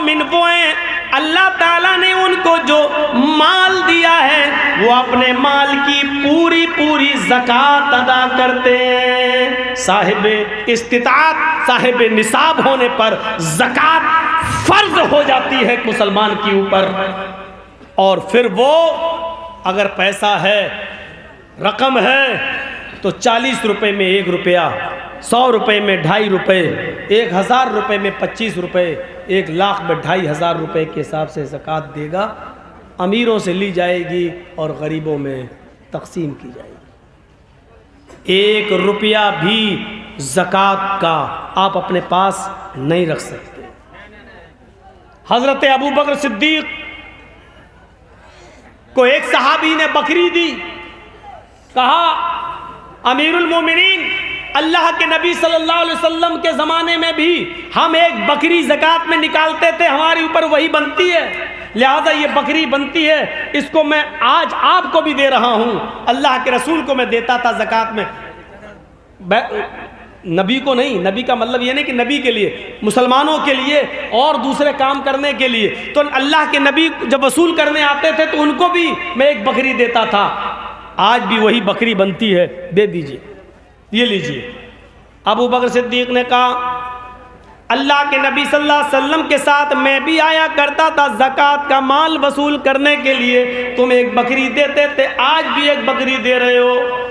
मोमिन वो हैं अल्लाह ताला ने उनको जो माल दिया है वो अपने माल की पूरी पूरी ज़कात अदा करते हैं। साहिब इस्तिताअत, साहिब निसाब होने पर ज़कात फ़र्ज हो जाती है मुसलमान के ऊपर। और फिर वो अगर पैसा है, रकम है, तो 40 रुपये में 1 रुपया, 100 रुपये में 2.5 रुपये, 1000 रुपये में 25 रुपये, 1 लाख में 2500 रुपये के हिसाब से ज़कात देगा। अमीरों से ली जाएगी और गरीबों में तकसीम की जाएगी। 1 रुपया भी ज़कात का आप अपने पास नहीं रख सकते। हज़रत अबू बकर सिद्दीक़ को एक सहाबी ने बकरी दी, कहा अमीरुल मोमिनीन, अल्लाह के नबी सल्लल्लाहु अलैहि वसल्लम के ज़माने में भी हम एक बकरी ज़कात में निकालते थे, हमारे ऊपर वही बनती है, लिहाजा ये बकरी बनती है, इसको मैं आज आपको भी दे रहा हूँ। अल्लाह के रसूल को मैं देता था ज़कात में, नबी को नहीं। नबी का मतलब ये नहीं कि नबी के लिए, मुसलमानों के लिए और दूसरे काम करने के लिए। तो अल्लाह के नबी जब वसूल करने आते थे तो उनको भी मैं एक बकरी देता था। आज भी वही बकरी बनती है, दे दीजिए, ये लीजिए। अबू बकर सिद्दीक़ ने कहा अल्लाह के नबी सल्लल्लाहु अलैहि वसल्लम के साथ मैं भी आया करता था ज़कात का माल वसूल करने के लिए, तुम एक बकरी देते थे, आज भी एक बकरी दे रहे हो।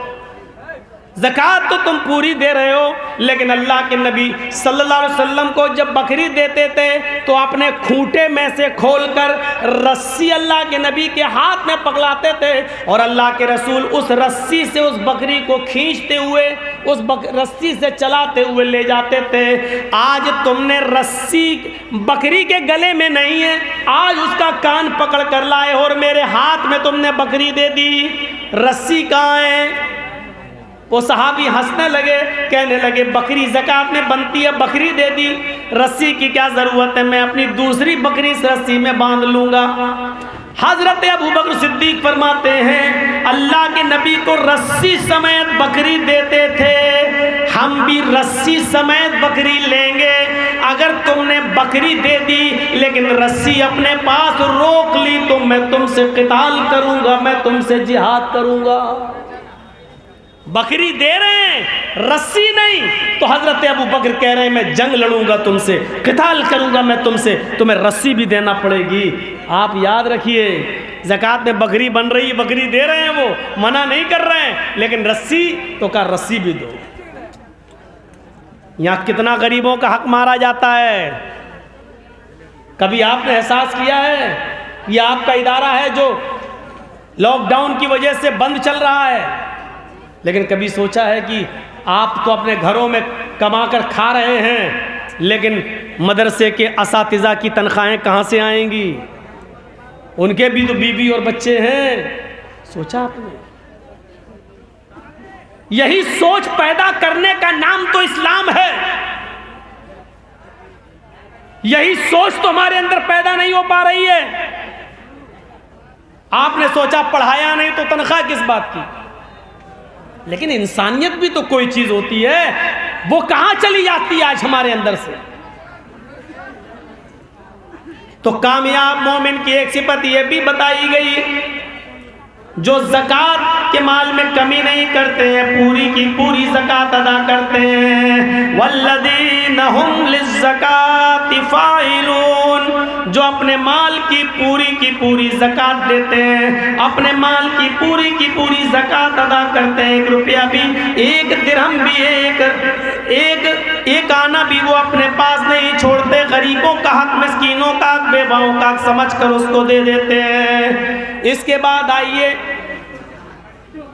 ज़कात तो तुम पूरी दे रहे हो, लेकिन अल्लाह के नबी सल्लल्लाहु अलैहि वसल्लम को जब बकरी देते थे तो अपने खूंटे में से खोलकर रस्सी अल्लाह के नबी के हाथ में पकड़ाते थे और अल्लाह के रसूल उस रस्सी से उस बकरी को खींचते हुए, उस रस्सी से चलाते हुए ले जाते थे। आज तुमने रस्सी बकरी के गले में नहीं है, आज उसका कान पकड़ कर लाए और मेरे हाथ में तुमने बकरी दे दी, रस्सी कहाँ है? वो सहाबी हंसने लगे, कहने लगे बकरी ज़कात में बनती है, बकरी दे दी, रस्सी की क्या ज़रूरत है, मैं अपनी दूसरी बकरी इस रस्सी में बांध लूँगा। हज़रत अबू बकर सिद्दीक़ फरमाते हैं अल्लाह के नबी को रस्सी समेत बकरी देते थे, हम भी रस्सी समेत बकरी लेंगे। अगर तुमने बकरी दे दी लेकिन रस्सी अपने पास रोक ली तो मैं तुमसे क़िताल करूँगा, मैं तुमसे जिहाद करूँगा। बकरी दे रहे हैं, रस्सी नहीं, तो हजरत अबू बकर कह रहे हैं मैं जंग लड़ूंगा तुमसे, क़िताल करूंगा मैं तुमसे, तुम्हें रस्सी भी देना पड़ेगी। आप याद रखिए, ज़कात में बकरी बन रही है, बकरी दे रहे हैं, वो मना नहीं कर रहे हैं, लेकिन रस्सी तो का रस्सी भी दो। यहाँ कितना गरीबों का हक मारा जाता है। कभी आपने एहसास किया है? ये आपका इदारा है जो लॉकडाउन की वजह से बंद चल रहा है, लेकिन कभी सोचा है कि आप तो अपने घरों में कमा कर खा रहे हैं, लेकिन मदरसे के असातिज़ा की तनख्वाहें कहाँ से आएंगी? उनके भी तो बीवी और बच्चे हैं। सोचा आपने? यही सोच पैदा करने का नाम तो इस्लाम है। यही सोच तो हमारे अंदर पैदा नहीं हो पा रही है। आपने सोचा पढ़ाया नहीं तो तनख्वाह किस बात की? लेकिन इंसानियत भी तो कोई चीज होती है, वो कहां चली जाती है आज हमारे अंदर से? तो कामयाब मोमिन की एक सिफत यह भी बताई गई, जो ज़कात के माल में कमी नहीं करते हैं, पूरी की पूरी ज़कात अदा करते हैं। वल्लज़ीना हुम लिज़्ज़काति फ़ाइलून, जो अपने माल की पूरी ज़कात देते हैं, अपने माल की पूरी ज़कात अदा करते हैं। 1 रुपया भी, 1 दिरहम भी, एक आना भी वो अपने पास नहीं छोड़ते। गरीबों का हक, मिस्कीनों का हक, बेवाओं का हक समझ कर उसको दे देते हैं। इसके बाद आइए,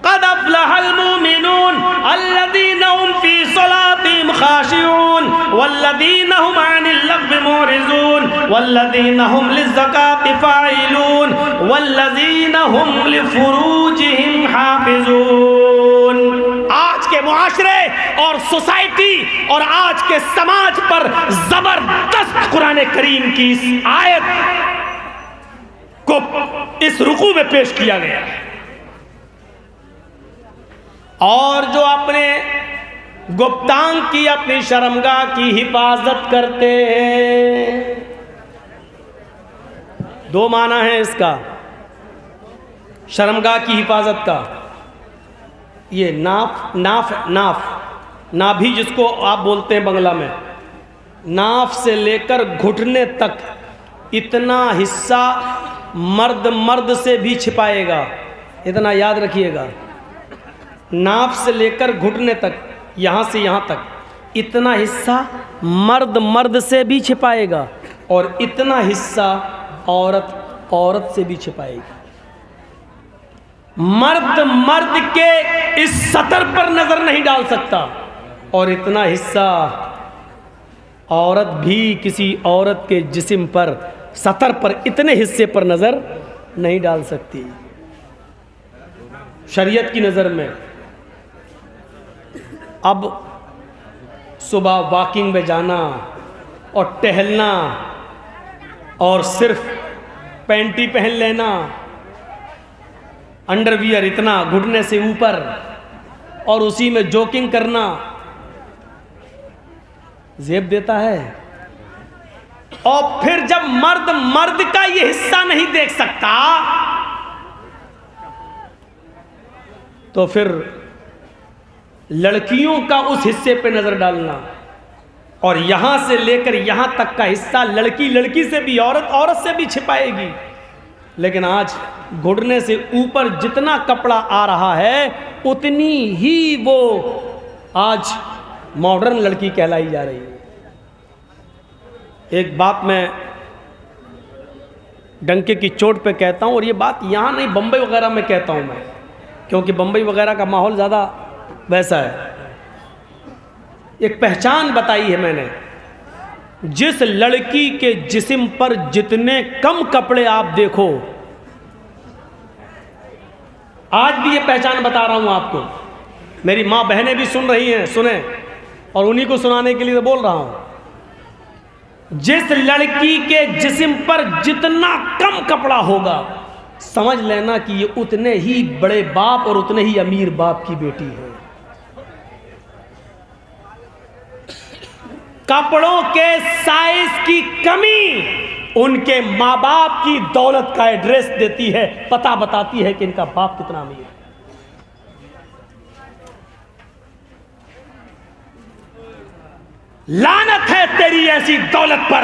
क़द अफ़लहल मुमिनून अल्लज़ीना हुम फ़ी सलातिहिम ख़ाशिऊन वल्लज़ीना हुम अनिल लग़्वी मुअरिज़ून वल्लज़ीना हुम लिज़्ज़काति फ़ाइलून वल्लज़ीना हुम लिफ़ुरूजिहिम हाफ़िज़ून। आज के मुआशरे और सोसाइटी और आज के समाज पर जबरदस्त कुरान करीम की इस आयत को इस रुकू में पेश किया गया है। और जो अपने गुप्तांग की, अपनी शर्मगाह की हिफाजत करते हैं, दो माना है इसका, शर्मगाह की हिफाजत का। ये नाफ नाफ नाफ नाभि जिसको आप बोलते हैं बंगला में, नाफ से लेकर घुटने तक इतना हिस्सा मर्द मर्द से भी छिपाएगा। इतना याद रखिएगा, नाफ से लेकर घुटने तक, यहाँ से यहाँ तक इतना हिस्सा मर्द मर्द से भी छिपाएगा और इतना हिस्सा औरत औरत से भी छिपाएगी। मर्द मर्द के इस सतर पर नजर नहीं डाल सकता और इतना हिस्सा औरत भी किसी औरत के जिस्म पर, सतर पर, इतने हिस्से पर नजर नहीं डाल सकती शरीयत की नज़र में। अब सुबह वॉकिंग में जाना और टहलना और सिर्फ पैंटी पहन लेना, अंडरवियर इतना घुटने से ऊपर और उसी में जॉगिंग करना जेब देता है। और फिर जब मर्द मर्द का ये हिस्सा नहीं देख सकता तो फिर लड़कियों का उस हिस्से पे नजर डालना और यहां से लेकर यहां तक का हिस्सा लड़की लड़की से भी, औरत औरत से भी छिपाएगी। लेकिन आज घुटने से ऊपर जितना कपड़ा आ रहा है उतनी ही वो आज मॉडर्न लड़की कहलाई जा रही है। एक बात मैं डंके की चोट पे कहता हूं और ये बात यहां नहीं, बंबई वगैरह में कहता हूं मैं, क्योंकि बंबई वगैरह का माहौल ज़्यादा वैसा है। एक पहचान बताई है मैंने, जिस लड़की के जिस्म पर जितने कम कपड़े आप देखो, आज भी ये पहचान बता रहा हूं आपको, मेरी माँ बहनें भी सुन रही हैं, सुने, और उन्हीं को सुनाने के लिए तो बोल रहा हूं। जिस लड़की के जिस्म पर जितना कम कपड़ा होगा, समझ लेना कि ये उतने ही बड़े बाप और उतने ही अमीर बाप की बेटी है। कपड़ों के साइज की कमी उनके माँ बाप की दौलत का एड्रेस देती है, पता बताती है कि इनका बाप कितना अमीर है। लानत है तेरी ऐसी दौलत पर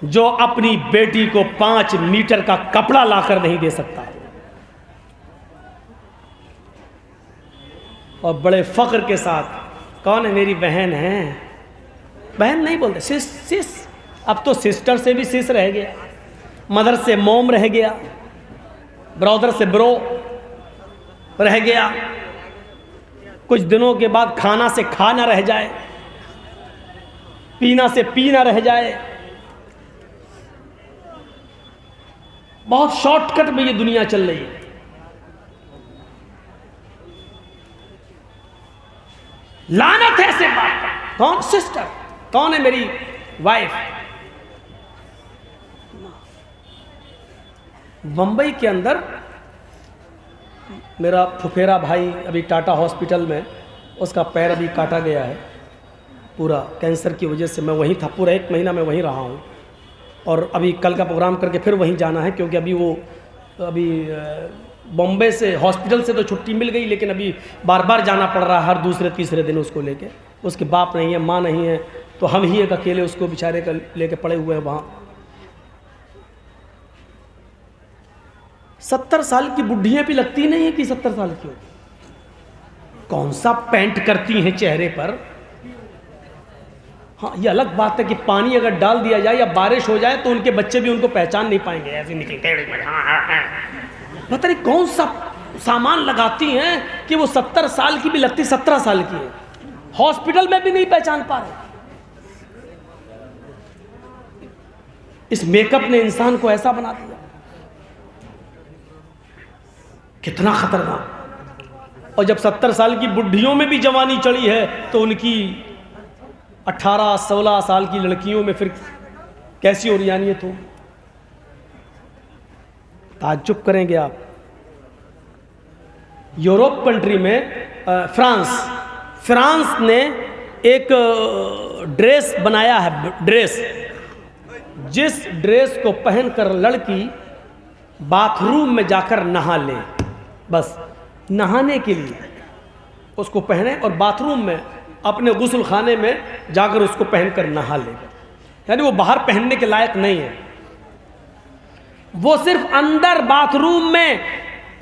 जो अपनी बेटी को 5 मीटर का कपड़ा लाकर नहीं दे सकता। और बड़े फख्र के साथ, कौन है? मेरी बहन है। बहन नहीं बोलते, सिस। अब तो सिस्टर से भी सिस रह गया, मदर से मोम रह गया, ब्रदर से ब्रो रह गया। कुछ दिनों के बाद खाना से खाना रह जाए, पीना से पीना रह जाए। बहुत शॉर्टकट में ये दुनिया चल रही है। लानत है ऐसे बात पर। कौन? सिस्टर। कौन है? मेरी वाइफ। बंबई के अंदर मेरा फुफेरा भाई अभी टाटा हॉस्पिटल में, उसका पैर अभी काटा गया है पूरा कैंसर की वजह से। मैं वहीं था, पूरा 1 महीना मैं वहीं रहा हूँ और अभी कल का प्रोग्राम करके फिर वहीं जाना है, क्योंकि अभी बॉम्बे से हॉस्पिटल से तो छुट्टी मिल गई, लेकिन अभी बार बार जाना पड़ रहा है हर दूसरे तीसरे दिन उसको लेके। उसके बाप नहीं है, माँ नहीं है, तो हम ही एक अकेले उसको बेचारे का लेके पड़े हुए हैं वहाँ। 70 साल की बुढ़ियाँ भी लगती नहीं है कि 70 साल की हो। कौन सा पेंट करती हैं चेहरे पर। हाँ, ये अलग बात है कि पानी अगर डाल दिया जाए या बारिश हो जाए तो उनके बच्चे भी उनको पहचान नहीं पाएंगे, ऐसे निकलते। पता नहीं कौन सा सामान लगाती हैं कि वो 70 साल की भी लगती 17 साल की है। हॉस्पिटल में भी नहीं पहचान पा रहे। इस मेकअप ने इंसान को ऐसा बना दिया, कितना खतरनाक। और जब 70 साल की बुढ़ियों में भी जवानी चढ़ी है तो उनकी 18-16 साल की लड़कियों में फिर कैसी हो रही तो ताज्जुब करेंगे आप। यूरोप कंट्री में फ्रांस ने एक ड्रेस बनाया है, जिस ड्रेस को पहनकर लड़की बाथरूम में जाकर नहा ले, बस नहाने के लिए उसको पहने और बाथरूम में अपने गुस्ल खाने में जाकर उसको पहनकर नहा ले, यानी वो बाहर पहनने के लायक नहीं है। वो सिर्फ अंदर बाथरूम में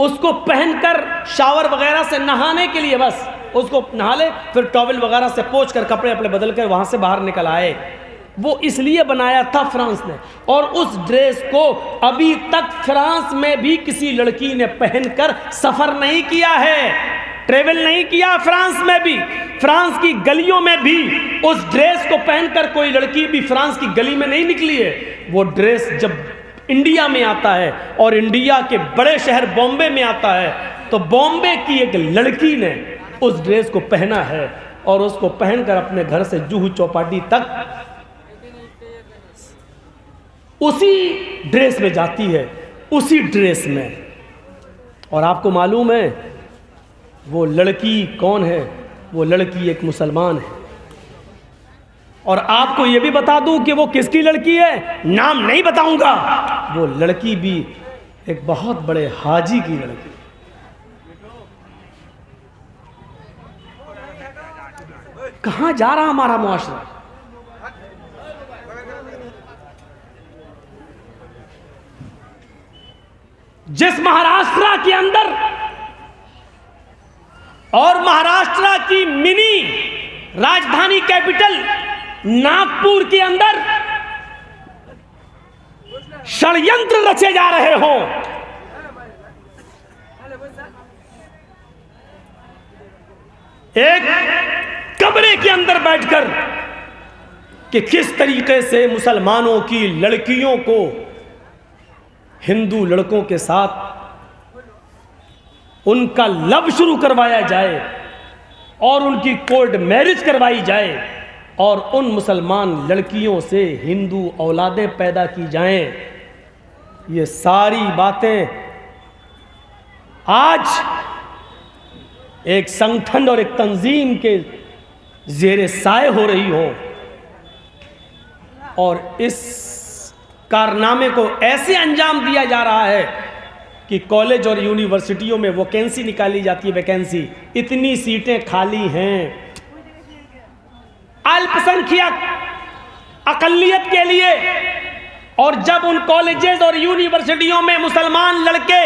उसको पहनकर शावर वगैरह से नहाने के लिए बस उसको नहा ले, फिर टॉवल वगैरह से पोंछ कर कपड़े अपने बदल कर वहाँ से बाहर निकल आए। वो इसलिए बनाया था फ्रांस ने, और उस ड्रेस को अभी तक फ्रांस में भी किसी लड़की ने पहनकर सफ़र नहीं किया है, ट्रेवल नहीं किया। फ्रांस में भी, फ्रांस की गलियों में भी उस ड्रेस को पहनकर कोई लड़की भी फ्रांस की गली में नहीं निकली है। वो ड्रेस जब इंडिया में आता है और इंडिया के बड़े शहर बॉम्बे में आता है, तो बॉम्बे की एक लड़की ने उस ड्रेस को पहना है और उसको पहनकर अपने घर से जूहू चौपाटी तक उसी ड्रेस में जाती है, उसी ड्रेस में। और आपको मालूम है वो लड़की कौन है? वो लड़की एक मुसलमान है। और आपको ये भी बता दूं कि वो किसकी लड़की है, नाम नहीं बताऊंगा। वो लड़की भी एक बहुत बड़े हाजी की लड़की। कहां जा रहा हमारा मुआशरा? जिस महाराष्ट्र के अंदर और महाराष्ट्र की मिनी राजधानी कैपिटल नागपुर के अंदर षड्यंत्र रचे जा रहे हों, एक कमरे के अंदर बैठकर कि किस तरीके से मुसलमानों की लड़कियों को हिंदू लड़कों के साथ उनका लव शुरू करवाया जाए और उनकी कोर्ट मैरिज करवाई जाए और उन मुसलमान लड़कियों से हिंदू औलादें पैदा की जाएं। ये सारी बातें आज एक संगठन और एक तंजीम के ज़ेरे साए हो रही हो, और इस कारनामे को ऐसे अंजाम दिया जा रहा है कि कॉलेज और यूनिवर्सिटियों में वैकेंसी निकाली जाती है। वैकेंसी, इतनी सीटें खाली हैं अल्पसंख्यक अकलियत के लिए, और जब उन कॉलेजेस और यूनिवर्सिटियों में मुसलमान लड़के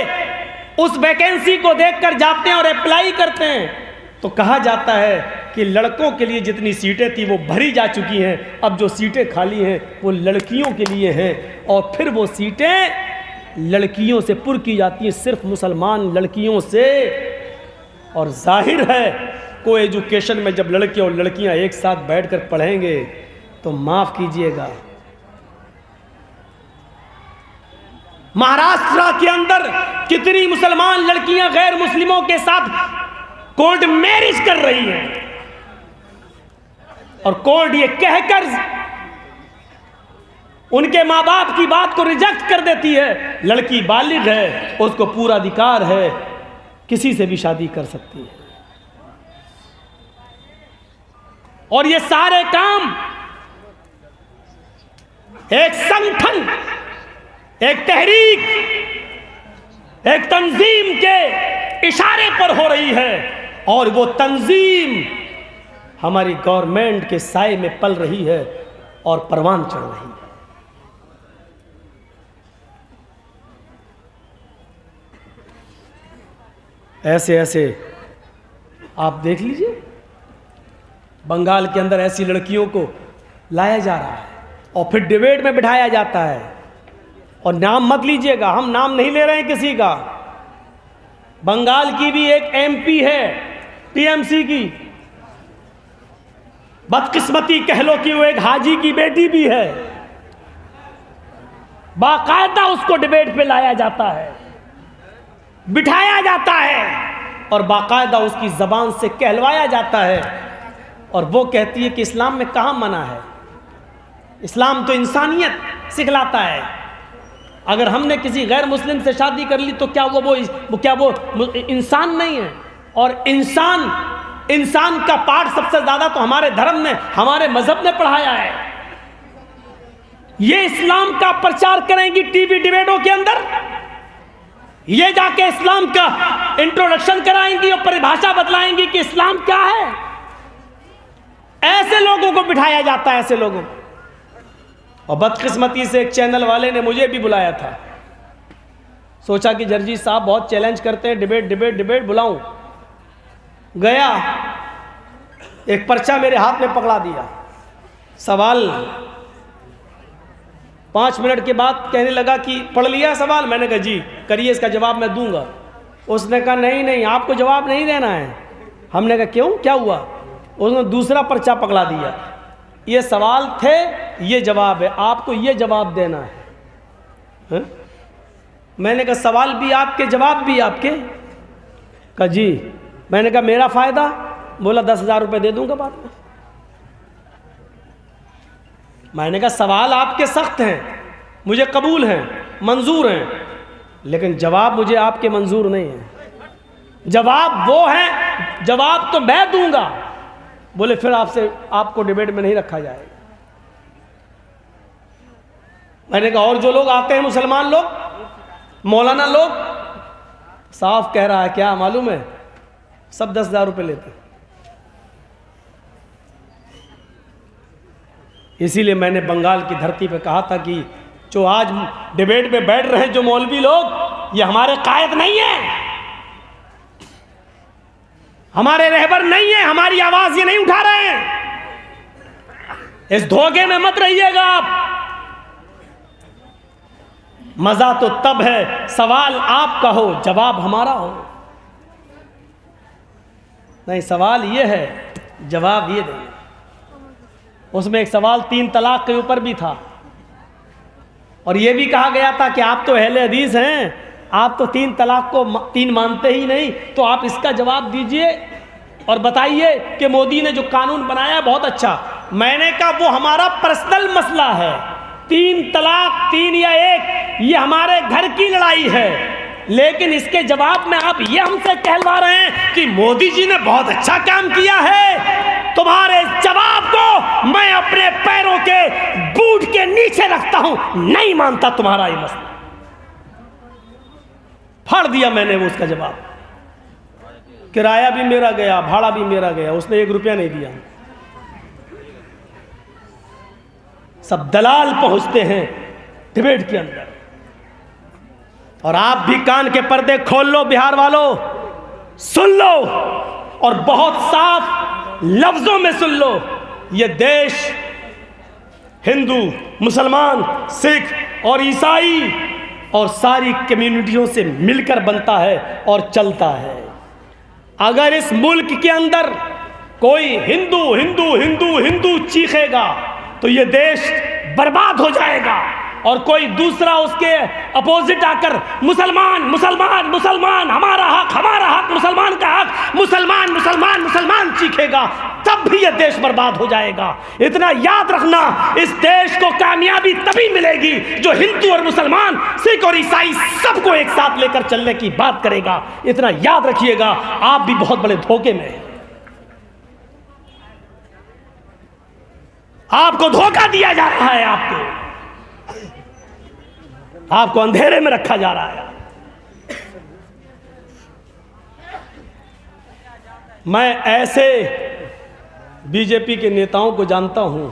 उस वैकेंसी को देखकर जाते हैं और अप्लाई करते हैं, तो कहा जाता है कि लड़कों के लिए जितनी सीटें थी वो भरी जा चुकी हैं, अब जो सीटें खाली हैं वो लड़कियों के लिए हैं। और फिर वो सीटें लड़कियों से पुर की जाती हैं, सिर्फ मुसलमान लड़कियों से। और जाहिर है को एजुकेशन में जब लड़के और लड़कियां एक साथ बैठकर पढ़ेंगे तो माफ कीजिएगा, महाराष्ट्र के अंदर कितनी मुसलमान लड़कियां गैर मुस्लिमों के साथ कोर्ट मैरिज कर रही हैं, और कोर्ट ये कहकर उनके मां बाप की बात को रिजेक्ट कर देती है, लड़की बालिग है, उसको पूरा अधिकार है, किसी से भी शादी कर सकती है। और ये सारे काम एक संगठन, एक तहरीक, एक तंजीम के इशारे पर हो रही है, और वो तंजीम हमारी गवर्नमेंट के साए में पल रही है और परवान चढ़ रही है। ऐसे ऐसे आप देख लीजिए, बंगाल के अंदर ऐसी लड़कियों को लाया जा रहा है और फिर डिबेट में बिठाया जाता है। और नाम मत लीजिएगा, हम नाम नहीं ले रहे हैं किसी का। बंगाल की भी एक एमपी है टीएमसी की, बदकिस्मती कह लो कि वो एक हाजी की बेटी भी है, बाकायदा उसको डिबेट पे लाया जाता है, बिठाया जाता है और बाकायदा उसकी ज़बान से कहलवाया जाता है, और वो कहती है कि इस्लाम में कहाँ मना है, इस्लाम तो इंसानियत सिखलाता है। अगर हमने किसी गैर मुस्लिम से शादी कर ली तो क्या वो इंसान नहीं है? और इंसान का पाठ सबसे ज़्यादा तो हमारे धर्म ने, हमारे मजहब ने पढ़ाया है। ये इस्लाम का प्रचार करेंगी टीवी डिबेटों के अंदर, ये जाके इस्लाम का इंट्रोडक्शन कराएंगी और परिभाषा बतलाएंगी कि इस्लाम क्या है। ऐसे लोगों को बिठाया जाता है, ऐसे लोगों को। और बदकिस्मती से एक चैनल वाले ने मुझे भी बुलाया था, सोचा कि जर्जी साहब बहुत चैलेंज करते हैं, डिबेट डिबेट डिबेट, बुलाऊं। गया, एक पर्चा मेरे हाथ में पकड़ा दिया, सवाल 5 मिनट के बाद कहने लगा कि पढ़ लिया सवाल। मैंने कहा जी करिए, इसका जवाब मैं दूंगा। उसने कहा नहीं नहीं, आपको जवाब नहीं देना है। हमने कहा क्यों, क्या हुआ? उसने दूसरा पर्चा पकड़ा दिया, ये सवाल थे, ये जवाब है, आपको ये जवाब देना है। मैंने कहा सवाल भी आपके, जवाब भी आपके? कहा जी। मैंने कहा मेरा फ़ायदा? बोला 10,000 रुपये दे दूंगा बाद में। मैंने कहा सवाल आपके सख्त हैं, मुझे कबूल हैं, मंजूर हैं, लेकिन जवाब मुझे आपके मंजूर नहीं है। जवाब वो है, जवाब तो मैं दूंगा। बोले फिर आपको डिबेट में नहीं रखा जाएगा। मैंने कहा और जो लोग आते हैं मुसलमान लोग, मौलाना लोग, साफ कह रहा है, क्या मालूम है, सब 10,000 रुपये लेते हैं। इसीलिए मैंने बंगाल की धरती पे कहा था कि जो आज डिबेट में बैठ रहे हैं जो मौलवी लोग, ये हमारे कायद नहीं है, हमारे रहबर नहीं है, हमारी आवाज ये नहीं उठा रहे हैं। इस धोखे में मत रहिएगा आप। मजा तो तब है सवाल आपका हो, जवाब हमारा हो। नहीं, सवाल ये है, जवाब ये देंगे। उसमें एक सवाल 3 तलाक के ऊपर भी था, और ये भी कहा गया था कि आप तो अहले हदीस हैं, आप तो 3 तलाक को 3 मानते ही नहीं, तो आप इसका जवाब दीजिए और बताइए कि मोदी ने जो कानून बनाया है बहुत अच्छा। मैंने कहा वो हमारा पर्सनल मसला है, 3 तलाक 3 या 1 ये हमारे घर की लड़ाई है, लेकिन इसके जवाब में आप ये हमसे कहलवा रहे हैं कि मोदी जी ने बहुत अच्छा काम किया है। तुम्हारे जवाब को मैं अपने पैरों के बूट के नीचे रखता हूं, नहीं मानता तुम्हारा ये मसला। फाड़ दिया मैंने वो उसका जवाब। किराया भी मेरा गया, भाड़ा भी मेरा गया, उसने 1 रुपया नहीं दिया। सब दलाल पहुंचते हैं डिबेट के अंदर, और आप भी कान के पर्दे खोल लो बिहार वालों, सुन लो और बहुत साफ लफ्जों में सुन लो। ये देश हिंदू, मुसलमान, सिख और ईसाई और सारी कम्युनिटियों से मिलकर बनता है और चलता है। अगर इस मुल्क के अंदर कोई हिंदू हिंदू हिंदू हिंदू चीखेगा तो ये देश बर्बाद हो जाएगा, और कोई दूसरा उसके अपोजिट आकर मुसलमान मुसलमान मुसलमान, हमारा हक, मुसलमान का हक, मुसलमान मुसलमान मुसलमान चीखेगा, तब भी यह देश बर्बाद हो जाएगा। इतना याद रखना, इस देश को कामयाबी तभी मिलेगी जो हिंदू और मुसलमान, सिख और ईसाई सबको एक साथ लेकर चलने की बात करेगा। इतना याद रखिएगा, आप भी बहुत बड़े धोखे में हैं। आपको धोखा दिया जा रहा है, आपको अंधेरे में रखा जा रहा है। मैं ऐसे बीजेपी के नेताओं को जानता हूं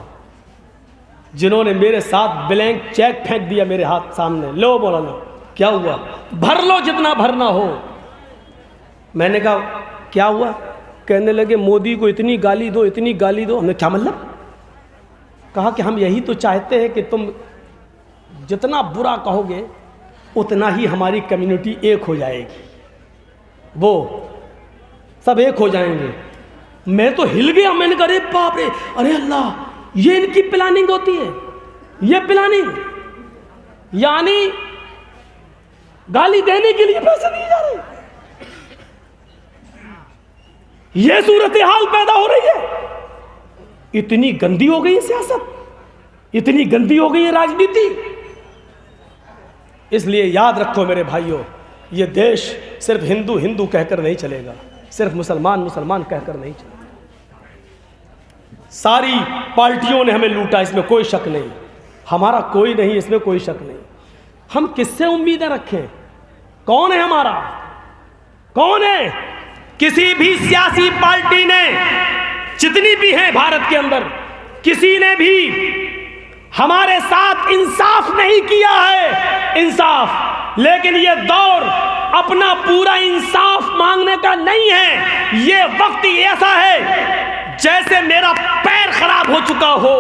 जिन्होंने मेरे साथ ब्लैंक चेक फेंक दिया मेरे हाथ सामने, लो मौलाना क्या हुआ, भर लो जितना भरना हो। मैंने कहा क्या हुआ? कहने लगे मोदी को इतनी गाली दो, इतनी गाली दो। हमने क्या मतलब? कहा कि हम यही तो चाहते हैं कि तुम जितना बुरा कहोगे उतना ही हमारी कम्युनिटी एक हो जाएगी, वो सब एक हो जाएंगे। मैं तो हिल गया, मैंने कहा अरे बाप रे, अरे अल्लाह, ये इनकी प्लानिंग होती है, ये प्लानिंग, यानी गाली देने के लिए पैसे दिए जा रहे, ये सूरत हाल पैदा हो रही है। इतनी गंदी हो गई है सियासत, इतनी गंदी हो गई है राजनीति। इसलिए याद रखो मेरे भाइयों, ये देश सिर्फ हिंदू हिंदू कहकर नहीं चलेगा, सिर्फ मुसलमान मुसलमान कहकर नहीं चलेगा। सारी पार्टियों ने हमें लूटा, इसमें कोई शक नहीं। हमारा कोई नहीं, इसमें कोई शक नहीं। हम किससे उम्मीदें रखें? कौन है हमारा? कौन है? किसी भी सियासी पार्टी ने, जितनी भी है भारत के अंदर, किसी ने भी हमारे साथ इंसाफ नहीं किया है, इंसाफ। लेकिन ये दौर अपना पूरा इंसाफ मांगने का नहीं है। ये वक्त ऐसा है जैसे मेरा पैर खराब हो चुका हो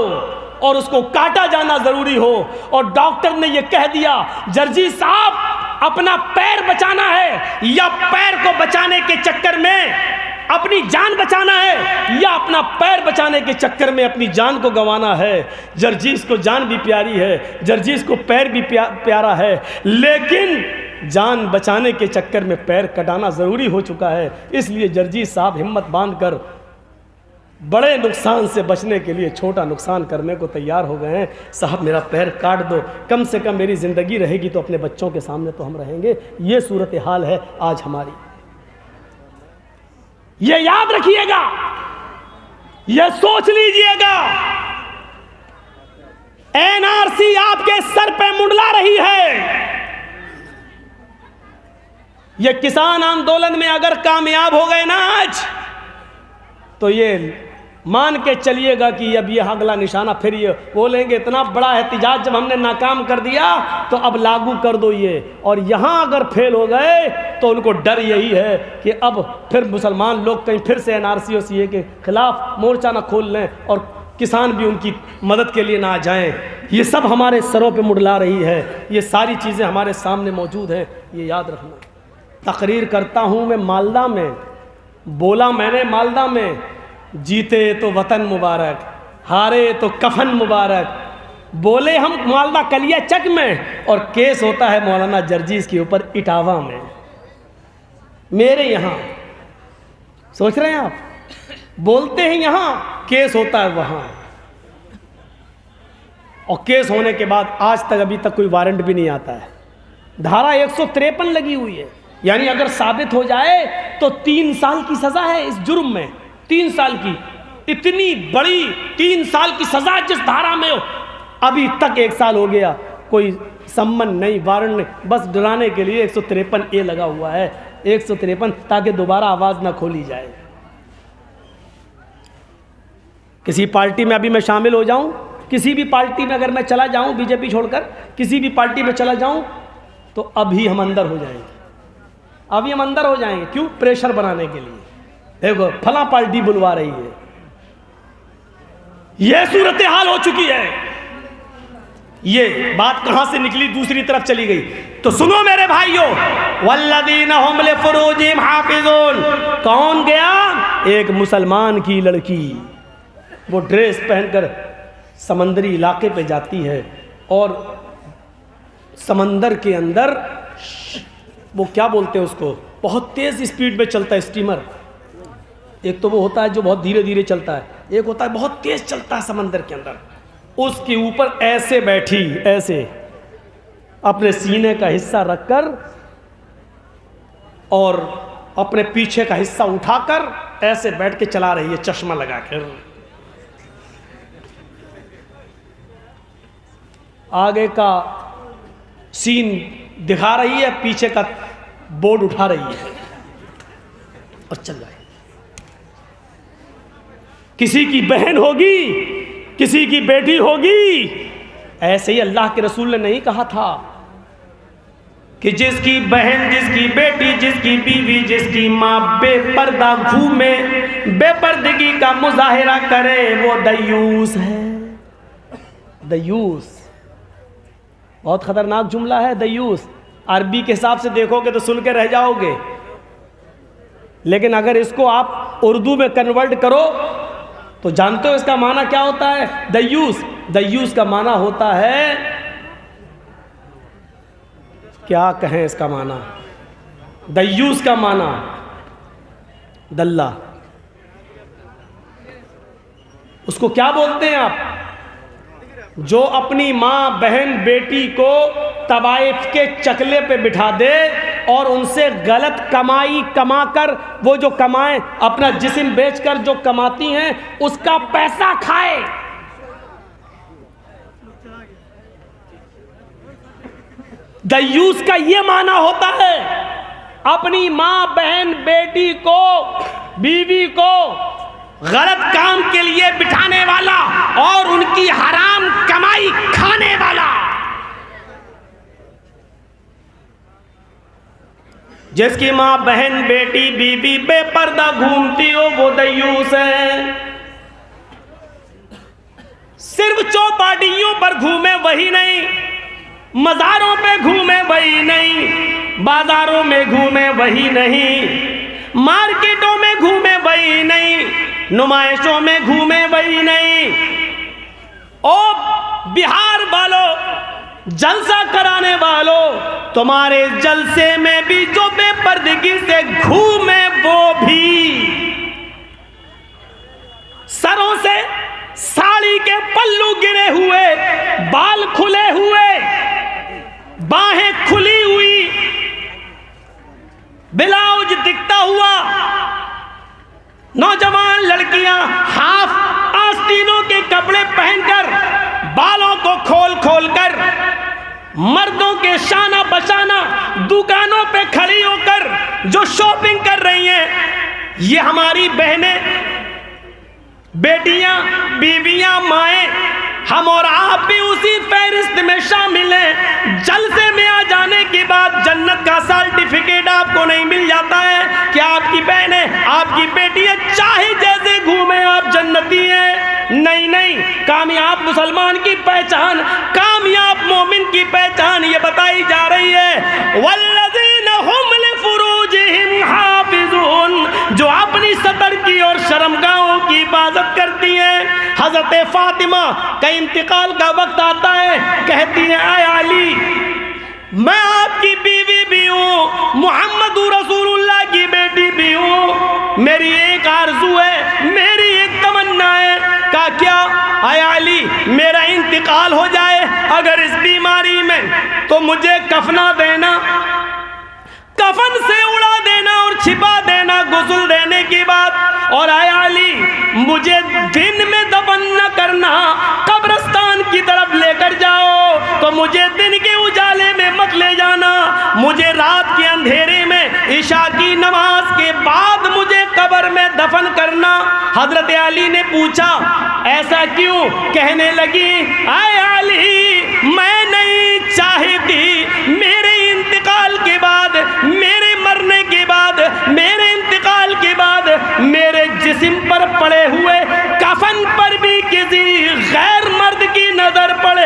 और उसको काटा जाना जरूरी हो, और डॉक्टर ने ये कह दिया जर्जी साहब अपना पैर बचाना है, या पैर को बचाने के चक्कर में अपनी जान बचाना है, या अपना पैर बचाने के चक्कर में अपनी जान को गंवाना है। जर्जीस को जान भी प्यारी है, जर्जीस को पैर भी प्यारा है, लेकिन जान बचाने के चक्कर में पैर कटाना ज़रूरी हो चुका है। इसलिए जर्जीस साहब हिम्मत बांधकर बड़े नुकसान से बचने के लिए छोटा नुकसान करने को तैयार हो गए हैं। साहब मेरा पैर काट दो, कम से कम मेरी ज़िंदगी रहेगी तो अपने बच्चों के सामने तो हम रहेंगे। ये सूरत हाल है आज हमारी। ये याद रखिएगा, ये सोच लीजिएगा, एनआरसी आपके सर पे मुंडला रही है। ये किसान आंदोलन में अगर कामयाब हो गए ना आज, तो ये मान के चलिएगा कि अब ये अगला निशाना फिर ये बोलेंगे इतना बड़ा एहतिजाज जब हमने नाकाम कर दिया तो अब लागू कर दो ये। और यहाँ अगर फेल हो गए तो उनको डर यही है कि अब फिर मुसलमान लोग कहीं फिर से एनआरसी और सीए के खिलाफ मोर्चा ना खोल लें और किसान भी उनकी मदद के लिए ना आ जाएं। ये सब हमारे सरों पे मुंडला रही है, ये सारी चीज़ें हमारे सामने मौजूद हैं, ये याद रखना। तकरीर करता हूँ मैं मालदा में, बोला मैंने मालदा में, जीते तो वतन मुबारक, हारे तो कफन मुबारक। बोले हम मालदा कलिया चक में, और केस होता है मौलाना जर्जीस के ऊपर इटावा में, मेरे यहाँ। सोच रहे हैं आप? बोलते हैं यहाँ, केस होता है वहाँ, और केस होने के बाद आज तक अभी तक कोई वारंट भी नहीं आता है। धारा 153 लगी हुई है, यानी अगर साबित हो जाए तो 3 साल की सज़ा है इस जुर्म में, 3 साल की। इतनी बड़ी 3 साल की सज़ा जिस धारा में हो, अभी तक 1 साल हो गया, कोई सम्मन नहीं, वारंट नहीं, बस डराने के लिए 153A लगा हुआ है, 153, ताकि दोबारा आवाज़ ना खोली जाए। किसी पार्टी में अभी मैं शामिल हो जाऊं, किसी भी पार्टी में अगर मैं चला जाऊं, बीजेपी छोड़कर किसी भी पार्टी में चला जाऊं, तो अभी हम अंदर हो जाएंगे, अभी हम अंदर हो जाएंगे। क्यों? प्रेशर बनाने के लिए। देखो फला पार्टी बुलवा रही है, यह सूरत हाल हो चुकी है। ये बात कहां से निकली, दूसरी तरफ चली गई। तो सुनो मेरे भाइयों, वल्लदीना हुम लिफुरूजिहिम हाफिजून। कौन गया? एक मुसलमान की लड़की, वो ड्रेस पहनकर समंदरी इलाके पे जाती है, और समंदर के अंदर वो क्या बोलते हैं उसको, बहुत तेज़ स्पीड में चलता है स्टीमर। एक तो वो होता है जो बहुत धीरे धीरे चलता है, एक होता है बहुत तेज़ चलता है समंदर के अंदर। उसके ऊपर ऐसे बैठी, ऐसे अपने सीने का हिस्सा रखकर और अपने पीछे का हिस्सा उठाकर ऐसे बैठ के चला रही है, चश्मा लगाकर। आगे का सीन दिखा रही है, पीछे का बोर्ड उठा रही है और चल रहा है। किसी की बहन होगी, किसी की बेटी होगी। ऐसे ही अल्लाह के रसूल ने नहीं कहा था कि जिसकी बहन, जिसकी बेटी, जिसकी बीवी, जिसकी माँ बेपर्दा घूमे, बेपर्दगी का मुजाहिरा करे, वो दयूस है। दयूस बहुत खतरनाक जुमला है, दयूस। अरबी के हिसाब से देखोगे तो सुन के रह जाओगे, लेकिन अगर इसको आप उर्दू में कन्वर्ट करो तो जानते हो इसका माना क्या होता है? दयूस। दयूस का माना होता है, क्या कहें इसका माना? दयूस का माना दल्ला। उसको क्या बोलते हैं आप? जो अपनी माँ, बहन, बेटी को तवाइफ के चकले पे बिठा दे और उनसे गलत कमाई कमाकर, वो जो कमाएं, अपना जिस्म बेचकर जो कमाती हैं, उसका पैसा खाए। दयूस का ये माना होता है अपनी माँ, बहन, बेटी को, बीवी को गलत काम के लिए बिठाने वाला और उनकी हराम कमाई खाने वाला। जिसकी माँ, बहन, बेटी, बीवी बेपर्दा घूमती हो वो दयूस है। सिर्फ चौपाटियों पर घूमे वही नहीं, मज़ारों पे घूमे वही नहीं, बाजारों में घूमे वही नहीं, मार्केटों में घूमे वही नहीं, नुमाइशों में घूमे वही नहीं। ओ बिहार वालों, जलसा कराने वालों, तुम्हारे जलसे में भी जो बेपर्दगी से घूमे वो भी सरों से साड़ी के पल्लू गिरे हुए, बाल खुले हुए, बाहें खुली हुई, ब्लाउज दिखता हुआ, नौजवान लड़कियां हाफ आस्तीनों के कपड़े पहनकर बालों को खोल खोल कर मर्दों के शाना बशाना दुकानों पे खड़ी होकर जो शॉपिंग कर रही हैं, ये हमारी बहनें, बेटियां, बीवियां, माएं, हम और आप भी उसी फहरिस्त में शामिल हैं। जलसे में आ जाने के बाद जन्नत का सर्टिफिकेट आपको नहीं मिल जाता है कि आपकी बहनें, आपकी बेटियां चाहे जैसे घूमे आप जन्नती हैं। नहीं नहीं, कामयाब मुसलमान की पहचान, कामयाब मोमिन की पहचान ये बताई जा रही है, वल्लज़ीना हुम लिफुरूजिहिम हाफिज़ून, जो अपनी सतर की और शर्मगाहों की हिफाजत करती हैं। हज़रत फातिमा का इंतकाल का वक्त आता है, कहती है आय अली, मैं आपकी बीवी भी हूँ, मुहम्मद रसूलुल्लाह की बेटी भी हूँ, मेरी एक आरज़ू है, मेरी एक तमन्ना है। का क्या? आय अली, मेरा इंतकाल हो जाए अगर इस बीमारी में तो मुझे कफना देना, कफन से उड़ा देना और छिपा देना गुस्ल देने की बात। और आय अली, मुझे दिन में दफन न करना, कब्रिस्तान की तरफ लेकर जाओ तो मुझे दिन के उजाले में मत ले जाना, मुझे रात के अंधेरे में इशा की नमाज के बाद मुझे कब्र में दफन करना। हजरत अली ने पूछा ऐसा क्यों? कहने लगी आय अली, मैं नहीं चाहती मेरे इंतकाल के बाद, मेरे मरने के बाद, मेरे इंतकाल के बाद मेरे जिस्म पर पड़े हुए कफन पर भी किसी गैर मर्द की नजर पड़े,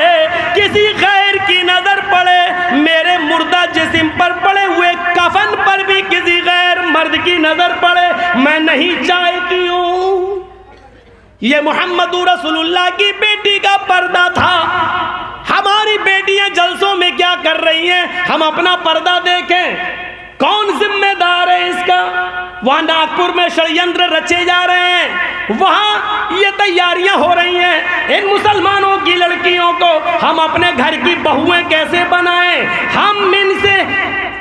किसी गैर की नजर पड़े, मेरे मुर्दा जिस्म पर पड़े हुए कफन पर भी किसी गैर मर्द की नजर पड़े, मैं नहीं चाहती हूँ। ये मोहम्मद रसूलुल्लाह की बेटी का पर्दा था। हमारी बेटियां जलसों में क्या कर रही हैं, हम अपना पर्दा देखें। कौन जिम्मेदार है इसका? वहां नागपुर में षड्यंत्र रचे जा रहे हैं, वहां ये तैयारियां हो रही हैं। इन मुसलमानों की लड़कियों को हम अपने घर की बहुएं कैसे बनाएं, हम इनसे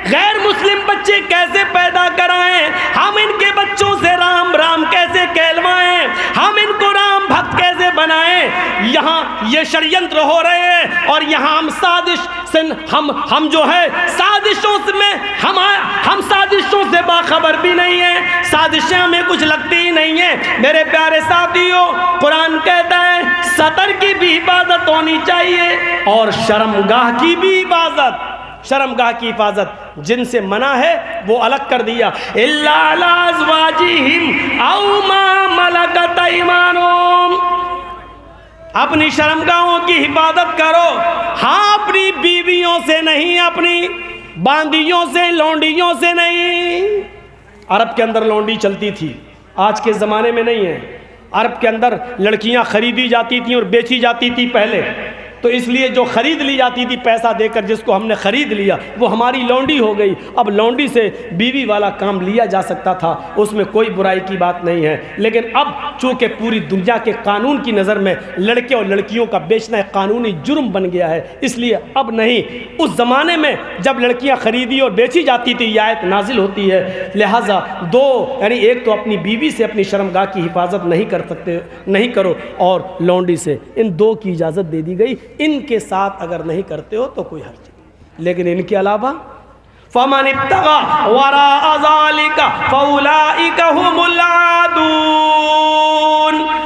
गैर मुस्लिम बच्चे कैसे पैदा कराएं, हम इनके बच्चों से राम राम कैसे कहलवाएं, हम इनको राम भक्त कैसे बनाएं। यहाँ ये षड्यंत्र हो रहे हैं और यहाँ हम साजिश से हम जो है साजिशों में हम साजिशों से बाखबर भी नहीं है, साजिशें हमें कुछ लगती ही नहीं है। मेरे प्यारे साथियों, कुरान कहता है सतर की भी हिफाजत होनी चाहिए और शर्मगाह की भी हिफाजत। शर्मगाह की हिफाजत जिनसे मना है वो अलग कर दिया, इल्ला अला अज़वाजिहिम औ मा मलकत अयमानुहुम, अपनी शर्मगाहों की हिफाजत करो। हाँ, अपनी बीवियों से नहीं, अपनी बांदियों से, लौंडियों से नहीं। अरब के अंदर लौंडी चलती थी, आज के ज़माने में नहीं है। अरब के अंदर लड़कियां खरीदी जाती थी और बेची जाती थी पहले, तो इसलिए जो खरीद ली जाती थी पैसा देकर, जिसको हमने खरीद लिया वो हमारी लौंडी हो गई। अब लौंडी से बीवी वाला काम लिया जा सकता था, उसमें कोई बुराई की बात नहीं है। लेकिन अब चूँकि पूरी दुनिया के कानून की नज़र में लड़के और लड़कियों का बेचना एक कानूनी जुर्म बन गया है, इसलिए अब नहीं। उस ज़माने में जब लड़कियाँ खरीदी और बेची जाती थी, ये आयत नाजिल होती है, लिहाजा दो यानी एक तो अपनी बीवी से अपनी शर्मगाह की हिफाजत नहीं कर सकते, नहीं करो, और लौंडी से, इन दो की इजाज़त दे दी गई। इनके साथ अगर नहीं करते हो तो कोई हर्ज नहीं। लेकिन इनके अलावा फमन इब्तगा वरा ज़ालिका फउलाइका हुमुल आदून,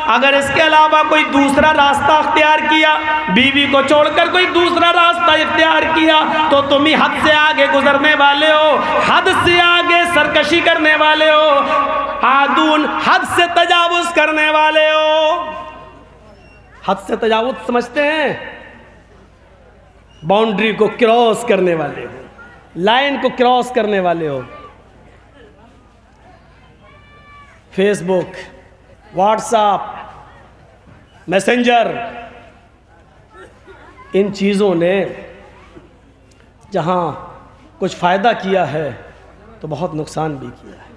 अगर इसके अलावा कोई दूसरा रास्ता इख्तियार किया, बीवी को छोड़कर कोई दूसरा रास्ता इख्तियार किया, तो तुम ही हद से आगे गुजरने वाले हो, हद से आगे सरकशी करने वाले हो, आदून हद से तजावुज करने वाले हो। हद से तजावुज समझते हैं? बाउंड्री को क्रॉस करने वाले हो, लाइन को क्रॉस करने वाले हो। फेसबुक, व्हाट्सएप, मैसेंजर, इन चीज़ों ने जहां कुछ फ़ायदा किया है तो बहुत नुकसान भी किया है।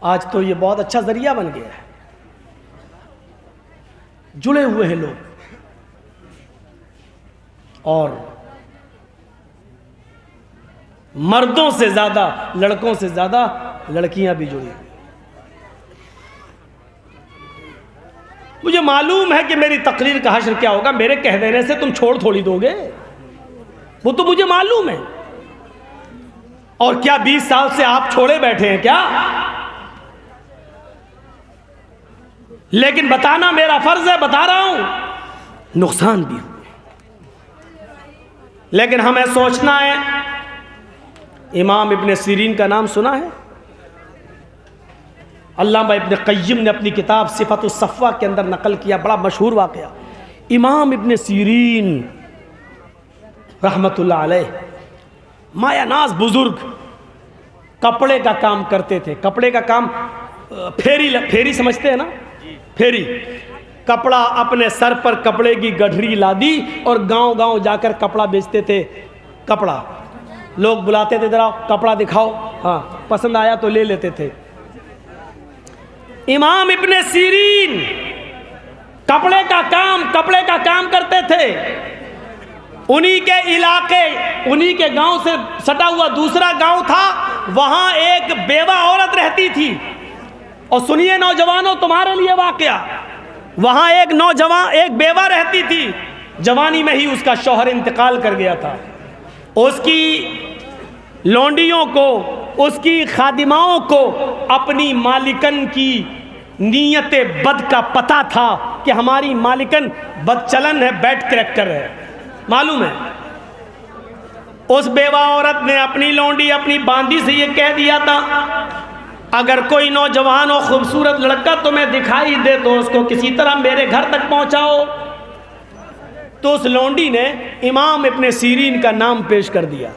आज तो ये बहुत अच्छा ज़रिया बन गया है, जुड़े हुए हैं लोग, और मर्दों से ज़्यादा, लड़कों से ज़्यादा लड़कियां भी जुड़ी हुई। मुझे मालूम है कि मेरी तकरीर का हश्र क्या होगा, मेरे कह देने से तुम छोड़ थोड़ी दोगे, वो तो मुझे मालूम है। और क्या 20 साल से आप छोड़े बैठे हैं क्या? लेकिन बताना मेरा फर्ज है, बता रहा हूं, नुकसान भी हुए। लेकिन हमें सोचना है, इमाम इब्न सीरीन का नाम सुना है? अल्लामा इब्न क़य्यिम ने अपनी किताब सिफ़तुस सफ़वा के अंदर नकल किया, बड़ा मशहूर वाक़या। इमाम इब्न सीरीन रहमतुल्लाह अलैह, मायानाज़ बुज़ुर्ग, कपड़े का काम करते थे। कपड़े का काम, फेरी समझते हैं ना? फेरी, कपड़ा अपने सर पर कपड़े की गठरी लादी और गांव गांव जाकर कपड़ा बेचते थे। कपड़ा लोग बुलाते थे, जरा कपड़ा दिखाओ, हाँ पसंद आया तो ले लेते थे। इमाम इब्ने सीरीन कपड़े का काम करते थे। उन्हीं के इलाके, उन्हीं के गांव से सटा हुआ दूसरा गांव था, वहां एक बेवा औरत रहती थी। और सुनिए नौजवानों, तुम्हारे लिए वाकया, वहां एक बेवा रहती थी, जवानी में ही उसका शौहर इंतकाल कर गया था। उसकी लौंडियों को, उसकी खादिमाओं को अपनी मालिकन की नीयत बद का पता था कि हमारी मालिकन बदचलन है, बैड कैरेक्टर है, मालूम है। उस बेवा औरत ने अपनी लौंडी, अपनी बांदी से ये कह दिया था, अगर कोई नौजवान और खूबसूरत लड़का तुम्हें दिखाई दे तो उसको किसी तरह मेरे घर तक पहुंचाओ। तो उस लौंडी ने इमाम इब्ने सीरीन का नाम पेश कर दिया।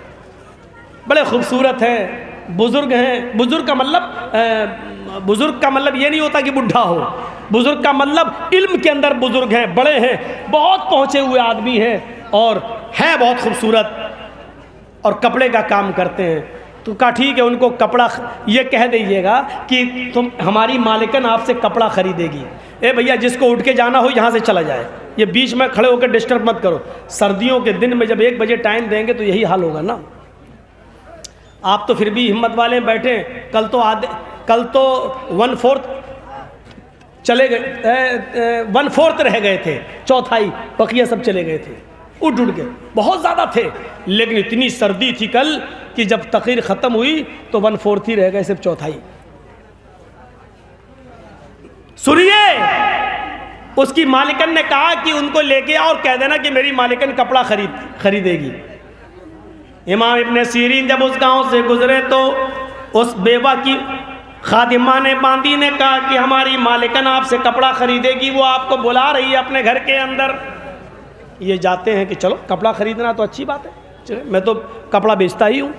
बड़े खूबसूरत हैं, बुज़ुर्ग हैं। बुज़ुर्ग का मतलब ये नहीं होता कि बुढ़ा हो। बुज़ुर्ग का मतलब इल्म के अंदर बुज़ुर्ग हैं, बड़े हैं, बहुत पहुँचे हुए आदमी हैं और हैं बहुत खूबसूरत, और कपड़े का काम करते हैं। तो कहा ठीक है, उनको कपड़ा ये कह दीजिएगा कि तुम, हमारी मालिकन आपसे कपड़ा खरीदेगी। ए भैया, जिसको उठ के जाना हो यहाँ से चला जाए, ये बीच में खड़े होकर डिस्टर्ब मत करो। सर्दियों के दिन में जब 1 बजे टाइम देंगे तो यही हाल होगा ना। आप तो फिर भी हिम्मत वाले बैठे, कल तो 1/4 चले गए, 1/4 रह गए थे, चौथाई बकिया सब चले गए थे, उठ के बहुत ज़्यादा थे। लेकिन इतनी सर्दी थी कल कि जब तकरीर ख़त्म हुई तो 1/4 ही रह गए, सिर्फ चौथाई। सुनिए, उसकी मालिकन ने कहा कि उनको लेके आओ और कह देना कि मेरी मालिकन कपड़ा खरीदेगी। इमाम इब्ने सीरीन जब उस गांव से गुजरे तो उस बेवा की खादिमा ने, बांदी ने कहा कि हमारी मालिकन आपसे कपड़ा खरीदेगी, वो आपको बुला रही है अपने घर के अंदर। ये जाते हैं कि चलो कपड़ा खरीदना तो अच्छी बात है, चले, मैं तो कपड़ा बेचता ही हूँ,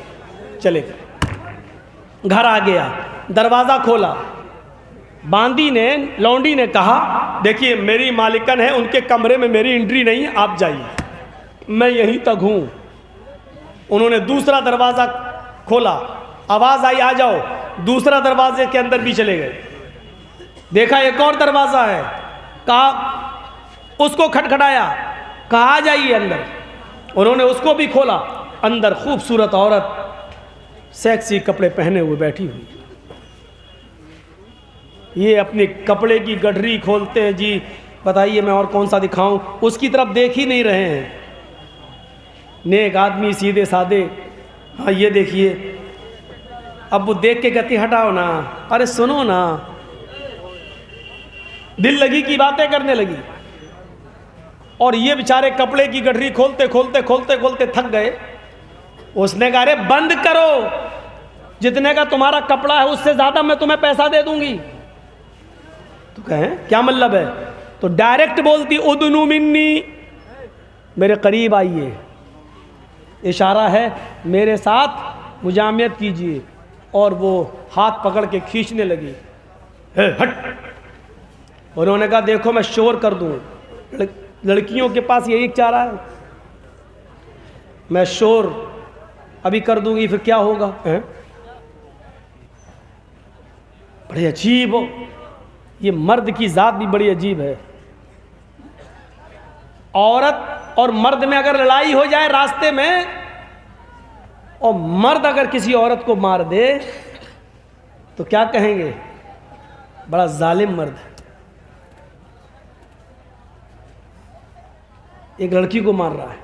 चले गए। घर आ गया, दरवाज़ा खोला, बांदी ने, लौंडी ने कहा देखिए मेरी मालिकन है, उनके कमरे में मेरी एंट्री नहीं है, आप जाइए, मैं यहीं तक हूँ। उन्होंने दूसरा दरवाज़ा खोला, आवाज़ आई आ जाओ, दूसरा दरवाजे के अंदर भी चले गए। देखा एक और दरवाज़ा है, कहा, उसको खटखटाया, कहा आ जाइए अंदर। उन्होंने उसको भी खोला, अंदर खूबसूरत औरत सेक्सी कपड़े पहने हुए बैठी हुई। ये अपने कपड़े की गठरी खोलते हैं, जी बताइए मैं और कौन सा दिखाऊं, उसकी तरफ देख ही नहीं रहे हैं। नेक आदमी, सीधे साधे। हाँ ये देखिए, अब वो देख के कहती हटाओ ना, अरे सुनो ना, दिल लगी की बातें करने लगी। और ये बेचारे कपड़े की गठरी खोलते खोलते खोलते खोलते थक गए। उसने कहा अरे बंद करो, जितने का तुम्हारा कपड़ा है उससे ज्यादा मैं तुम्हें पैसा दे दूंगी। तो कहें क्या मतलब है? तो डायरेक्ट बोलती उदनु मिन्नी, मेरे करीब आइए, इशारा है मेरे साथ मुजामियत कीजिए। और वो हाथ पकड़ के खींचने लगी, हट। उन्होंने कहा देखो मैं शोर कर दूं, लड़कियों के पास यही चारा है, मैं शोर अभी कर दूंगी फिर क्या होगा? बड़े अजीब हो, ये मर्द की जात भी बड़ी अजीब है। औरत और मर्द में अगर लड़ाई हो जाए रास्ते में, और मर्द अगर किसी औरत को मार दे तो क्या कहेंगे? बड़ा जालिम मर्द है। एक लड़की को मार रहा है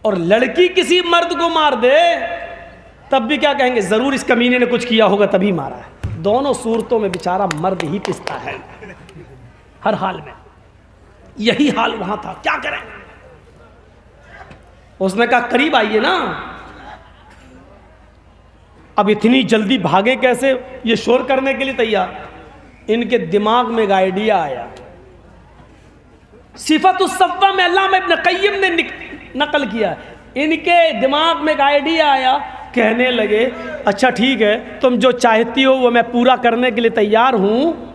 और लड़की किसी मर्द को मार दे तब भी क्या कहेंगे? जरूर इस कमीने ने कुछ किया होगा तभी मारा है। दोनों सूरतों में बेचारा मर्द ही पिसता है, हर हाल में। यही हाल वहां था, क्या करें? उसने कहा करीब आइए ना। अब इतनी जल्दी भागे कैसे? ये शोर करने के लिए तैयार। इनके दिमाग में एक आइडिया आया। सिफत उस सफ़ा में अल्लामा इब्न क़य्यिम ने नकल किया। इनके दिमाग में एक आइडिया आया, कहने लगे अच्छा ठीक है, तुम जो चाहती हो वो मैं पूरा करने के लिए तैयार हूँ,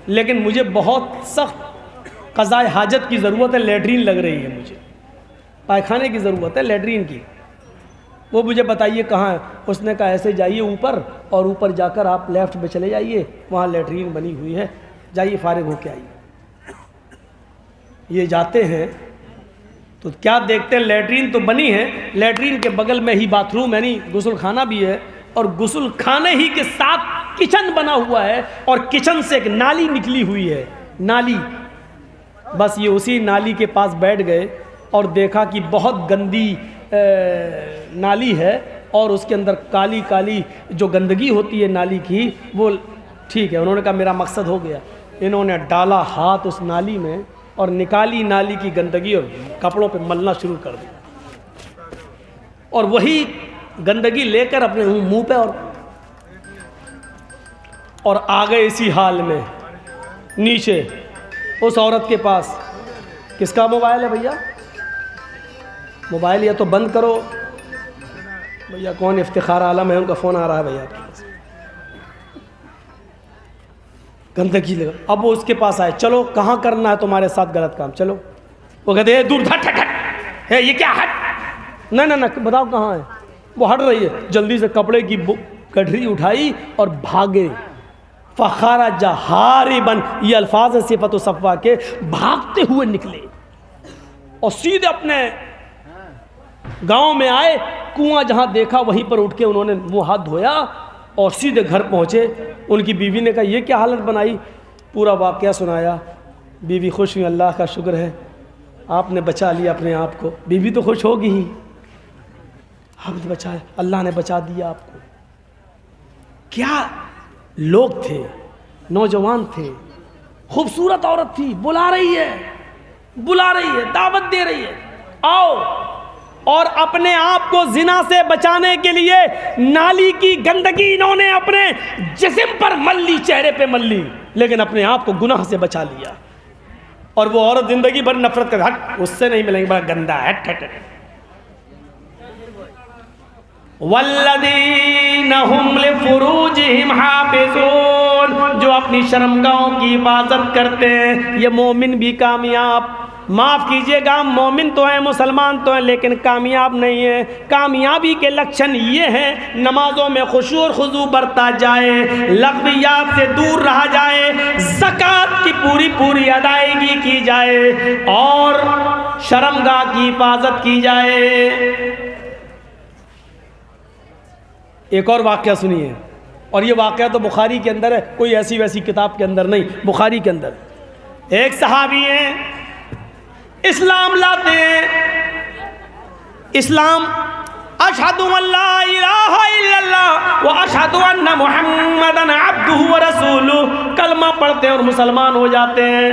लेकिन मुझे बहुत सख्त क़ज़ाए हाजत की ज़रूरत है, लैट्रीन लग रही है, मुझे पायखाने की ज़रूरत है, लैट्रीन की। वो मुझे बताइए कहाँ है? उसने कहा ऐसे जाइए ऊपर, और ऊपर जाकर आप लेफ़्ट में चले जाइए, वहाँ लैट्रीन बनी हुई है, जाइए फारिग होके आइए। ये जाते हैं तो क्या देखते हैं? लैट्रीन तो बनी है, लैट्रीन के बगल में ही बाथरूम यानी गुस्ल खाना भी है, और गुस्ल खाने ही के साथ किचन बना हुआ है, और किचन से एक नाली निकली हुई है, नाली। बस ये उसी नाली के पास बैठ गए और देखा कि बहुत गंदी नाली है, और उसके अंदर काली काली जो गंदगी होती है नाली की, वो ठीक है। उन्होंने कहा मेरा मकसद हो गया। इन्होंने डाला हाथ उस नाली में और निकाली नाली की गंदगी और कपड़ों पे मलना शुरू कर दिया, और वही गंदगी लेकर अपने मुंह पे और आ गए इसी हाल में नीचे उस औरत के पास। किसका मोबाइल है भैया? मोबाइल या तो बंद करो भैया। कौन? इफ्तिखार आलम है, उनका फ़ोन आ रहा है भैया के पास। गंदगी लगा। अब वो उसके पास आए, चलो कहाँ करना है तुम्हारे साथ गलत काम, चलो। वो कहते हैं दूर, हट हट हट है, ये क्या हट? नहीं ना ना, बताओ कहाँ है? वो हट रही है। जल्दी से कपड़े की गठरी उठाई और भागे। फ़खारा जहारिबन, ये अल्फाज है सिफत सफ़ा के। भागते हुए निकले और सीधे अपने गांव में आए। कुआं जहां देखा वहीं पर उठ के उन्होंने मुंह हाथ धोया और सीधे घर पहुंचे। उनकी बीवी ने कहा ये क्या हालत बनाई? पूरा वाक़या सुनाया। बीवी खुश हुई, अल्लाह का शुक्र है आपने बचा लिया अपने आप को। बीवी तो खुश होगी ही, आपने बचाया, अल्लाह ने बचा दिया आपको। क्या लोग थे, नौजवान थे, खूबसूरत औरत थी, बुला रही है, दावत दे रही है, आओ। और अपने आप को जिना से बचाने के लिए नाली की गंदगी इन्होंने अपने जिस्म पर मल ली, चेहरे पे मल ली, लेकिन अपने आप को गुनाह से बचा लिया। और वो औरत जिंदगी भर नफरत कर, हट उससे नहीं मिलेंगे, बड़ा गंदा है, हट हट हट। वल्लदीना हुम लिफुरूजिहिम हाफिजून, जो अपनी शर्मगाहों की हिफाजत करते हैं, ये मोमिन भी कामयाब। माफ़ कीजिएगा, मोमिन तो हैं, मुसलमान तो हैं, लेकिन कामयाब नहीं है। कामयाबी के लक्षण ये हैं, नमाजों में खुशू और खुजू बरता जाए, लग़वियात से दूर रहा जाए, ज़कात की पूरी पूरी अदायगी की जाए, और शर्मगाह की हिफाजत की जाए। एक और वाक़या सुनिए, और ये वाक़या तो बुखारी के अंदर है, कोई ऐसी वैसी किताब के अंदर नहीं, बुखारी के अंदर। एक सहाबी हैं, इस्लाम लाते हैं, इस्लाम अशहदु अल्ला इलाहा इल्लल्लाह व अशहदु अन्ना मुहम्मदन अब्दुहु व रसूलुहु कलमा पढ़ते हैं और मुसलमान हो जाते हैं।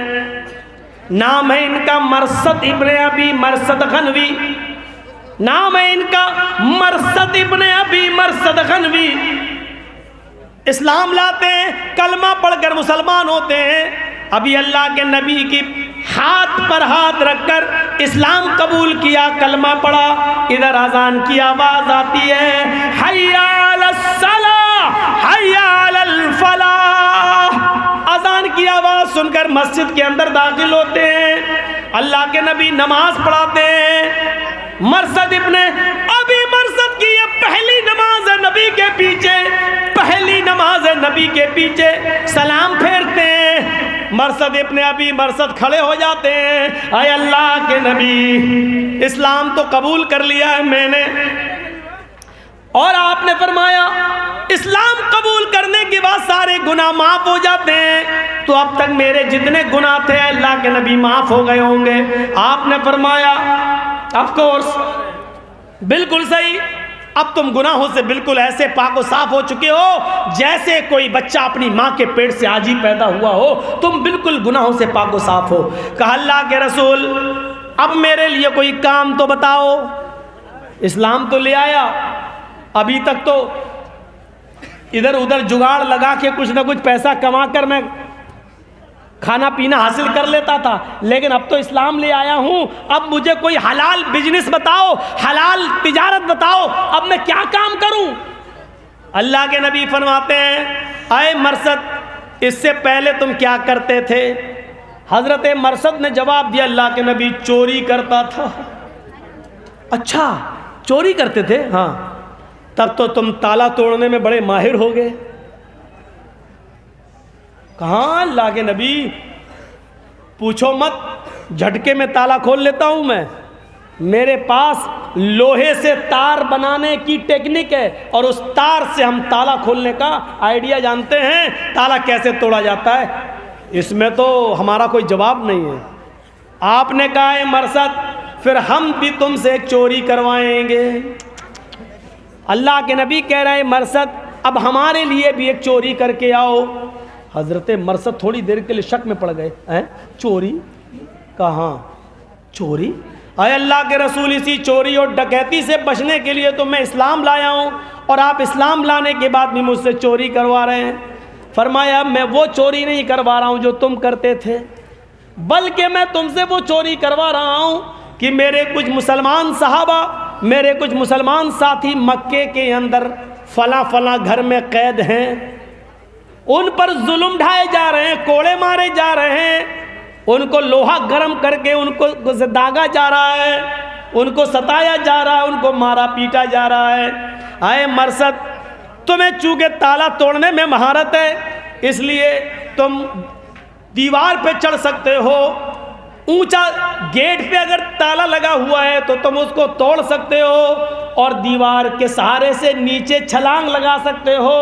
नाम है इनका मरसद इब्ने अबी मरसद गनवी, नाम है इनका मरसद इब्ने अबी मरसद गनवी। इस्लाम लाते हैं, कलमा पढ़कर मुसलमान होते हैं। अभी अल्लाह के नबी की हाथ पर हाथ रखकर इस्लाम कबूल किया, कलमा पढ़ा, इधर अजान की आवाज आती है, हय्या अलस सलाह हय्या अलल फलाह। अजान की आवाज सुनकर मस्जिद के अंदर दाखिल होते हैं, अल्लाह के नबी नमाज पढ़ाते हैं। मरसद इब्ने अबी मरसद की ये पहली नमाज है नबी के पीछे, पहली नमाज है नबी के पीछे। सलाम फेरते हैं, मरसद इब्ने अबी मरसद खड़े हो जाते हैं, आए अल्लाह के नबी इस्लाम तो कबूल कर लिया है मैंने, और आपने फरमाया इस्लाम कबूल करने के बाद सारे गुनाह माफ हो जाते हैं, तो अब तक मेरे जितने गुनाह थे अल्लाह के नबी माफ हो गए होंगे। आपने फरमाया ऑफ कोर्स, बिल्कुल सही, अब तुम गुनाहों से बिल्कुल ऐसे पाक और साफ हो चुके हो जैसे कोई बच्चा अपनी माँ के पेट से आज ही पैदा हुआ हो, तुम बिल्कुल गुनाहों से पाक और साफ हो। कहा अल्लाह के रसूल अब मेरे लिए कोई काम तो बताओ। इस्लाम तो ले आया, अभी तक तो इधर उधर जुगाड़ लगा के कुछ ना कुछ पैसा कमा कर मैं खाना पीना हासिल कर लेता था, लेकिन अब तो इस्लाम ले आया हूं, अब मुझे कोई हलाल बिजनेस बताओ, हलाल तिजारत बताओ, अब मैं क्या काम करूं। अल्लाह के नबी फरमाते हैं, आए मरसद इससे पहले तुम क्या करते थे। हजरत मरसद ने जवाब दिया, अल्लाह के नबी चोरी करता था। अच्छा चोरी करते थे, हाँ, तब तो तुम ताला तोड़ने में बड़े माहिर हो गए। कहाँ अल्लाह के नबी, पूछो मत, झटके में ताला खोल लेता हूं मैं। मेरे पास लोहे से तार बनाने की टेक्निक है और उस तार से हम ताला खोलने का आइडिया जानते हैं, ताला कैसे तोड़ा जाता है। इसमें तो हमारा कोई जवाब नहीं है। आपने कहा है मरसद फिर हम भी तुमसे चोरी करवाएंगे। अल्लाह के नबी कह रहे हैं मरसद अब हमारे लिए भी एक चोरी करके आओ। हजरत मरसद थोड़ी देर के लिए शक में पड़ गए, हैं चोरी, कहाँ चोरी, अरे अल्लाह के रसूल इसी चोरी और डकैती से बचने के लिए तो मैं इस्लाम लाया हूँ और आप इस्लाम लाने के बाद भी मुझसे चोरी करवा रहे हैं। फरमाया मैं वो चोरी नहीं करवा रहा हूँ जो तुम करते थे, बल्कि मैं तुमसे वो चोरी करवा रहा हूँ कि मेरे कुछ मुसलमान सहाबा, मेरे कुछ मुसलमान साथी मक्के के अंदर फला फला घर में कैद हैं, उन पर जुल्म ढाए जा रहे हैं, कोड़े मारे जा रहे हैं, उनको लोहा गर्म करके उनको दागा जा रहा है, उनको सताया जा रहा है, उनको मारा पीटा जा रहा है। आए मरसद तुम्हें चूंकि ताला तोड़ने में महारत है, इसलिए तुम दीवार पे चढ़ सकते हो, ऊंचा गेट पे अगर ताला लगा हुआ है तो तुम उसको तोड़ सकते हो और दीवार के सहारे से नीचे छलांग लगा सकते हो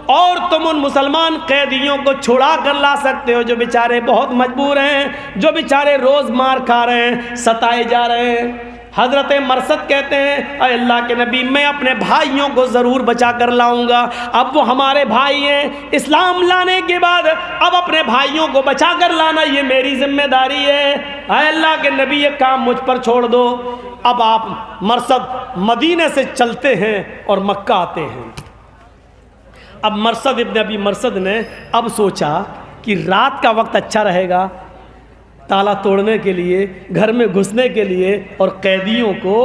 और तुम उन मुसलमान कैदियों को छुड़ा कर ला सकते हो जो बेचारे बहुत मजबूर हैं, जो बेचारे रोज़ मार खा रहे हैं, सताए जा रहे हैं। हज़रत मरसद कहते हैं अल्लाह के नबी मैं अपने भाइयों को ज़रूर बचा कर लाऊंगा। अब वो हमारे भाई हैं, इस्लाम लाने के बाद अब अपने भाइयों को बचा कर लाना ये मेरी जिम्मेदारी है। अल्लाह के नबी ये काम मुझ पर छोड़ दो। अब आप मरसद मदीने से चलते हैं और मक्का आते हैं। अब मरसद इब्न अबी मरसद ने अब सोचा कि रात का वक्त अच्छा रहेगा ताला तोड़ने के लिए, घर में घुसने के लिए और कैदियों को,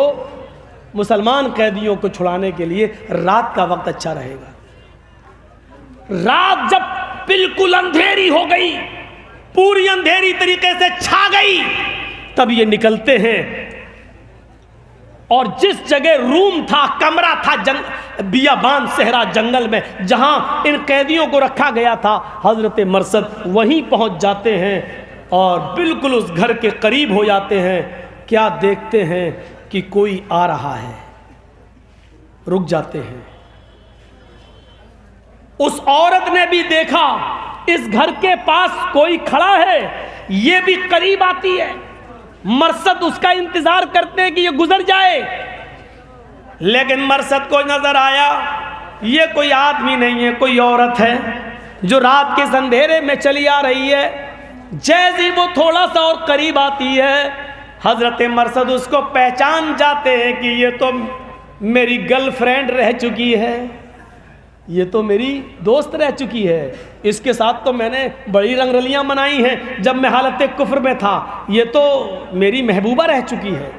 मुसलमान कैदियों को छुड़ाने के लिए रात का वक्त अच्छा रहेगा। रात जब बिल्कुल अंधेरी हो गई, पूरी अंधेरी तरीके से छा गई, तब ये निकलते हैं और जिस जगह रूम था, कमरा था बियाबान सहरा जंगल में जहां इन कैदियों को रखा गया था, हजरत मरसद वहीं पहुंच जाते हैं और बिल्कुल उस घर के करीब हो जाते हैं। क्या देखते हैं कि कोई आ रहा है, रुक जाते हैं। उस औरत ने भी देखा इस घर के पास कोई खड़ा है, ये भी करीब आती है। मरसद उसका इंतजार करते हैं कि ये गुजर जाए। लेकिन मरसद को नजर आया ये कोई आदमी नहीं है, कोई औरत है जो रात के अंधेरे में चली आ रही है। जैसे ही वो थोड़ा सा और करीब आती है, हजरत मरसद उसको पहचान जाते हैं कि ये तो मेरी गर्लफ्रेंड रह चुकी है, ये तो मेरी दोस्त रह चुकी है, इसके साथ तो मैंने बड़ी रंगरलियां मनाई हैं जब मैं हालत कुफ्र में था, ये तो मेरी महबूबा रह चुकी है।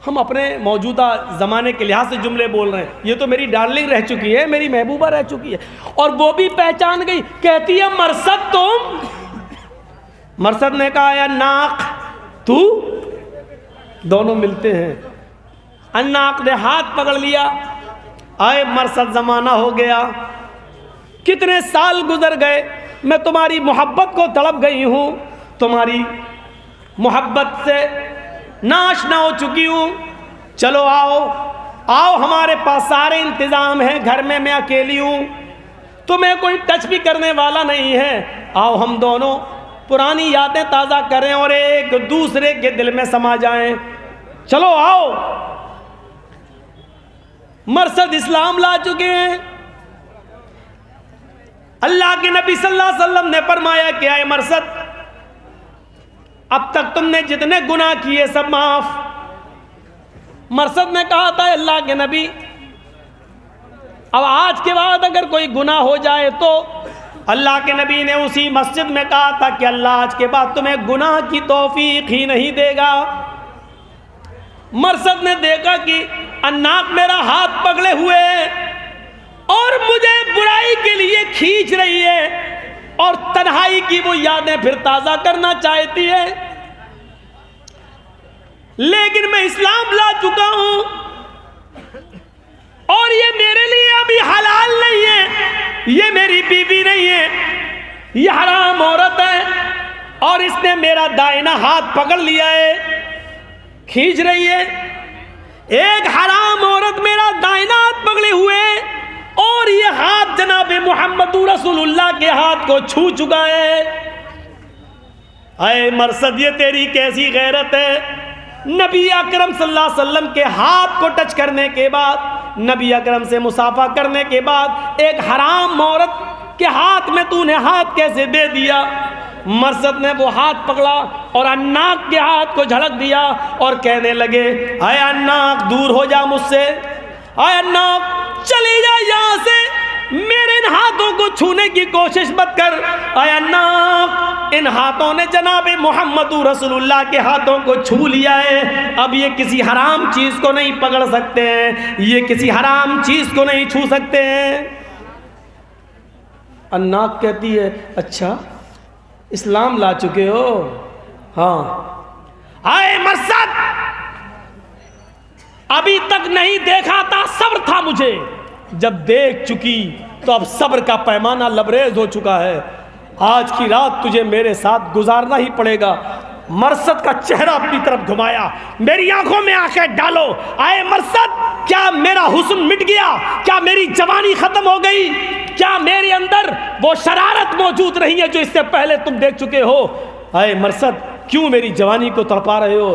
हम अपने मौजूदा ज़माने के लिहाज से जुमले बोल रहे हैं, ये तो मेरी डार्लिंग रह चुकी है, मेरी महबूबा रह चुकी है। और वो भी पहचान गई, कहती है मरसद तुम? मरसद ने कहा या नाक तू? दोनों मिलते हैं। अन्नाक ने हाथ पकड़ लिया, आए मरसद ज़माना हो गया, कितने साल गुजर गए, मैं तुम्हारी मोहब्बत को तड़प गई हूँ, तुम्हारी मोहब्बत से नाशना हो चुकी हूँ, चलो आओ आओ हमारे पास सारे इंतज़ाम हैं, घर में मैं अकेली हूँ, तुम्हें कोई टच भी करने वाला नहीं है, आओ हम दोनों पुरानी यादें ताज़ा करें और एक दूसरे के दिल में समा जाएं, चलो आओ। मरसद इस्लाम ला चुके हैं। अल्लाह के नबी सल्लल्लाहु अलैहि वसल्लम ने फरमाया कि आए मरसद, अब तक तुमने जितने गुनाह किए सब माफ। मरसद ने कहा था अल्लाह के नबी, अब आज के बाद अगर कोई गुनाह हो जाए तो अल्लाह के नबी ने उसी मस्जिद में कहा था कि अल्लाह आज के बाद तुम्हें गुनाह की तौफीक ही नहीं देगा। मरसद ने देखा कि अन्नाक मेरा हाथ पकड़े हुए और मुझे बुराई के लिए खींच रही है और तन्हाई की वो यादें फिर ताजा करना चाहती है, लेकिन मैं इस्लाम ला चुका हूं और ये मेरे लिए अभी हलाल नहीं है, ये मेरी बीवी नहीं है, ये हराम औरत है और इसने मेरा दाहिना हाथ पकड़ लिया है, खींच रही है। एक हराम औरत मेरा दाहिना हाथ पकड़े हुए और ये हाथ जनाब मोहम्मद रसूलुल्लाह के हाथ को छू चुका है। अय मरसद, ये तेरी कैसी गैरत है? नबी अकरम सल्लल्लाहु अलैहि वसल्लम के हाथ को टच करने के बाद, नबी अकरम से मुसाफा करने के बाद एक हराम औरत के हाथ में तूने हाथ कैसे दे दिया? मरसद ने वो हाथ पकड़ा और अन्नाक के हाथ को झड़क दिया और कहने लगे, अय अन्नाक दूर हो जा मुझसे, अय अन्नाक चले जा यहाँ से, मेरे इन हाथों को छूने की कोशिश मत कर। अय अन्नाक, इन हाथों ने जनाब मोहम्मद रसूलुल्लाह के हाथों को छू लिया है, अब ये किसी हराम चीज को नहीं पकड़ सकते हैं, ये किसी हराम चीज को नहीं छू सकते हैं। अन्नाक कहती है, अच्छा इस्लाम ला चुके हो? हाँ। आए मरसद, अभी तक नहीं देखा था, सब्र था मुझे, जब देख चुकी तो अब सब्र का पैमाना लबरेज हो चुका है, आज की रात तुझे मेरे साथ गुजारना ही पड़ेगा। मरसद का चेहरा अपनी तरफ घुमाया, मेरी आंखों में आंखें डालो। आए मरसद, क्या मेरा हुस्न मिट गया? क्या मेरी जवानी खत्म हो गई? क्या मेरे अंदर वो शरारत मौजूद नहीं है जो इससे पहले तुम देख चुके हो? आए मरसद, क्यों मेरी जवानी को तड़पा रहे हो?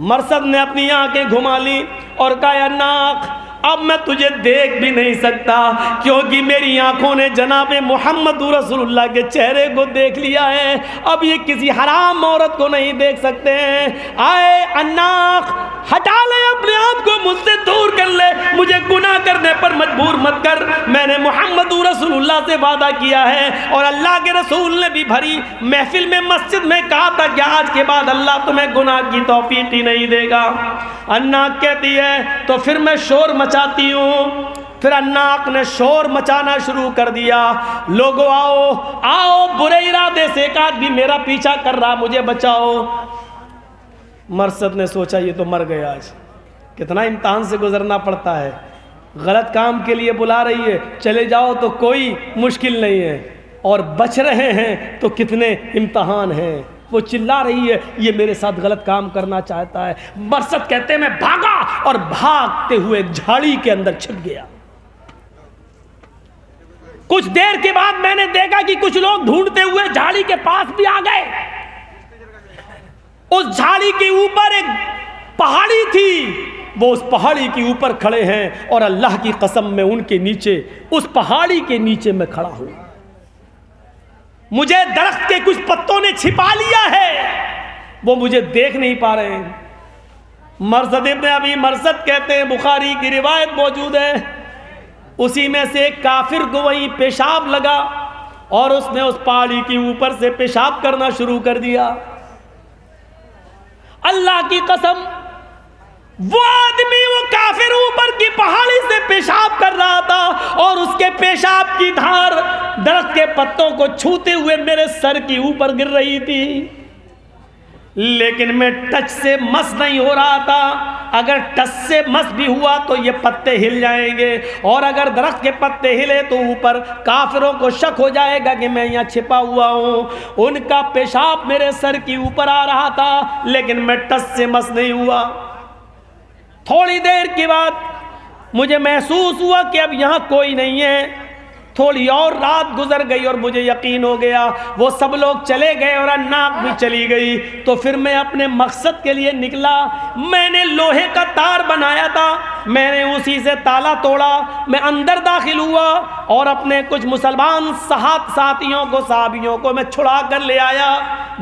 मरसद ने अपनी आंखें घुमा ली और कहा, नाक अब मैं तुझे देख भी नहीं सकता, क्योंकि मेरी आंखों ने जनाब मोहम्मद रसूलुल्लाह के चेहरे को देख लिया है, अब ये किसी हराम औरत को नहीं देख सकते हैं। आए अन्नाक, हटा ले अपने आप को मुझसे दूर कर ले, मुझे गुनाह करने पर मजबूर मत कर। मैंने मोहम्मद रसूलुल्लाह से वादा किया है और अल्लाह के रसूल ने भी भरी महफिल में मस्जिद में कहा था कि आज के बाद अल्लाह तुम्हें गुनाह की तौफीक ही नहीं देगा। अन्नाक कहती है, तो फिर मैं शोर मचाती हूँ। फिर अन्नाक ने शोर मचाना शुरू कर दिया, लोगों आओ आओ, बुरे इरादे से एक आदमी मेरा पीछा कर रहा, मुझे बचाओ। मरसद ने सोचा ये तो मर गया, आज कितना इम्तहान से गुजरना पड़ता है, गलत काम के लिए बुला रही है, चले जाओ तो कोई मुश्किल नहीं है, और बच रहे हैं तो कितने इम्तहान हैं। वो चिल्ला रही है, ये मेरे साथ गलत काम करना चाहता है। मरसद कहते हैं मैं भागा और भागते हुए एक झाड़ी के अंदर छिप गया। कुछ देर के बाद मैंने देखा कि कुछ लोग ढूंढते हुए झाड़ी के पास भी आ गए। उस झाड़ी के ऊपर एक पहाड़ी थी वो उस पहाड़ी के ऊपर खड़े हैं और अल्लाह की कसम में उनके नीचे, उस पहाड़ी के नीचे मैं खड़ा हूं। मुझे दरख्त के कुछ पत्तों ने छिपा लिया है, वो मुझे देख नहीं पा रहे हैं। मरसद इब्न अबी मरसद कहते हैं, बुखारी की रिवायत मौजूद है, उसी में से एक काफिर को वहीं पेशाब लगा और उसने उस पहाड़ी के ऊपर से पेशाब करना शुरू कर दिया। अल्लाह की कसम, वो आदमी, वो काफिर ऊपर की पहाड़ी से पेशाब कर रहा था और उसके पेशाब की धार दरख्त के पत्तों को छूते हुए मेरे सर के ऊपर गिर रही थी, लेकिन मैं टच से मस नहीं हो रहा था। अगर टच से मस भी हुआ तो ये पत्ते हिल जाएंगे, और अगर दरख्त के पत्ते हिले तो ऊपर काफिरों को शक हो जाएगा कि मैं यहाँ छिपा हुआ हूँ। उनका पेशाब मेरे सर के ऊपर आ रहा था, लेकिन मैं टच से मस नहीं हुआ। थोड़ी देर के बाद मुझे महसूस हुआ कि अब यहाँ कोई नहीं है। थोड़ी और रात गुजर गई और मुझे यकीन हो गया वो सब लोग चले गए और अन्नाक भी चली गई। तो फिर मैं अपने मकसद के लिए निकला। मैंने लोहे का तार बनाया था, मैंने उसी से ताला तोड़ा, मैं अंदर दाखिल हुआ और अपने कुछ मुसलमान साथियों को, साहबियों को मैं छुड़ा कर ले आया।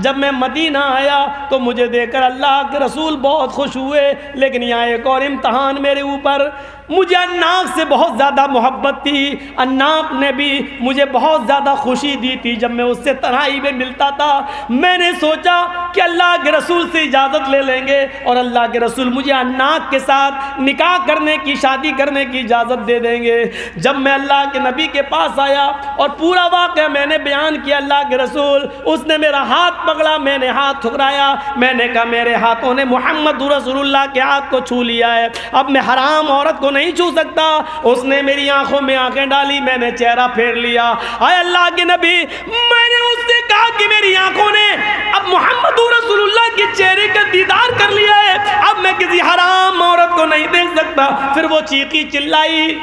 जब मैं मदीना आया तो मुझे देखकर अल्लाह के रसूल बहुत खुश हुए। लेकिन यहाँ एक और इम्तहान मेरे ऊपर, मुझे अन्नाक से बहुत ज़्यादा मोहब्बत थी। अन्नाक ने भी मुझे बहुत ज़्यादा खुशी दी थी जब मैं उससे तन्हाई में मिलता था। मैंने सोचा कि अल्लाह के रसूल से इजाज़त ले लेंगे और अल्लाह के रसूल मुझे अन्नाक के साथ निकाह करने की, शादी करने की इजाज़त दे देंगे। जब मैं अल्लाह के नबी के पास आया और पूरा वाक़या मैंने बयान किया अल्लाह के रसूल, उसने मेरा हाथ पकड़ा, मैंने हाथ ठुकराया। मैंने कहा मेरे हाथों ने मोहम्मद रसूलुल्लाह के हाथ को छू लिया है, अब मैं हराम औरत को नहीं छू सकता। उसने मेरी आंखों में आंखें डाली, मैंने चेहरा फेर लिया। आए अल्लाह के नबी, मैंने उससे कहा कि मेरी आंखों ने अब मोहम्मद रसूलुल्लाह के चेहरे का दीदार कर लिया है, अब मैं किसी हराम औरत को नहीं देख सकता। फिर वो चीखी चिल्लाई,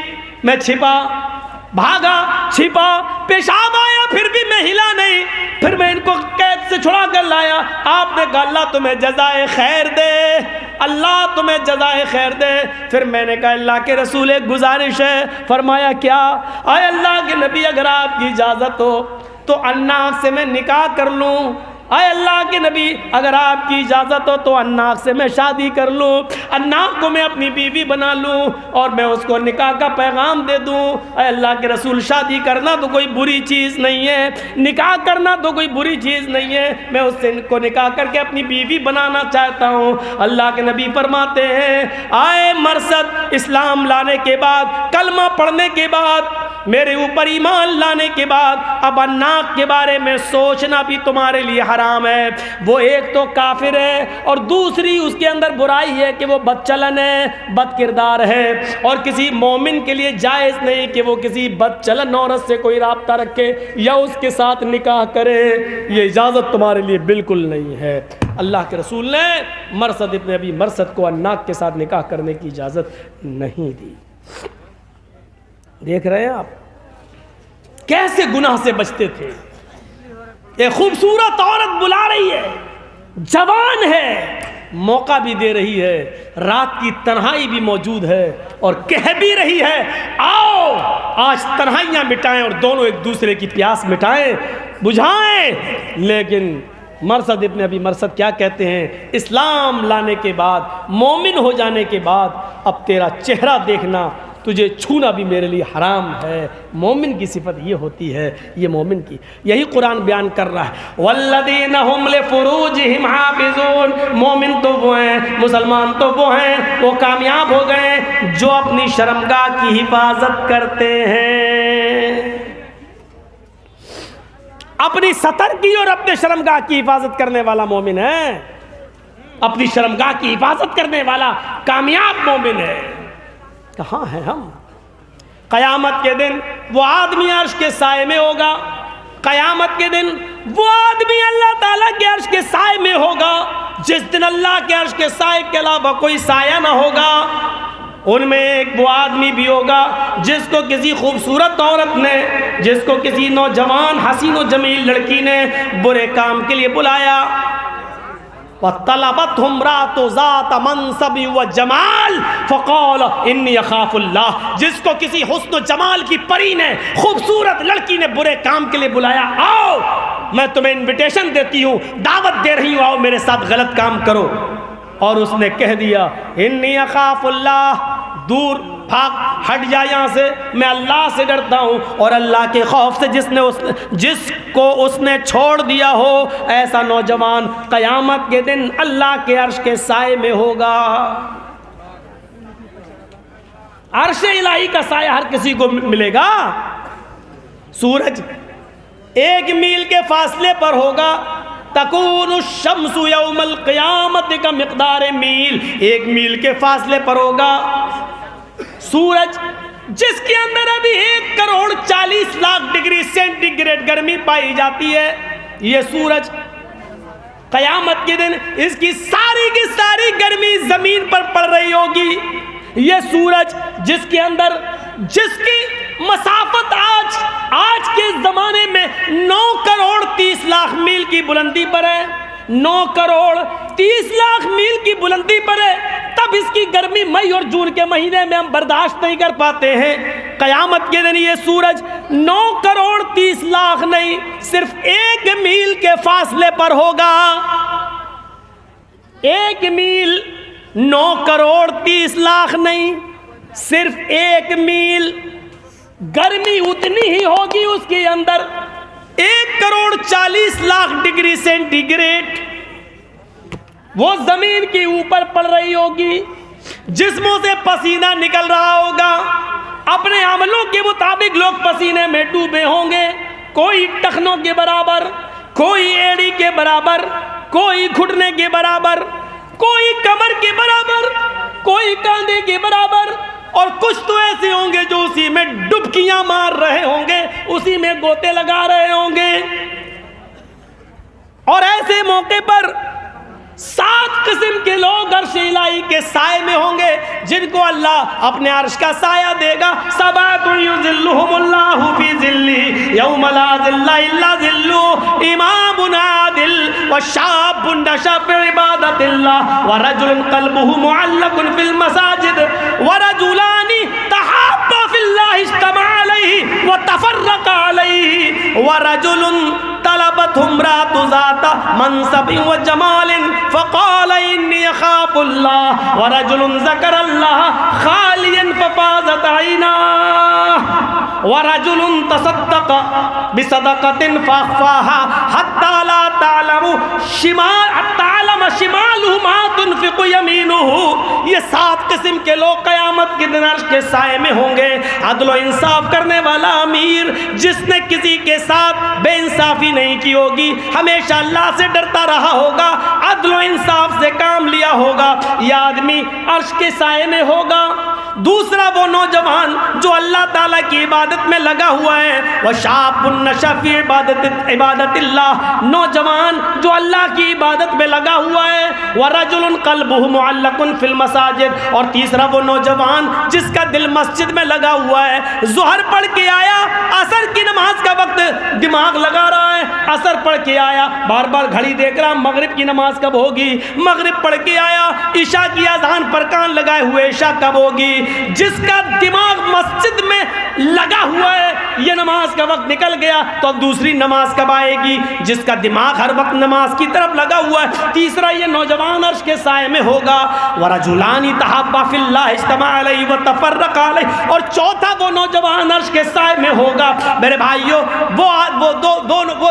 मैं छिपा, भागा, छिपा, पेशाब आया फिर भी मैं हिला नहीं। फिर मैं इनको कैद से छुड़ा कर लाया। आपने कहा अल्लाह तुम्हें जज़ाए खैर दे, अल्लाह तुम्हें जज़ाए खैर दे। फिर मैंने कहा अल्लाह के रसूल एक गुजारिश है। फरमाया क्या? आए अल्लाह के नबी, अगर आपकी इजाज़त हो तो अन्नाक से मैं निकाह कर लूँ। आए अल्लाह के नबी, अगर आपकी इजाज़त हो तो अन्नाक से मैं शादी कर लूँ, अन्नाक को मैं अपनी बीवी बना लूँ और मैं उसको निकाह का पैगाम दे दूँ। आए अल्लाह के रसूल, शादी करना तो कोई बुरी चीज़ नहीं है, निकाह करना तो कोई बुरी चीज़ नहीं है, मैं उससे को निकाह करके अपनी बीवी बनाना चाहता हूँ। अल्लाह के नबी फरमाते हैं, आए मरसद, इस्लाम लाने के बाद, कलमा पढ़ने के बाद, मेरे ऊपर ईमान लाने के बाद, अब अन्नाक के बारे में सोचना भी तुम्हारे लिए हराम है। वो एक तो काफिर है और दूसरी उसके अंदर बुराई है कि वो बदचलन है, बद किरदार है, और किसी मोमिन के लिए जायज़ नहीं कि वो किसी बदचलन औरत से कोई राब्ता रखे या उसके साथ निकाह करे। ये इजाज़त तुम्हारे लिए बिल्कुल नहीं है। अल्लाह के रसूल ने मरसद इब्न अबी मरसद को अन्नाक के साथ निकाह करने की इजाज़त नहीं दी। देख रहे हैं आप कैसे गुनाह से बचते थे। एक खूबसूरत औरत बुला रही है, जवान है, मौका भी दे रही है, रात की तन्हाई भी मौजूद है और कह भी रही है आओ आज तन्हाइयाँ मिटाएं और दोनों एक दूसरे की प्यास मिटाएं, बुझाएं। लेकिन मरसद इब्न अबी मरसद क्या कहते हैं? इस्लाम लाने के बाद, मोमिन हो जाने के बाद, अब तेरा चेहरा देखना, तुझे छूना भी मेरे लिए हराम है। मोमिन की सिफत ये होती है, ये मोमिन की, यही कुरान बयान कर रहा है। वल्लज़ीना हुम लिफ़ुरूजिहिम हाफ़िज़ून, मोमिन तो वो हैं, मुसलमान तो वो हैं, वो कामयाब हो गए जो अपनी शर्मगाह की हिफाजत करते हैं। अपनी सतर की और अपने शर्मगाह की हिफाजत करने वाला मोमिन है, अपनी शर्मगाह की हिफाजत करने वाला कामयाब मोमिन है। कहाँ हैं हम? क़यामत के दिन वो आदमी अर्श के साए में होगा, क़यामत के दिन वो आदमी अल्लाह ताला के अर्श के साए में होगा, जिस दिन अल्लाह के अर्श के साए के अलावा कोई साया ना होगा। उनमें एक वो आदमी भी होगा जिसको किसी खूबसूरत औरत ने, जिसको किसी नौजवान हसीन व जमील लड़की ने बुरे काम के लिए बुलाया, वतलबतहुम रातु ज़ात मनसबि व जमाल फ़क़ाल इन्नी अख़ाफ़ुल्लाह। जिसको किसी हुस्न जमाल की परी ने, खूबसूरत लड़की ने बुरे काम के लिए बुलाया, आओ मैं तुम्हें इनविटेशन देती हूँ, दावत दे रही हूँ, आओ मेरे साथ गलत काम करो, और उसने कह दिया इन्नी अख़ाफ़ुल्लाह, दूर भाग, हट जा यहाँ से, मैं अल्लाह से डरता हूँ, और अल्लाह के खौफ से जिसको उसने छोड़ दिया हो, ऐसा नौजवान क़यामत के दिन अल्लाह के अर्श के साए में होगा। अर्श इलाही का साया हर किसी को मिलेगा। सूरज 1 मील के फासले पर होगा, तकूनु शम्सु यौमल क़यामत का मिक़दार मील, 1 मील के फासले पर होगा सूरज, जिसके अंदर अभी 1,40,00,000 डिग्री सेंटीग्रेड गर्मी पाई जाती है। ये सूरज क़यामत के दिन इसकी सारी की सारी गर्मी जमीन पर पड़ रही होगी। ये सूरज जिसके अंदर, जिसकी मसाफत आज के ज़माने में 9,30,00,000 मील की बुलंदी पर है, 9,30,00,000 मील की बुलंदी पर है, तब इसकी गर्मी मई और जून के महीने में हम बर्दाश्त नहीं कर पाते हैं। क़यामत के दिन ये सूरज 9,30,00,000 नहीं, सिर्फ 1 मील के फासले पर होगा। 1 मील, 9,30,00,000 नहीं, सिर्फ 1 मील। गर्मी उतनी ही होगी उसके अंदर, 1,40,00,000 डिग्री सेंटीग्रेड वो जमीन के ऊपर पड़ रही होगी, जिस्मों से पसीना निकल रहा होगा। अपने अमलों के मुताबिक लोग पसीने में डूबे होंगे, कोई टखनों के बराबर, कोई एड़ी के बराबर, कोई घुटने के बराबर, कोई कमर के बराबर, कोई कांधे के बराबर, और कुछ तो ऐसे होंगे जो उसी में डुबकियां मार रहे होंगे, उसी में गोते लगा रहे होंगे। और ऐसे मौके पर 7 किस्म के लोग अर्श इलाही के साए में होंगे, जिनको अल्लाह अपने अर्श का साया देगा। सबातुन युज़िल्लुहुमुल्लाहु फी ज़िल्लिही यौमा ला ज़िल्ला इल्ला ज़िल्लुहु, इमामुन आदिल व शाबुन नशअ फी इबादतिल्लाह व रजुलुन क़ल्बुहु मुअल्लक़ुन फिल मसाजिद व रजुलानी तहाब्बा फिल्लाहि इज्तमा अलैहि व तफर्रक़ा अलैहि व रजुलुन तलबतहुम रातु ज़ाता मनसबिन व जमालिन फ़क़ाल इन्नी अख़ाफ़ुल्लाह व रजुलुन ज़करल्लाह ख़ालियन फ़फ़ाज़त ऐनाहु व रजुलुन तसद्दक़ बिसदक़तिन फ़अख़फ़ाहा हत्ता ला तअलम शिमालुहु मा तुनफ़िक़ु यमीनुहु। ये 7 किस्म के लोग क़यामत के दिन अर्श के साए में होंगे। अदल व इंसाफ करने वाला अमीर, जिसने किसी के साथ बेइंसाफ़ी नहीं की होगी, हमेशा अल्लाह से डरता रहा होगा, अदल व इंसाफ से काम लिया होगा, यह आदमी अर्श के साए में होगा। दूसरा वो नौजवान जो अल्लाह ताला की इबादत में लगा हुआ है, वह शाबुन नशअ फी इबादतिल्लाह, नौजवान जो अल्लाह की इबादत में लगा हुआ है, व रजुलुन क़ल्बुहु मुअल्लक़ुन फिल मसाजिद, और तीसरा वो नौजवान जिसका दिल मस्जिद में लगा हुआ है। ज़ुहर पढ़ के आया, असर की नमाज का वक्त दिमाग लगा रहा है, असर पढ़ के आया, बार बार घड़ी देख रहा, मगरिब की नमाज कब होगी, मगरिब पढ़ के आया, ईशा की अज़ान पर कान लगाए हुए, ईशा कब होगी। जिसका दिमाग मस्जिद में लगा हुआ है, ये नमाज का वक्त निकल गया तो अब दूसरी नमाज कब आएगी। जिसका दिमाग हर वक्त नमाज की तरफ लगा हुआ है, तीसरा ये नौजवान अर्श के साए में होगा। वरजुलानी तहब्बा फिल्लाह इज्तमा अलैहि व तफर्रक़ा अलैहि, और चौथा वो नौजवान अर्श के साए में होगा। मेरे भाइयों,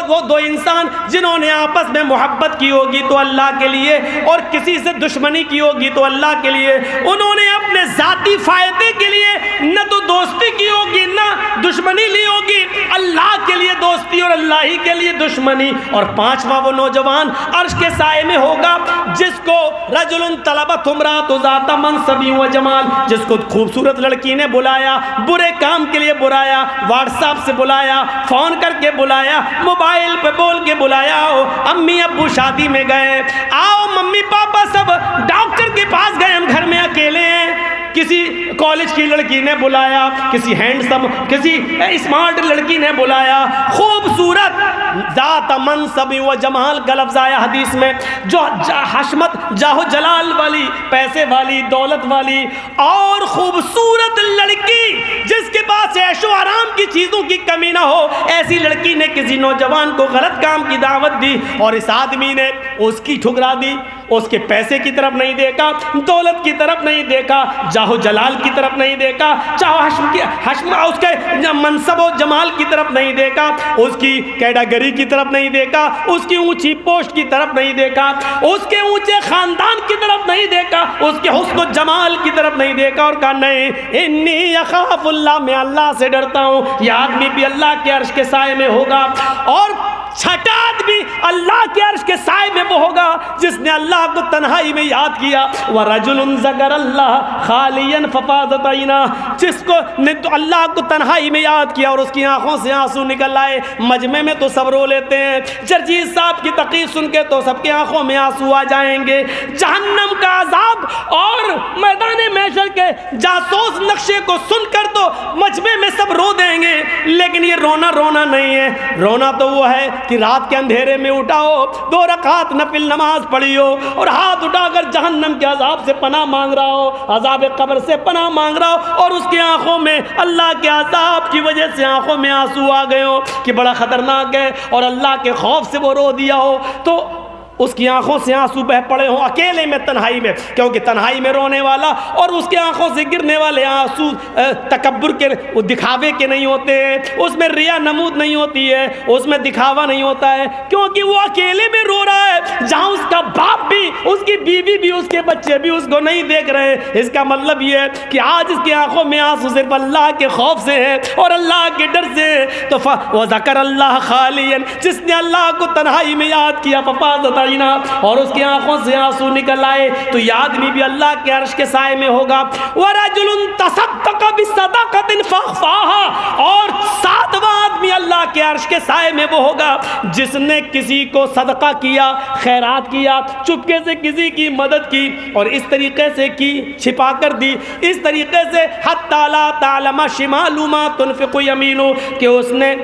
वो दो इंसान जिन्होंने आपस में मोहब्बत की होगी तो अल्लाह के लिए, और किसी से दुश्मनी की होगी तो अल्लाह के लिए, उन्होंने अपने जाती फायदे के लिए न तो दोस्ती की होगी ना दुश्मनी ली होगी, अल्लाह के लिए दोस्ती और अल्लाह ही के लिए दुश्मनी। और पांचवा वो नौजवान अर्श के साए में होगा जिसको रजुलुन तलबतहुम रातु ज़ाता मनसबि व जमाल, जिसको खूबसूरत लड़की ने बुलाया, बुरे काम के लिए बुलाया, व्हाट्सएप से बुलाया, फोन करके बुलाया, मोबाइल पे बोल के बुलाया, हो अम्मी अब्बू शादी में गए, आओ मम्मी पापा सब डॉक्टर के पास गए, हम घर में अकेले हैं। किसी कॉलेज की लड़की ने बुलाया, किसी हैंडसम, किसी स्मार्ट लड़की ने बुलाया, खूब खूबसूरत ज़ात मनसब व जमाल का लफ्ज़ आया हदीस में, जो हशमत जाहो जलाल वाली, पैसे वाली, दौलत वाली और खूबसूरत लड़की जिसके पास ऐशो आराम की चीज़ों की कमी ना हो, ऐसी लड़की ने किसी नौजवान को गलत काम की दावत दी और इस आदमी ने उसकी ठुकरा दी, उसके पैसे की तरफ नहीं देखा, दौलत की तरफ नहीं देखा, जाहो जलाल की तरफ नहीं देखा, चाहे हश्म उसके मनसब और जमाल की तरफ नहीं देखा, उसकी कैटेगरी की तरफ नहीं देखा, उसकी ऊंची पोस्ट की तरफ नहीं देखा, उसके ऊंचे खानदान की तरफ नहीं देखा, उसके हुस्न जमाल की तरफ नहीं देखा और कहा नहीं, इन्नी यखाफुल्लाह, मैं अल्लाह से डरता हूँ, यह आदमी भी अल्लाह के अर्श के साए में होगा। और छठा आदमी अल्लाह के अर्श के साए में वो होगा जिसने अल्लाह को तन्हाई में याद किया। व रजुलुन ज़करल्लाह खालियन फफाज़त ऐना, जिसको ने तो अल्लाह को तन्हाई में याद किया और उसकी आंखों से आंसू निकल आए। मजमे में तो सब रो लेते हैं, जरजीज साहब की तक़रीर सुन के तो सबके आंखों में आंसू आ जाएंगे। जहन्नम का अज़ाब और मैदान महशर के जासूस नक्शे को सुनकर तो मजमे में सब रो देंगे, लेकिन ये रोना रोना नहीं है। रोना तो वो है कि रात के अंधेरे में उठा हो, 2 रकात नफिल नमाज पढ़ी हो और हाथ उठाकर जहन्नम के अजाब से पनाह मांग रहा हो, अजाब कब्र से पनाह मांग रहा हो और उसकी आंखों में अल्लाह के अजाब की वजह से आंखों में आंसू आ गए हो कि बड़ा खतरनाक है और अल्लाह के खौफ से वो रो दिया हो, तो उसकी आंखों से आंसू बह पड़े हों अकेले में तन्हाई में, क्योंकि तन्हाई में रोने वाला और उसकी आंखों से गिरने वाले आंसू तकब्बुर के, वो दिखावे के नहीं होते हैं, उसमें रिया नमूद नहीं होती है, उसमें दिखावा नहीं होता है, क्योंकि वो अकेले में रो रहा है जहां उसका बाप भी, उसकी बीवी भी, उसके बच्चे भी उसको नहीं देख रहे। इसका मतलब ये है कि आज इसकी आंखों में आंसू सिर्फ अल्लाह के खौफ से है और अल्लाह के डर से है। तो वह ज़कर अल्लाह खालियन, जिसने अल्लाह को तन्हाई में याद किया, फफाज़त और उसकी आंखों से आंसू निकल आए, तो यह आदमी भी अल्लाह के अर्श के साए में होगा। वरजुलुन तसद्दक़ बिसदक़तिन फअख़फ़ाहा, और 7वां आदमी अल्लाह के अर्श के साए में वो होगा जिसने किसी को सदका किया, खैरात किया, चुपके से किसी की मदद की और इस तरीके से की, छिपा कर दी, इस तरीके से हत्ता ला तालमा शिमालु मा तुनफ़िक़ु यमीनु, कि उसने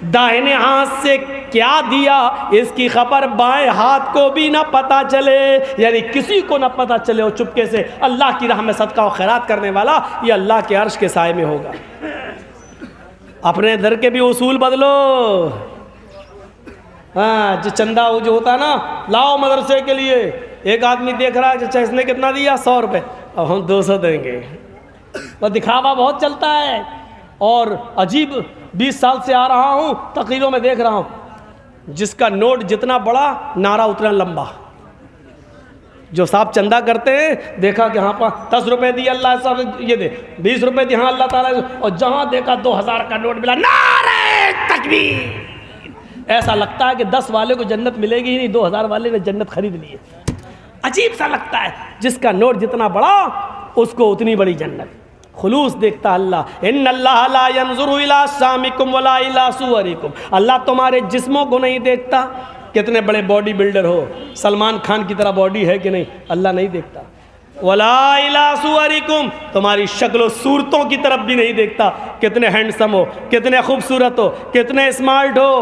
दाहिने हाथ से क्या दिया इसकी खबर बाएं हाथ को भी ना पता चले, यानी किसी को ना पता चले, और चुपके से अल्लाह की राह में सदका और खैरात करने वाला ये अल्लाह के अर्श के साए में होगा। अपने दर के भी उसूल बदलो। हाँ, जो चंदा वो जो होता है ना, लाओ मदरसे के लिए, एक आदमी देख रहा है अच्छा इसने कितना दिया, 100 रुपये, अब हम 200 देंगे। तो दिखावा बहुत चलता है और अजीब 20 साल से आ रहा हूँ, तकरीरों में देख रहा हूँ, जिसका नोट जितना बड़ा नारा उतना लंबा। जो साहब चंदा करते हैं, देखा कि हाँ 10 रुपये दिए अल्लाह साहब ये दे, 20 रुपये दिए हाँ अल्लाह ताला, और जहाँ देखा 2000 का नोट मिला, नारे तकबीर। ऐसा लगता है कि 10 वाले को जन्नत मिलेगी ही नहीं, 2000 वाले ने जन्नत खरीद ली है। अजीब सा लगता है, जिसका नोट जितना बड़ा उसको उतनी बड़ी जन्नत। खुलूस देखता अल्लाह, इन्नल्लाह ला यंजुरु इला सामिकुम वला इला सुवरिकुम, अल्लाह तुम्हारे जिस्मों को नहीं देखता, कितने बड़े बॉडी बिल्डर हो, सलमान खान की तरह बॉडी है कि नहीं, अल्लाह नहीं देखता। वला इला सुवरिकुम, तुम्हारी शक्ल सूरतों की तरफ भी नहीं देखता, कितने हैंडसम हो, कितने खूबसूरत हो, कितने स्मार्ट हो,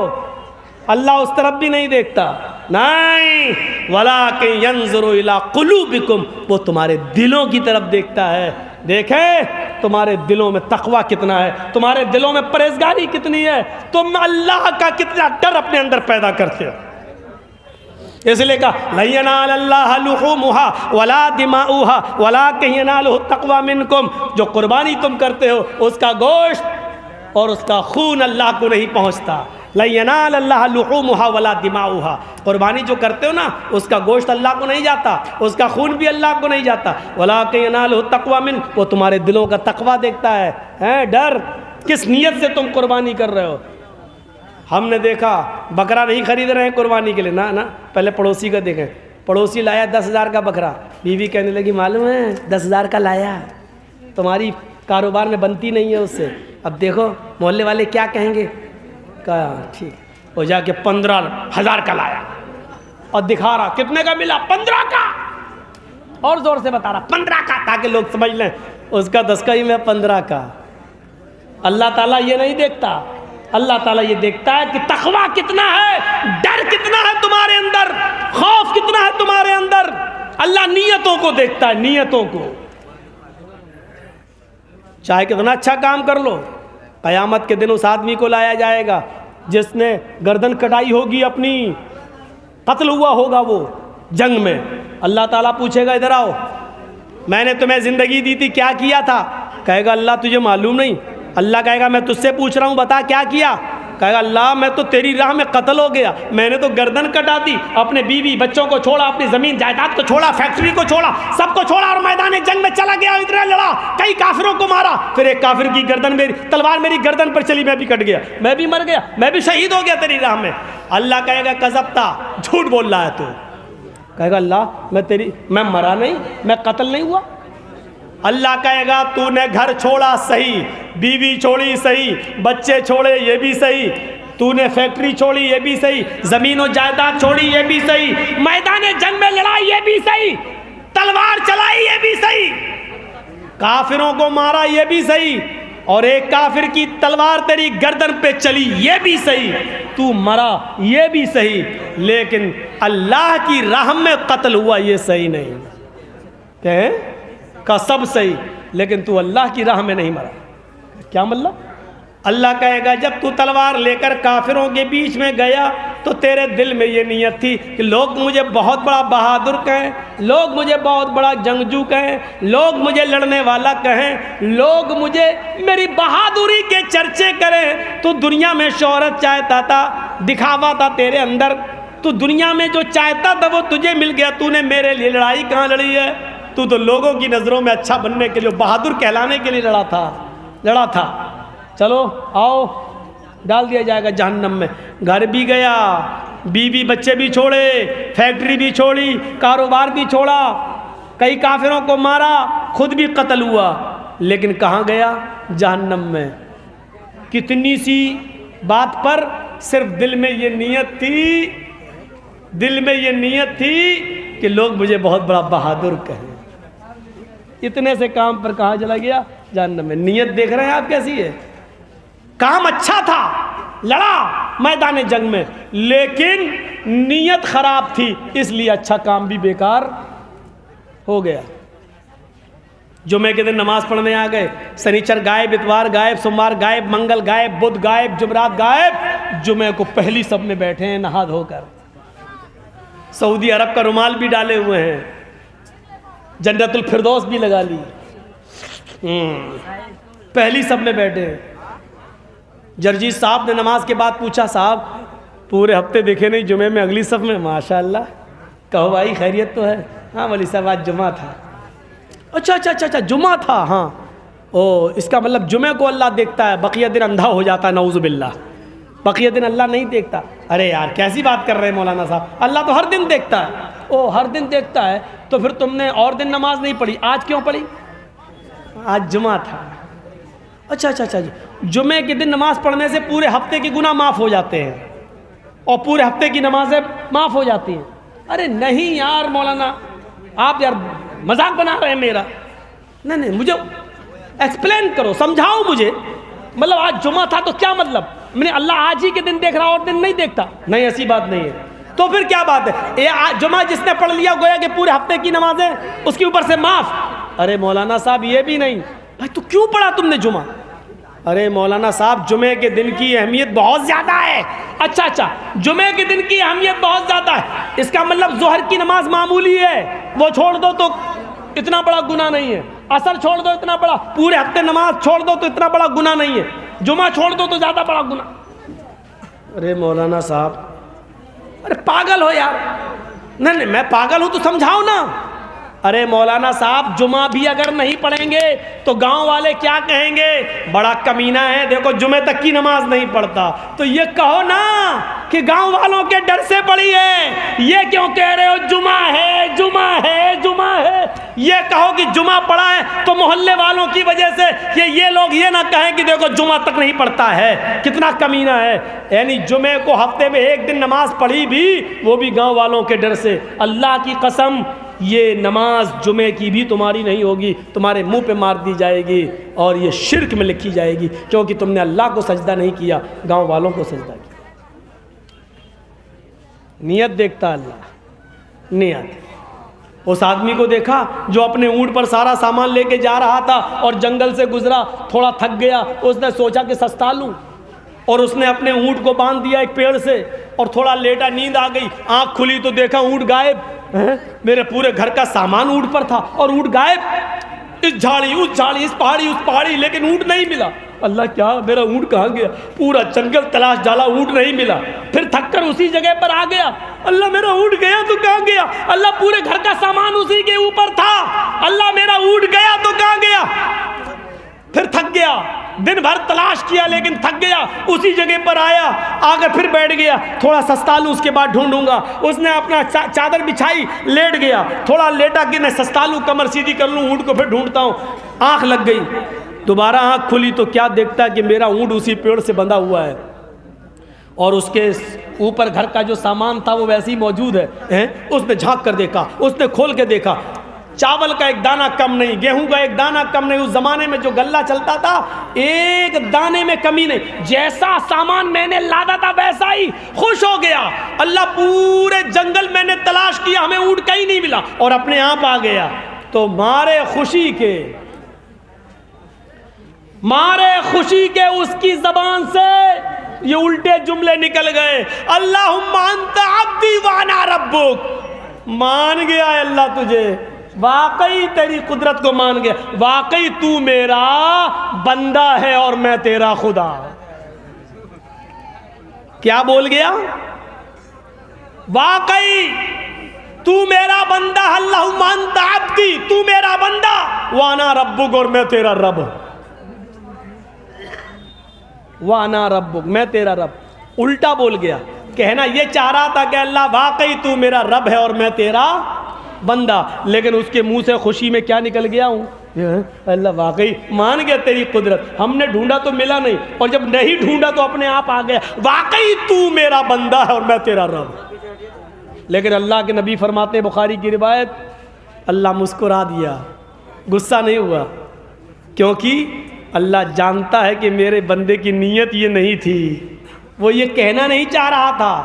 अल्लाह उस तरफ भी नहीं देखता। नहीं, वलाकिन यंजुरु इला कुलूबिकुम, वो तुम्हारे दिलों की तरफ देखता है। देखे तुम्हारे दिलों में तकवा कितना है, तुम्हारे दिलों में परहेजगारी कितनी है, तुम अल्लाह का कितना डर अपने अंदर पैदा करते हो। इसलिए कहा लन यनाल अल्लाह लुहूमुहा वला दिमाउहा वलाकिन यनालुहु तक़वा मिनकुम, जो कुर्बानी तुम करते हो उसका गोश्त और उसका खून अल्लाह को नहीं पहुँचता। लन यनाल अल्लाह लुहूमुहा वला दिमाउहा, कुर्बानी जो करते हो ना उसका गोश्त अल्लाह को नहीं जाता, उसका खून भी अल्लाह को नहीं जाता। वलाकिन यनालुहु तक़वा मिन, वो तुम्हारे दिलों का तकवा देखता है डर, किस नीयत से तुम कुर्बानी कर रहे हो। हमने देखा बकरा नहीं खरीद रहे हैं कुर्बानी के लिए, ना ना, पहले पड़ोसी का देखें, पड़ोसी लाया 10,000 का बकरा, बीवी कहने लगी मालूम है 10,000 का लाया, तुम्हारी कारोबार में बनती नहीं है उससे, अब देखो मोहल्ले वाले क्या कहेंगे। कहा ठीक, वो जाके 15,000 का लाया और दिखा रहा कितने का मिला, 15 का, और जोर से बता रहा 15 का, ताकि लोग समझ लें उसका 10 का ही मैं 15 का। अल्लाह ताला ये नहीं देखता, अल्लाह ताला ये देखता है कि तकवा कितना है, डर कितना है तुम्हारे अंदर, खौफ कितना है तुम्हारे अंदर। अल्लाह नीयतों को देखता है, नीयतों को। चाहे कितना अच्छा काम कर लो, कयामत के दिन उस आदमी को लाया जाएगा जिसने गर्दन कटाई होगी अपनी, कत्ल हुआ होगा वो जंग में। अल्लाह ताला पूछेगा इधर आओ, मैंने तुम्हें ज़िंदगी दी थी, क्या किया था? कहेगा अल्लाह तुझे मालूम नहीं। अल्लाह कहेगा मैं तुझसे पूछ रहा हूँ, बता क्या किया? कहेगा अल्लाह मैं तो तेरी राह में कत्ल हो गया, मैंने तो गर्दन कटा दी, अपने बीवी बच्चों को छोड़ा, अपनी ज़मीन जायदाद को छोड़ा, फैक्ट्री को छोड़ा, सबको छोड़ा और मैदान जंग में चला गया, इतना लड़ा, कई काफिरों को मारा, फिर एक काफिर की गर्दन मेरी तलवार मेरी गर्दन पर चली, मैं भी कट गया, मैं भी मर गया, मैं भी शहीद हो गया तेरी राह में। अल्लाह कहेगा कज़ब्ता, झूठ बोल रहा है तू। कहेगा अल्लाह मैं मरा नहीं, मैं कत्ल नहीं हुआ। अल्लाह कहेगा तूने घर छोड़ा सही, बीवी छोड़ी सही, बच्चे छोड़े ये भी सही, तूने फैक्ट्री छोड़ी ये भी सही, ज़मीन और जायदाद छोड़ी ये भी सही, मैदान जंग में लड़ाई ये भी सही, तलवार चलाई ये भी सही, काफिरों को मारा ये भी सही, और एक काफिर की तलवार तेरी गर्दन पे चली ये भी सही, तू मरा ये भी सही, लेकिन अल्लाह की राह में कत्ल हुआ ये सही नहीं। कहें का सब सही, लेकिन तू अल्लाह की राह में नहीं मरा। क्या मतलब? अल्लाह कहेगा जब तू तलवार लेकर काफिरों के बीच में गया तो तेरे दिल में ये नीयत थी कि लोग मुझे बहुत बड़ा बहादुर कहें, लोग मुझे बहुत बड़ा जंगजू कहें, लोग मुझे लड़ने वाला कहें, लोग मुझे मेरी बहादुरी के चर्चे करें। तू दुनिया में शोहरत चाहता था, दिखावा था तेरे अंदर, तू दुनिया में जो चाहता था वो तुझे मिल गया, तूने मेरे लिए लड़ाई कहाँ लड़ी है? तू तो लोगों की नज़रों में अच्छा बनने के लिए, बहादुर कहलाने के लिए लड़ा था। चलो आओ, डाल दिया जाएगा जहन्नम में। घर भी गया, बीवी बच्चे भी छोड़े, फैक्ट्री भी छोड़ी, कारोबार भी छोड़ा, कई काफिरों को मारा, खुद भी कत्ल हुआ, लेकिन कहाँ गया? जहन्नम में। कितनी सी बात पर सिर्फ दिल में ये नीयत थी कि लोग मुझे बहुत बड़ा बहादुर कहें। इतने से काम पर कहाँ चला गया? जहन्नम में। नीयत देख रहे हैं आप कैसी है? काम अच्छा था, लड़ा मैदान जंग में, लेकिन नीयत खराब थी, इसलिए अच्छा काम भी बेकार हो गया। जुमे के दिन नमाज पढ़ने आ गए, शनिचर गायब, इतवार गायब, सोमवार गायब, मंगल गायब, बुध गायब, जुमरात गायब, जुमे को पहली सब में बैठे हैं नहा धोकर, सऊदी अरब का रुमाल भी डाले हुए हैं, जन्नतुल फिरदौस भी लगा ली, पहली सब में बैठे हैं। जर्जी साहब ने नमाज के बाद पूछा, साहब पूरे हफ्ते देखे नहीं, जुमे में अगली सब में, माशाअल्लाह। कहो भाई खैरियत तो है? हाँ वली साहब आज जुमा था। अच्छा जुमा था, हाँ। ओ इसका मतलब जुमे को अल्लाह देखता है, बकिया दिन अंधा हो जाता है, नऊज़ुबिल्लाह। बकिया दिन अल्लाह नहीं देखता। अरे यार कैसी बात कर रहे हैं मौलाना साहब, अल्लाह तो हर दिन देखता है। ओ हर दिन देखता है तो फिर तुमने और दिन नमाज नहीं पढ़ी, आज क्यों पढ़ी? आज जुमा था। अच्छा जुमे के दिन नमाज पढ़ने से पूरे हफ्ते के गुनाह माफ़ हो जाते हैं और पूरे हफ्ते की नमाजें माफ़ हो जाती हैं। अरे नहीं यार मौलाना, आप यार मजाक बना रहे हैं मेरा। नहीं मुझे एक्सप्लेन करो, समझाओ मुझे। मतलब आज जुमा था तो क्या मतलब? मैंने अल्लाह आज ही के दिन देख रहा और दिन नहीं देखता? नहीं, ऐसी बात नहीं है। तो फिर क्या बात है? ये जुमा जिसने पढ़ लिया गोया कि पूरे हफ्ते की नमाजें उसके ऊपर से माफ़। अरे मौलाना साहब ये भी नहीं। भाई तो क्यों पढ़ा तुमने जुमा? अरे मौलाना साहब जुमे के दिन की अहमियत बहुत ज़्यादा है। अच्छा जुमे के दिन की अहमियत बहुत ज़्यादा है, इसका मतलब जोहर की नमाज मामूली है, वो छोड़ दो तो इतना बड़ा गुनाह नहीं है, असर छोड़ दो इतना बड़ा, पूरे हफ्ते नमाज छोड़ दो तो इतना बड़ा गुनाह नहीं है, जुमा छोड़ दो तो ज़्यादा बड़ा गुनाह। अरे मौलाना साहब, अरे पागल हो यार। नहीं मैं पागल हूँ तो समझाओ ना। अरे मौलाना साहब जुमा भी अगर नहीं पढ़ेंगे तो गांव वाले क्या कहेंगे? बड़ा कमीना है, देखो जुमे तक की नमाज नहीं पढ़ता। तो ये कहो ना कि गांव वालों के डर से पढ़ी है, ये क्यों कह रहे हो जुमा है जुमा है जुमा है? ये कहो कि जुमा पढ़ा है तो मोहल्ले वालों की वजह से ये लोग ये ना कहें कि देखो जुमा तक नहीं पढ़ता है, कितना कमीना है। यानी जुमे को हफ्ते में एक दिन नमाज पढ़ी भी, वो भी गाँव वालों के डर से। अल्लाह की कसम ये नमाज जुमे की भी तुम्हारी नहीं होगी, तुम्हारे मुंह पे मार दी जाएगी और ये शिर्क में लिखी जाएगी, क्योंकि तुमने अल्लाह को सजदा नहीं किया, गांव वालों को सजदा किया। नियत देखता अल्लाह, नियत। उस आदमी को देखा जो अपने ऊंट पर सारा सामान लेके जा रहा था और जंगल से गुजरा, थोड़ा थक गया, उसने सोचा कि सस्ता लूं, और उसने अपने ऊंट को बांध दिया एक पेड़ से और थोड़ा लेटा, नींद आ गई, आंख खुली तो देखा ऊंट गायब। मेरे पूरे घर का सामान ऊंट पर था और ऊंट गायब, इस झाड़ी उस झाड़ी, इस पहाड़ी उस पहाड़ी, लेकिन ऊंट नहीं मिला। अल्लाह, क्या मेरा ऊंट कहाँ गया? पूरा जंगल तलाश डाला, ऊंट नहीं मिला। फिर थककर उसी जगह पर आ गया, अल्लाह मेरा ऊंट गया तो कहाँ गया? अल्लाह, पूरे घर का सामान उसी के ऊपर था, अल्लाह मेरा ऊंट गया तो कहाँ गया? फिर थक गया, दिन भर तलाश किया लेकिन थक गया, उसी जगह पर आया, आकर फिर बैठ गया, थोड़ा सस्ता लूं उसके बाद ढूंढूंगा। उसने अपना चादर बिछाई, लेट गया, थोड़ा लेटा कि मैं सस्ता लूं, कमर सीधी कर लूं, ऊंट को फिर ढूंढता हूं। आंख लग गई, दोबारा आंख खुली तो क्या देखता कि मेरा ऊंट उसी पेड़ से बंधा हुआ है और उसके ऊपर घर का जो सामान था वो वैसे ही मौजूद है। उसने झांक कर देखा, उसने खोल के देखा, चावल का एक दाना कम नहीं, गेहूं का एक दाना कम नहीं। उस जमाने में जो गल्ला चलता था, एक दाने में कमी नहीं, जैसा सामान मैंने लादा था वैसा ही। खुश हो गया, अल्लाह पूरे जंगल मैंने तलाश किया, हमें ऊंट कहीं नहीं मिला, और अपने आप आ गया। तो मारे खुशी के उसकी जबान से ये उल्टे जुमले निकल गए, अल्लाहुम्मा अंता अब्दी व अना रब्बुक। मान गया अल्लाह तुझे, वाकई तेरी कुदरत को मान गया, वाकई तू मेरा बंदा है और मैं तेरा खुदा। क्या बोल गया? वाकई तू मेरा बंदा, अल्लाहुम्मा अंता अब्दी, तू मेरा बंदा, वाना रब्बुक, और मैं तेरा रब, वाना रब्बुक, मैं तेरा रब। उल्टा बोल गया, कहना ये चाह रहा था कि अल्लाह वाकई तू मेरा रब है और मैं तेरा बंदा, लेकिन उसके मुंह से खुशी में क्या निकल गया हूँ, अल्लाह वाकई मान गया तेरी कुदरत, हमने ढूंढा तो मिला नहीं, और जब नहीं ढूंढा तो अपने आप आ गया, वाकई तू मेरा बंदा है और मैं तेरा रब। लेकिन अल्लाह के नबी फरमाते, बुखारी की रिवायत, अल्लाह मुस्कुरा दिया, गुस्सा नहीं हुआ, क्योंकि अल्लाह जानता है कि मेरे बंदे की नीयत ये नहीं थी, वो ये कहना नहीं चाह रहा था,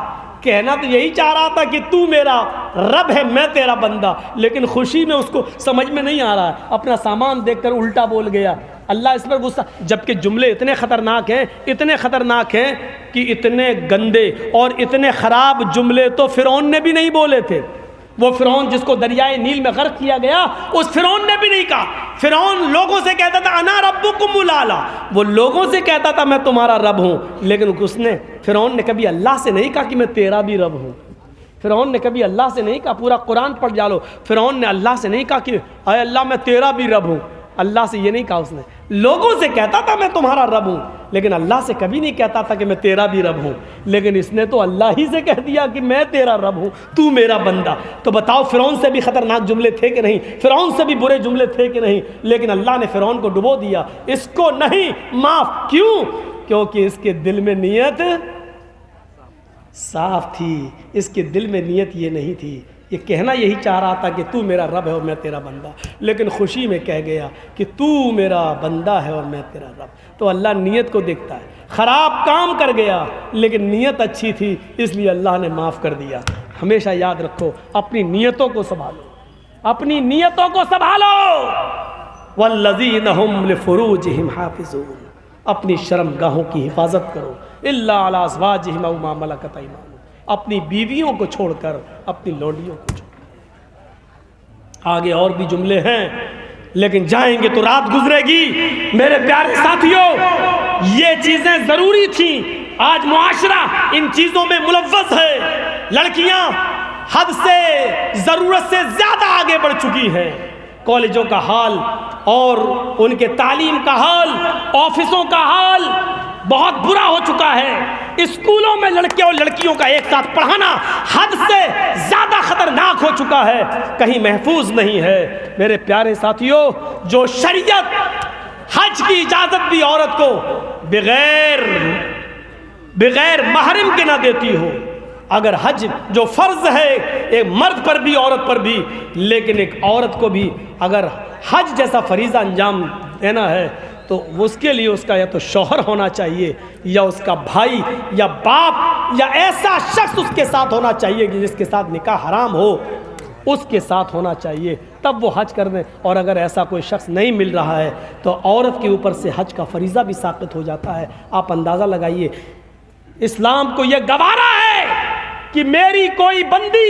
कहना तो यही चाह रहा था कि तू मेरा रब है, मैं तेरा बंदा, लेकिन खुशी में उसको समझ में नहीं आ रहा है, अपना सामान देखकर उल्टा बोल गया। अल्लाह इस पर गुस्सा, जबकि जुमले इतने ख़तरनाक हैं, इतने ख़तरनाक हैं कि इतने गंदे और इतने ख़राब जुमले तो फ़िरौन ने भी नहीं बोले थे। वो फ़िरौन जिसको दरियाए नील में गर्क किया गया, उस फ़िरौन ने भी नहीं कहा। फ़िरौन लोगों से कहता था अना रब्बुकुमुल आला, वो लोगों से कहता था मैं तुम्हारा रब हूँ, लेकिन उसने, फ़िरौन ने कभी अल्लाह से नहीं कहा कि मैं तेरा भी रब हूँ। फ़िरौन ने कभी अल्लाह से नहीं कहा, पूरा कुरान पढ़ जा लो, फ़िरौन ने अल्लाह से नहीं कहा कि अय अल्लाह मैं तेरा भी रब हूँ, अल्लाह से ये नहीं कहा उसने। लोगों से कहता था मैं तुम्हारा रब हूँ, लेकिन अल्लाह से कभी नहीं कहता था कि मैं तेरा भी रब हूँ। लेकिन इसने तो अल्लाह ही से कह दिया कि मैं तेरा रब हूँ, तू मेरा बंदा। तो बताओ फ़िरौन से भी ख़तरनाक जुमले थे कि नहीं, फ़िरौन से भी बुरे जुमले थे कि नहीं, लेकिन अल्लाह ने फ़िरौन को डुबो दिया, इसको नहीं माफ़। क्यों? क्योंकि इसके दिल में नीयत साफ थी, इसके दिल में नीयत ये नहीं थी, ये कहना यही चाह रहा था कि तू मेरा रब है और मैं तेरा बंदा, लेकिन खुशी में कह गया कि तू मेरा बंदा है और मैं तेरा रब। तो अल्लाह नीयत को देखता है। ख़राब काम कर गया लेकिन नीयत अच्छी थी, इसलिए अल्लाह ने माफ़ कर दिया। हमेशा याद रखो, अपनी नीयतों को संभालो, अपनी नीयतों को संभालो। वल्लज़ीना हुम लिफ़ुरूजिहिम हाफ़िज़ून, अपनी शर्मगाहों की हिफाजत करो। इल्ला अला अज़वाजिहिम औ मा मलकत अयमानुहुम, अपनी बीवियों को छोड़कर, अपनी लौंडियों को छोड़कर। आगे और भी जुमले हैं, लेकिन जाएंगे तो रात गुजरेगी। मेरे प्यारे साथियों, ये चीज़ें ज़रूरी थी। आज मुआशरा इन चीज़ों में मुलव्वस है। लड़कियां हद से, ज़रूरत से ज़्यादा आगे बढ़ चुकी हैं। कॉलेजों का हाल और उनके तालीम का हाल, ऑफिसों का हाल बहुत बुरा हो चुका है। स्कूलों में लड़के और लड़कियों का एक साथ पढ़ाना हद से ज़्यादा खतरनाक हो चुका है, कहीं महफूज नहीं है। मेरे प्यारे साथियों, जो शरीयत हज की इजाज़त भी औरत को बगैर महरम के ना देती हो, अगर हज जो फ़र्ज़ है एक मर्द पर भी औरत पर भी, लेकिन एक औरत को भी अगर हज जैसा फरीज़ा अंजाम देना है तो उसके लिए उसका या तो शौहर होना चाहिए या उसका भाई या बाप या ऐसा शख्स उसके साथ होना चाहिए कि जिसके साथ निकाह हराम हो, उसके साथ होना चाहिए, तब वो हज कर दें। और अगर ऐसा कोई शख्स नहीं मिल रहा है तो औरत के ऊपर से हज का फरीज़ा भी साबित हो जाता है। आप अंदाज़ा लगाइए, इस्लाम को यह गवारा है कि मेरी कोई बंदी,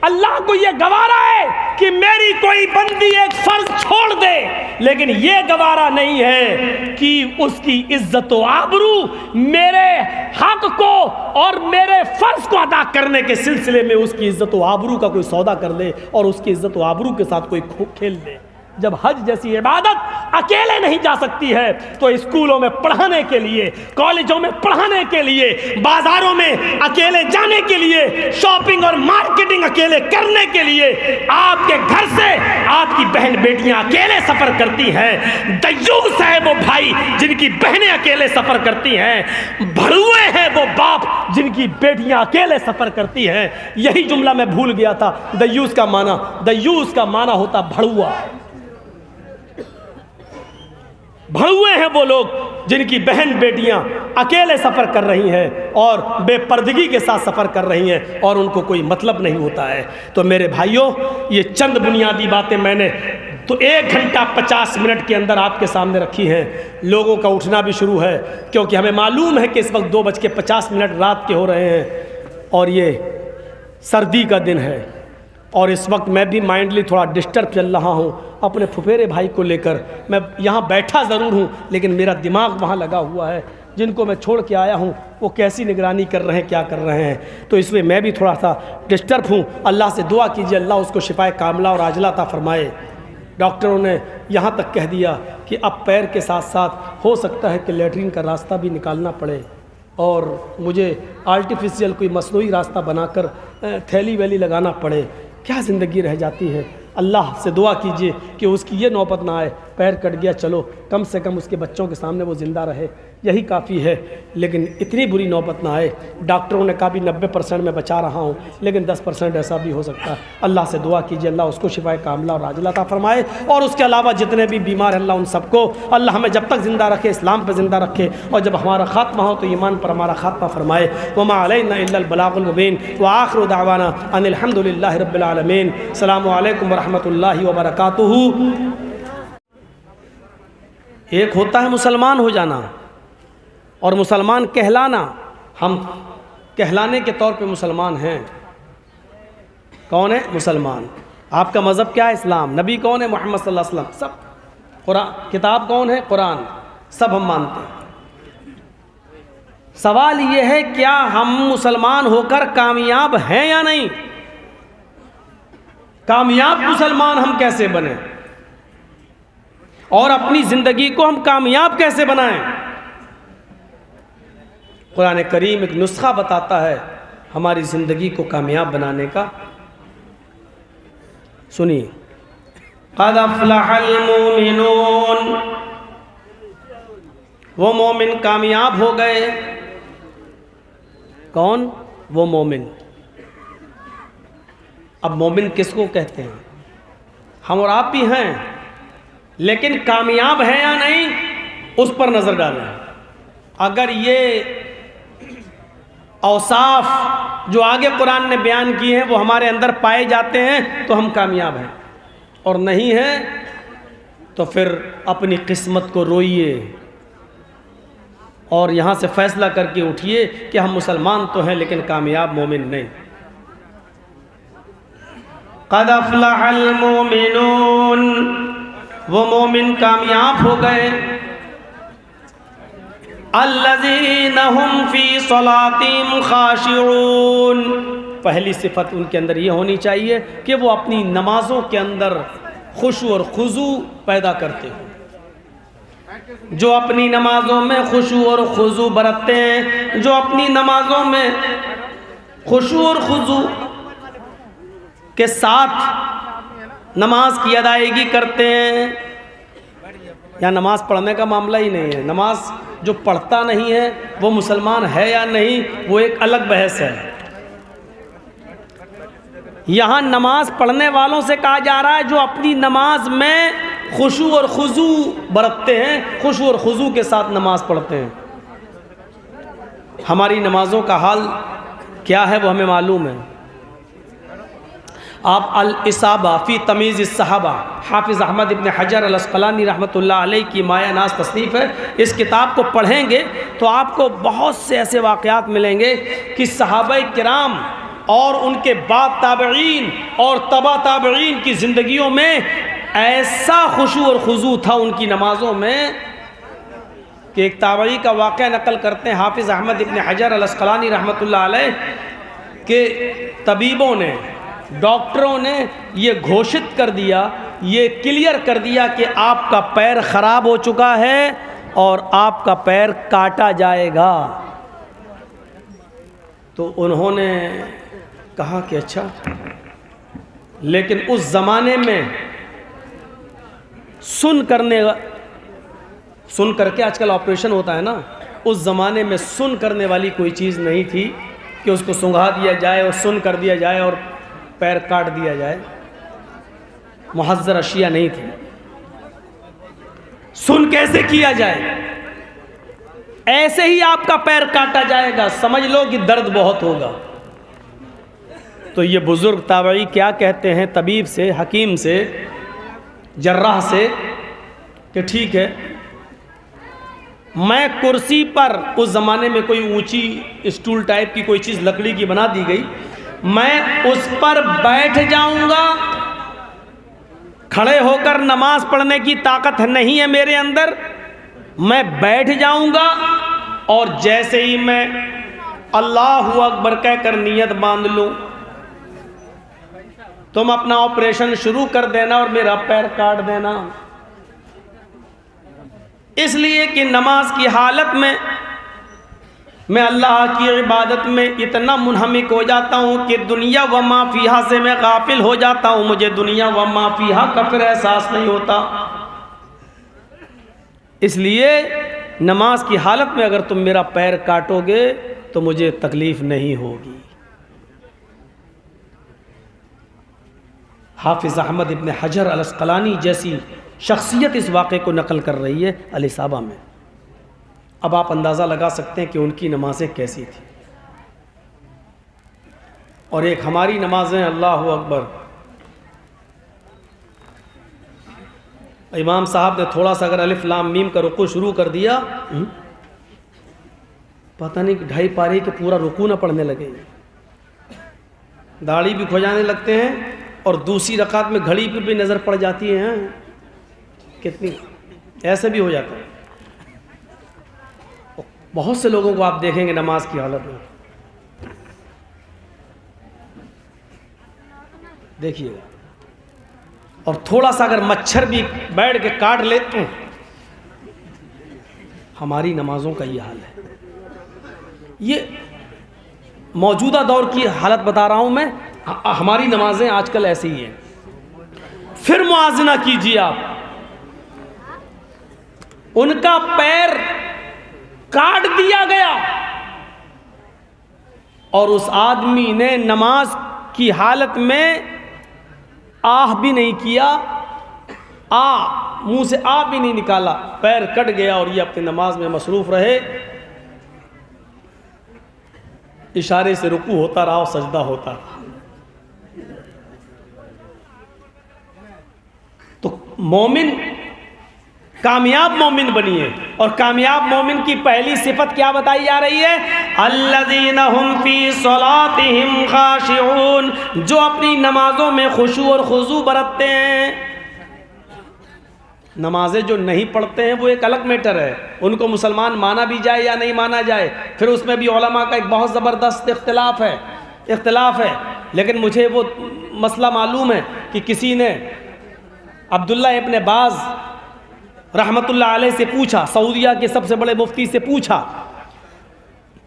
अल्लाह को यह गवारा है कि मेरी कोई बंदी एक फ़र्ज छोड़ दे, लेकिन यह गवारा नहीं है कि उसकी इज्जत व आबरू मेरे हक को और मेरे फ़र्ज को अदा करने के सिलसिले में उसकी इज्जत व आबरू का कोई सौदा कर ले और उसकी इज्जत व आबरू के साथ कोई खेल ले। जब हज जैसी इबादत अकेले नहीं जा सकती है तो स्कूलों में पढ़ाने के लिए, कॉलेजों में पढ़ाने के लिए, बाजारों में अकेले जाने के लिए, शॉपिंग और मार्केटिंग अकेले करने के लिए, आपके घर से आपकी बहन बेटियां अकेले सफ़र करती हैं। दय्यूस है वो भाई जिनकी बहनें अकेले सफ़र करती हैं, भड़ुए हैं वो बाप जिनकी बेटियां अकेले सफ़र करती हैं। यही जुमला मैं भूल गया था। दय्यूस का माना होता भड़ुआ। भड़ुए हैं वो लोग जिनकी बहन बेटियां अकेले सफ़र कर रही हैं और बेपर्दगी के साथ सफ़र कर रही हैं और उनको कोई मतलब नहीं होता है। तो मेरे भाइयों, ये चंद बुनियादी बातें मैंने तो 1 घंटा 50 मिनट के अंदर आपके सामने रखी हैं। लोगों का उठना भी शुरू है क्योंकि हमें मालूम है कि इस वक्त 2:50 रात के हो रहे हैं और ये सर्दी का दिन है और इस वक्त मैं भी माइंडली थोड़ा डिस्टर्ब चल रहा हूँ अपने फुफेरे भाई को लेकर। मैं यहाँ बैठा ज़रूर हूँ लेकिन मेरा दिमाग वहाँ लगा हुआ है। जिनको मैं छोड़ के आया हूँ वो कैसी निगरानी कर रहे हैं, क्या कर रहे हैं, तो इसलिए मैं भी थोड़ा सा डिस्टर्ब हूँ। अल्लाह से दुआ कीजिए अल्लाह उसको शिफाए कामिला और आजला अता फरमाए। डॉक्टरों ने यहाँ तक कह दिया कि अब पैर के साथ साथ हो सकता है कि लेटरिन का रास्ता भी निकालना पड़े और मुझे आर्टिफिशियल कोई मसनूई रास्ता बनाकर थैली वैली लगाना पड़े। क्या ज़िंदगी रह जाती है। अल्लाह से दुआ कीजिए कि उसकी ये नौबत ना आए। पैर कट गया, चलो कम से कम उसके बच्चों के सामने वो ज़िंदा रहे, यही काफ़ी है, लेकिन इतनी बुरी नौबत ना आए। डॉक्टरों ने कहा भी 90% में बचा रहा हूँ, लेकिन 10% ऐसा भी हो सकता है। अल्लाह से दुआ कीजिए अल्लाह उसको शिफाए कामिला और आजिला अता फरमाए और उसके अलावा जितने भी बीमार हैं अल्लाह उन सबको, अल्लाह हमें जब तक ज़िंदा रखे इस्लाम पर ज़िंदा रखे और जब हमारा खात्मा हो तो ईमान पर हमारा खात्मा फरमाए। वमा अलैना इल्लल बलागुल मुबीन व आखिरु दावाना अनिल हम्दुलिल्लाहि रब्बिल आलमीन। अस्सलामु अलैकुम व रहमतुल्लाहि व बरकातुहू। एक होता है मुसलमान हो जाना और मुसलमान कहलाना। हम कहलाने के तौर पे मुसलमान हैं। कौन है मुसलमान? आपका मज़हब क्या है? इस्लाम। नबी कौन है? मोहम्मद सल्लल्लाहु अलैहि वसल्लम। सब कुरान, किताब कौन है? कुरान। सब हम मानते हैं। सवाल ये है क्या हम मुसलमान होकर कामयाब हैं या नहीं? कामयाब मुसलमान हम कैसे बने और अपनी ज़िंदगी को हम कामयाब कैसे बनाएं? कुरान करीम एक नुस्खा बताता है हमारी ज़िंदगी को कामयाब बनाने का। सुनिए, क़द अफ़लहल मोमिनून, वो मोमिन कामयाब हो गए। कौन? वो मोमिन। अब मोमिन किसको कहते हैं? हम और आप भी हैं, लेकिन कामयाब हैं या नहीं उस पर नज़र डालें। अगर ये औसाफ जो आगे कुरान ने बयान किए हैं वो हमारे अंदर पाए जाते हैं तो हम कामयाब हैं, और नहीं हैं तो फिर अपनी किस्मत को रोइए और यहाँ से फ़ैसला करके उठिए कि हम मुसलमान तो हैं लेकिन कामयाब मोमिन नहीं। क़द अफ़लहल मोमिनून, वो मोमिन कामयाब हो गए। अल्लज़ीना हुम फ़ी सलातिहिम ख़ाशिऊन, पहली सिफत उनके अंदर ये होनी चाहिए कि वो अपनी नमाज़ों के अंदर खुशू और खुजू पैदा करते हो। जो अपनी नमाज़ों में खुशू और खुजू बरतते हैं, जो अपनी नमाज़ों में खुशू और खुजू के साथ नमाज की अदायगी करते हैं, या नमाज पढ़ने का मामला ही नहीं है। नमाज जो पढ़ता नहीं है वो मुसलमान है या नहीं, वो एक अलग बहस है। यहाँ नमाज पढ़ने वालों से कहा जा रहा है जो अपनी नमाज में खुशू और खुजू बरतते हैं, खुशू और खुजू के साथ नमाज पढ़ते हैं। हमारी नमाज़ों का हाल क्या है वो हमें मालूम है। आप अल-इसाबा फ़ी तमीज़ इस-सहाबा हाफिज़ अहमद इब्न हजर अल-अस्क़लानी रहमतुल्लाह अलैह की माया नाज़ तसनीफ़ है। इस किताब को पढ़ेंगे तो आपको बहुत से ऐसे वाक़यात मिलेंगे कि सहाबा किराम और उनके बाद ताबईन और तबा ताबईन की ज़िंदगियों में ऐसा खुशू और खुजू था उनकी नमाज़ों में कि एक ताबई का वाक़या नकल करते हैं हाफिज़ अहमद इब्न हजर अल-अस्क़लानी रहमतुल्लाह अलैह के तबीबों ने, डॉक्टरों ने ये घोषित कर दिया, ये क्लियर कर दिया कि आपका पैर ख़राब हो चुका है और आपका पैर काटा जाएगा। तो उन्होंने कहा कि अच्छा, लेकिन उस ज़माने में सुन करके आजकल ऑपरेशन होता है ना, उस ज़माने में सुन करने वाली कोई चीज़ नहीं थी कि उसको सुंघा दिया जाए और सुन कर दिया जाए और पैर काट दिया जाए। मुहज़्ज़र अशिया नहीं थी। सुन कैसे किया जाए? ऐसे ही आपका पैर काटा जाएगा, समझ लो कि दर्द बहुत होगा। तो ये बुज़ुर्ग ताबई क्या कहते हैं तबीब से, हकीम से, जर्राह से कि ठीक है, मैं कुर्सी पर, उस ज़माने में कोई ऊंची स्टूल टाइप की कोई चीज़ लकड़ी की बना दी गई, मैं उस पर बैठ जाऊंगा। खड़े होकर नमाज पढ़ने की ताकत नहीं है मेरे अंदर, मैं बैठ जाऊंगा और जैसे ही मैं अल्लाहु अकबर कहकर नियत बांध लूं, तुम अपना ऑपरेशन शुरू कर देना और मेरा पैर काट देना। इसलिए कि नमाज की हालत में मैं अल्लाह की इबादत में इतना मुनहमिक हो जाता हूँ कि दुनिया व माफिया से मैं गाफिल हो जाता हूँ। मुझे दुनिया व माफिया का फिर एहसास नहीं होता। इसलिए नमाज की हालत में अगर तुम मेरा पैर काटोगे तो मुझे तकलीफ़ नहीं होगी। हाफिज़ अहमद इब्न हजर अल-अस्क़लानी जैसी शख्सियत इस वाक़े को नकल कर रही है अल-इसाबा में। अब आप अंदाज़ा लगा सकते हैं कि उनकी नमाज़ें कैसी थी और एक हमारी नमाज़ें। अल्लाहु अकबर। इमाम साहब ने थोड़ा सा अगर अलिफ लाम मीम का रुकू शुरू कर दिया, पता नहीं कि 2.5 पारी के पूरा रुकू ना पढ़ने लगे, दाढ़ी भी खुजाने लगते हैं और दूसरी रकात में घड़ी पर भी नज़र पड़ जाती है। कितनी ऐसे भी हो जाता है। बहुत से लोगों को आप देखेंगे नमाज की हालत में, देखिएगा, और थोड़ा सा अगर मच्छर भी बैठ के काट ले तो हमारी नमाजों का ये हाल है। ये मौजूदा दौर की हालत बता रहा हूं मैं। हमारी नमाजें आजकल ऐसी ही हैं। फिर मुआज़ना कीजिए आप, उनका पैर काट दिया गया और उस आदमी ने नमाज की हालत में आह भी नहीं किया, मुंह से आ भी नहीं निकाला, पैर कट गया और ये अपनी नमाज में मसरूफ रहे। इशारे से रुकू होता रहा और सजदा होता रहा। तो मोमिन कामयाब मोमिन बनिए, और कामयाब मोमिन की पहली सिफत क्या बताई जा रही है? अल्लज़ीना हुम फी सलातिहिम खाशिऊन, जो अपनी नमाजों में खुशू और खुजू बरतते हैं। नमाजें जो नहीं पढ़ते हैं वो एक अलग मैटर है, उनको मुसलमान माना भी जाए या नहीं माना जाए, फिर उसमें भी उलमा का एक बहुत ज़बरदस्त इख्तिलाफ है। लेकिन मुझे वो मसला मालूम है कि किसी ने अब्दुल्ला इब्न बाज़ रहमतुल्लाह अलैह से पूछा, सऊदिया के सबसे बड़े मुफ्ती से पूछा,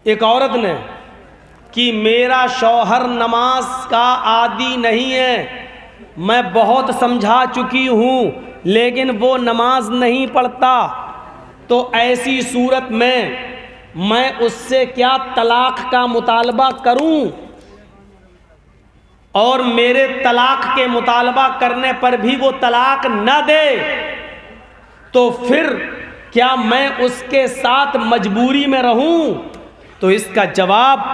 एक औरत ने, कि मेरा शौहर नमाज का आदी नहीं है, मैं बहुत समझा चुकी हूँ लेकिन वो नमाज नहीं पढ़ता, तो ऐसी सूरत में मैं उससे क्या तलाक का मुतालबा करूँ? और मेरे तलाक के मुतालबा करने पर भी वो तलाक न दे, तो फिर क्या मैं उसके साथ मजबूरी में रहूं? तो इसका जवाब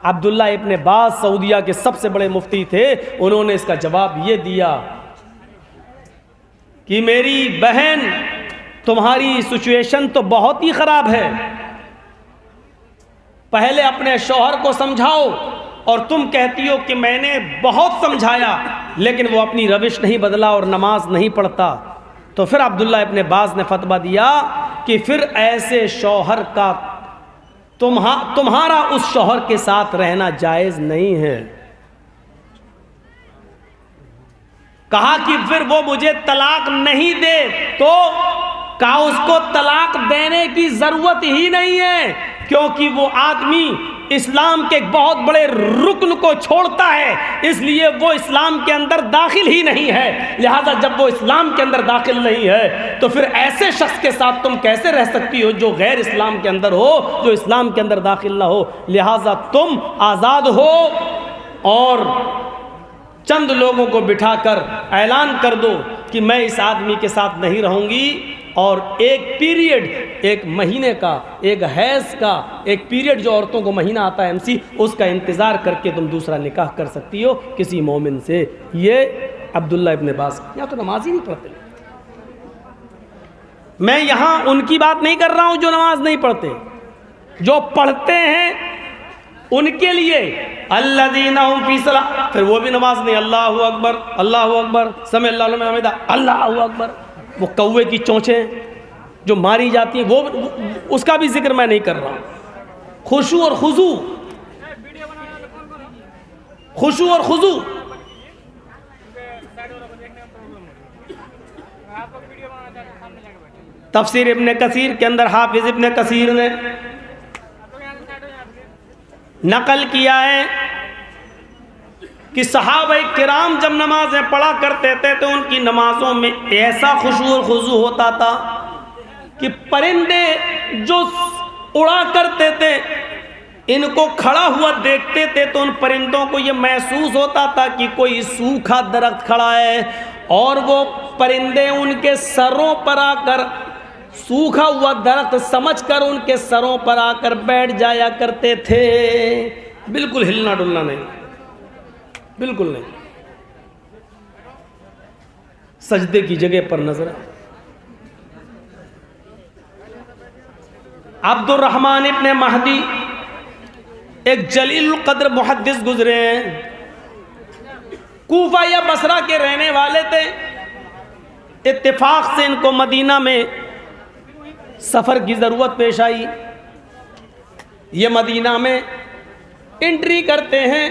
अब्दुल्ला इब्न बाज सऊदिया के सबसे बड़े मुफ्ती थे, उन्होंने इसका जवाब ये दिया कि मेरी बहन, तुम्हारी सिचुएशन तो बहुत ही ख़राब है, पहले अपने शौहर को समझाओ, और तुम कहती हो कि मैंने बहुत समझाया लेकिन वो अपनी रविश नहीं बदला और नमाज नहीं पढ़ता। तो फिर अब्दुल्ला इब्न बाज ने फतवा दिया कि फिर ऐसे शौहर का तुम्हारा उस शौहर के साथ रहना जायज़ नहीं है। कहा कि फिर वो मुझे तलाक नहीं दे, तो कहा उसको तलाक देने की ज़रूरत ही नहीं है, क्योंकि वो आदमी इस्लाम के एक बहुत बड़े रुकन को छोड़ता है, इसलिए वो इस्लाम के अंदर दाखिल ही नहीं है। लिहाजा जब वो इस्लाम के अंदर दाखिल नहीं है तो फिर ऐसे शख्स के साथ तुम कैसे रह सकती हो जो गैर इस्लाम के अंदर हो, जो इस्लाम के अंदर दाखिल ना हो। लिहाजा तुम आज़ाद हो और चंद लोगों को बिठाकर ऐलान कर दो कि मैं इस आदमी के साथ नहीं रहूँगी, और एक पीरियड, एक महीने का, एक हैज़ का एक पीरियड जो औरतों को महीना आता है एमसी, उसका इंतज़ार करके तुम दूसरा निकाह कर सकती हो किसी मोमिन से। ये अब्दुल्ला इब्न बाज या तो नमाज ही नहीं पढ़ते। मैं यहाँ उनकी बात नहीं कर रहा हूँ जो नमाज नहीं पढ़ते, जो पढ़ते हैं उनके लिए अल्लज़ीना हुम फी सलाह, फिर वो भी नमाज नहीं, अल्लाहु अकबर अल्लाहु अकबर समी अल्लाहु लिमन हमिदा अल्लाहु अकबर। वो कौवे की चोंचें जो मारी जाती हैं, वो उसका भी जिक्र मैं नहीं कर रहा हूँ। खुशू और खुजू, खुशू और खुजू, तफसीर इब्न कसीर के अंदर हाफिज इब्न कसीर ने नकल किया है कि सहाबा किराम जब नमाज़ें पढ़ा करते थे तो उनकी नमाजों में ऐसा खुशू और खुजू होता था कि परिंदे जो उड़ा करते थे, इनको खड़ा हुआ देखते थे तो उन परिंदों को ये महसूस होता था कि कोई सूखा दरख्त खड़ा है, और वो परिंदे उनके सरों पर आकर, सूखा हुआ दरख्त समझकर उनके सरों पर आकर बैठ जाया करते थे। बिल्कुल हिलना डुलना नहीं, बिल्कुल नहीं, सजदे की जगह पर नजर। अब्दुर्रहमान इब्न महदी एक जलील कद्र मुहद्दिस गुजरे हैं, कूफा या बसरा के रहने वाले थे। इत्तेफाक से इनको मदीना में सफ़र की ज़रूरत पेश आई। ये मदीना में एंट्री करते हैं।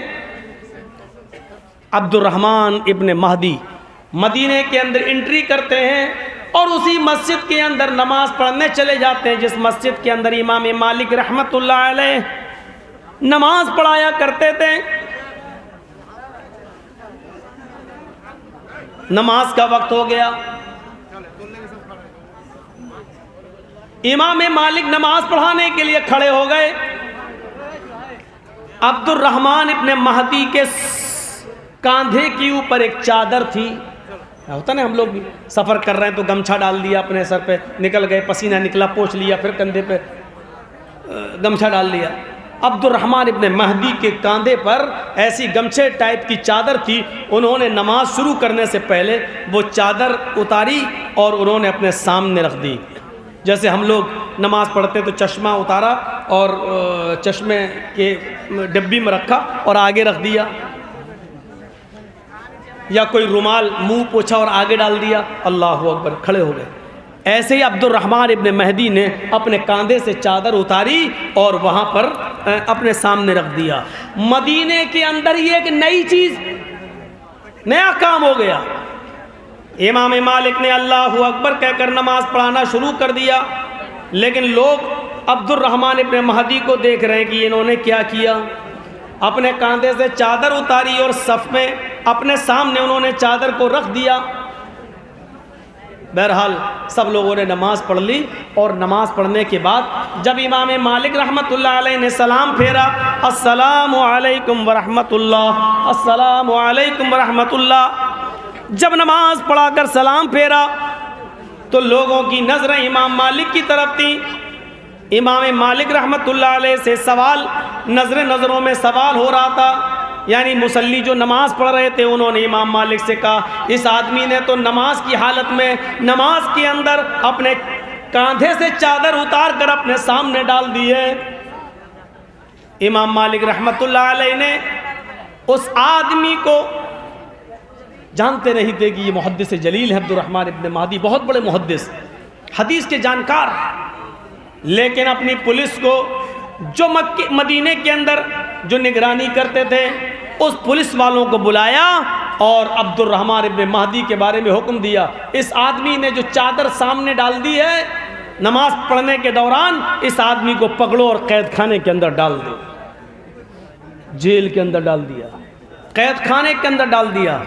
अब्दुर्रहमान इब्न महदी मदीने के अंदर एंट्री करते हैं और उसी मस्जिद के अंदर नमाज पढ़ने चले जाते हैं जिस मस्जिद के अंदर इमाम मालिक रहमतुल्लाह अलैह नमाज पढ़ाया करते थे। नमाज का वक्त हो गया, इमाम मालिक नमाज पढ़ाने के लिए खड़े हो गए। अब्दुर्रहमान इब्न महदी के कांधे के ऊपर एक चादर थी। होता ना, हम लोग भी सफ़र कर रहे हैं तो गमछा डाल दिया अपने सर पे, निकल गए, पसीना निकला, पोंछ लिया, फिर कंधे पे गमछा डाल लिया। अब्दुर्रहमान इब्न महदी के कांधे पर ऐसी गमछे टाइप की चादर थी। उन्होंने नमाज शुरू करने से पहले वो चादर उतारी और उन्होंने अपने सामने रख दी। जैसे हम लोग नमाज पढ़ते तो चश्मा उतारा और चश्मे के डिब्बी में रखा और आगे रख दिया, या कोई रुमाल मुंह पोछा और आगे डाल दिया, अल्लाहु अकबर, खड़े हो गए। ऐसे ही अब्दुर्रहमान इब्न महदी ने अपने कांधे से चादर उतारी और वहाँ पर अपने सामने रख दिया। मदीने के अंदर ये एक नई चीज़, नया काम हो गया। इमाम मालिक ने अल्लाहु अकबर कहकर नमाज पढ़ाना शुरू कर दिया, लेकिन लोग अब्दुर्रहमान इब्न महदी को देख रहे हैं कि इन्होंने क्या किया। अपने कांधे से चादर उतारी और सफ में अपने सामने उन्होंने चादर को रख दिया। बहरहाल सब लोगों ने नमाज़ पढ़ ली और नमाज़ पढ़ने के बाद जब इमाम मालिक रहमतुल्लाह अलैह ने सलाम फेरा, अस्सलामु अलैकुम व रहमतुल्लाह, अस्सलामु अलैकुम व रहमतुल्लाह, जब नमाज़ पढ़ाकर सलाम फेरा तो लोगों की नज़रें इमाम मालिक की तरफ थी। इमाम मालिक रहमतुल्लाह अलैह से सवाल, नज़रों में सवाल हो रहा था। यानी मुसल्ली जो नमाज़ पढ़ रहे थे उन्होंने इमाम मालिक से कहा, इस आदमी ने तो नमाज की हालत में नमाज के अंदर अपने कांधे से चादर उतार कर अपने सामने डाल दी है। इमाम मालिक रहमतुल्लाह अलैह ने उस आदमी को, जानते नहीं थे कि ये मुहद्दिस जलील है अब्दुर्रहमान इब्न महदी, बहुत बड़े मुहद्दिस, हदीस के जानकार, लेकिन अपनी पुलिस को जो मदीने के अंदर जो निगरानी करते थे उस पुलिस वालों को बुलाया और अब्दुर्रहमान इब्न महदी के बारे में हुक्म दिया, इस आदमी ने जो चादर सामने डाल दी है नमाज पढ़ने के दौरान, इस आदमी को पकड़ो और कैद खाने के अंदर डाल दो। जेल के अंदर डाल दिया, कैद खाने के अंदर डाल दिया।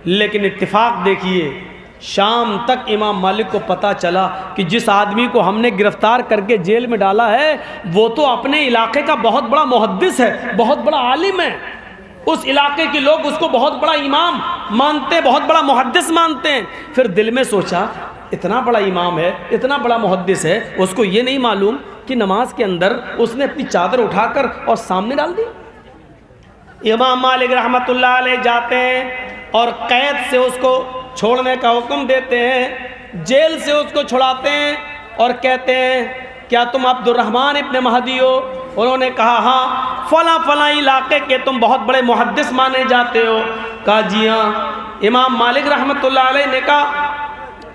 लेकिन इत्तेफाक देखिए, शाम तक इमाम मालिक को पता चला कि जिस आदमी को हमने गिरफ्तार करके जेल में डाला है वो तो अपने इलाके का बहुत बड़ा मुहद्दिस है, बहुत बड़ा आलिम है। उस इलाके के लोग उसको बहुत बड़ा इमाम मानते हैं, बहुत बड़ा मुहद्दिस मानते हैं। फिर दिल में सोचा, इतना बड़ा इमाम है, इतना बड़ा मुहद्दिस है, उसको ये नहीं मालूम कि नमाज के अंदर उसने अपनी चादर उठाकर और सामने डाल दी। इमाम मालिक रहमतुल्लाह अलैह जाते हैं और कैद से उसको छोड़ने का हुक्म देते हैं, जेल से उसको छुड़ाते हैं और कहते हैं, क्या तुम अब्दुर्रहमान इब्न महदी हो? उन्होंने कहा, हाँ, फला इलाके के तुम बहुत बड़े मुहद्दिस माने जाते हो। कहा, जी हाँ। इमाम मालिक रहमतुल्लाह अलैह ने कहा,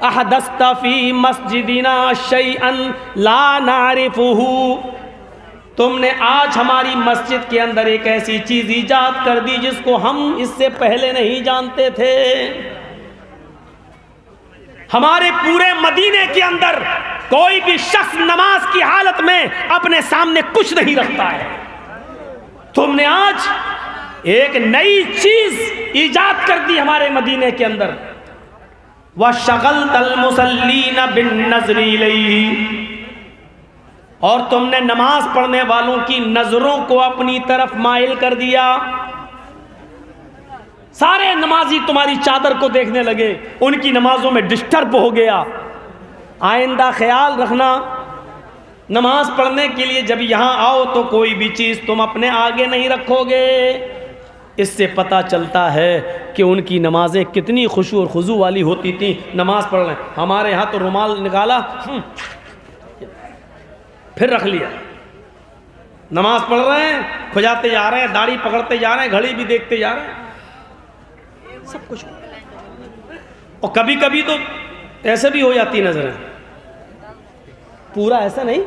अहदस्ता फी मस्जिदिना शैअन ला नारिफुहु, तुमने आज हमारी मस्जिद के अंदर एक ऐसी चीज़ ईजाद कर दी जिसको हम इससे पहले नहीं जानते थे। हमारे पूरे मदीने के अंदर कोई भी शख्स नमाज की हालत में अपने सामने कुछ नहीं रखता है, तुमने आज एक नई चीज ईजाद कर दी हमारे मदीने के अंदर। वशगलतल मुसल्लीन बिन नज़री इलैहि, और तुमने नमाज पढ़ने वालों की नजरों को अपनी तरफ माइल कर दिया। सारे नमाजी तुम्हारी चादर को देखने लगे, उनकी नमाजों में डिस्टर्ब हो गया। आइंदा ख्याल रखना, नमाज पढ़ने के लिए जब यहाँ आओ तो कोई भी चीज़ तुम अपने आगे नहीं रखोगे। इससे पता चलता है कि उनकी नमाजें कितनी खुशू और खुजू वाली होती थी। नमाज पढ़ रहे हैं, हमारे यहाँ तो रुमाल निकाला फिर रख लिया, नमाज पढ़ रहे हैं, खुजाते जा रहे हैं, दाढ़ी पकड़ते जा रहे हैं, घड़ी भी देखते जा रहे हैं, सब कुछ। और कभी कभी तो ऐसे भी हो जाती नजरें, पूरा ऐसा नहीं,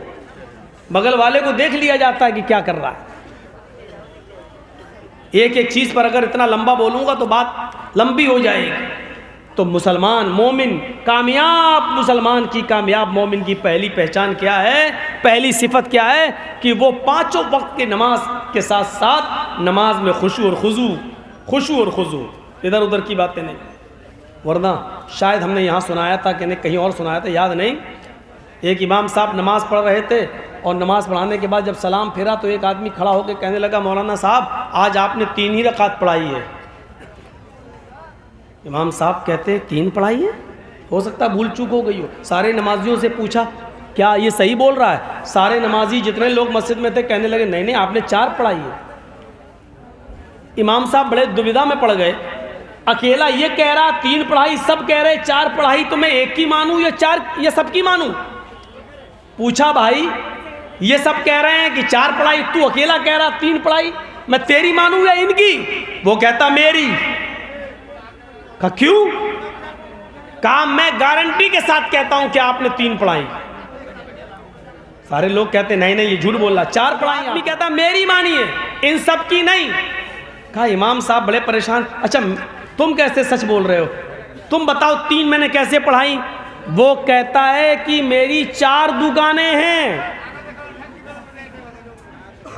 बगल वाले को देख लिया जाता है कि क्या कर रहा है। एक एक चीज पर अगर इतना लंबा बोलूंगा तो बात लंबी हो जाएगी। तो मुसलमान मोमिन, कामयाब मुसलमान की, कामयाब मोमिन की पहली पहचान क्या है, पहली सिफत क्या है कि वो पांचों वक्त के नमाज के साथ साथ नमाज में खुशू और खुजू, इधर उधर की बातें नहीं। वरना शायद हमने यहाँ सुनाया था कि नहीं, कहीं और सुनाया था, याद नहीं। एक इमाम साहब नमाज पढ़ रहे थे और नमाज पढ़ाने के बाद जब सलाम फेरा तो एक आदमी खड़ा होकर कहने लगा, मौलाना साहब आज आपने 3 ही रकात पढ़ाई है। इमाम साहब कहते 3 पढ़ाई है? हो सकता है भूल चूक हो गई हो। सारे नमाजियों से पूछा, क्या ये सही बोल रहा है? सारे नमाजी जितने लोग मस्जिद में थे कहने लगे, नहीं आपने 4 पढ़ाई है। इमाम साहब बड़े दुविधा में पड़ गए, अकेला ये कह रहा 3 पढ़ाई, सब कह रहे 4 पढ़ाई, तो मैं एक की मानूं या 4 या सबकी मानूं? पूछा, भाई ये सब कह रहे हैं कि 4 पढ़ाई, तू अकेला कह रहा 3 पढ़ाई, मैं तेरी मानूं या इनकी? वो कहता मेरी। कहा क्यों? कहा मैं गारंटी के साथ कहता हूं कि आपने 3 पढ़ाई। सारे लोग कहते नहीं ये झूठ बोल रहा, 4 पढ़ाई। आदमी कहता मेरी मानिए, इन सब की नहीं। कहा इमाम साहब बड़े परेशान, अच्छा तुम कैसे सच बोल रहे हो, तुम बताओ 3 मैंने कैसे पढ़ाई? वो कहता है कि मेरी 4 दुकानें हैं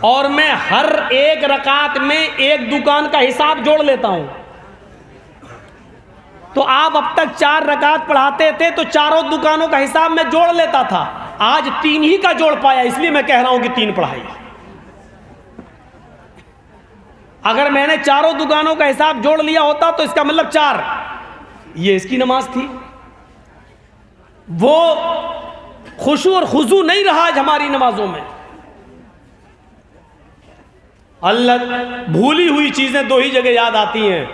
और मैं हर एक रकात में एक दुकान का हिसाब जोड़ लेता हूं। तो आप अब तक 4 रकात पढ़ाते थे तो चारों दुकानों का हिसाब मैं जोड़ लेता था, आज 3 ही का जोड़ पाया, इसलिए मैं कह रहा हूं कि 3 पढ़ाई। अगर मैंने चारों दुकानों का हिसाब जोड़ लिया होता तो इसका मतलब 4, ये इसकी नमाज थी। वो खुशू और खुजू नहीं रहा आज हमारी नमाजों में। अल्लाह भूली हुई चीजें 2 ही जगह याद आती हैं,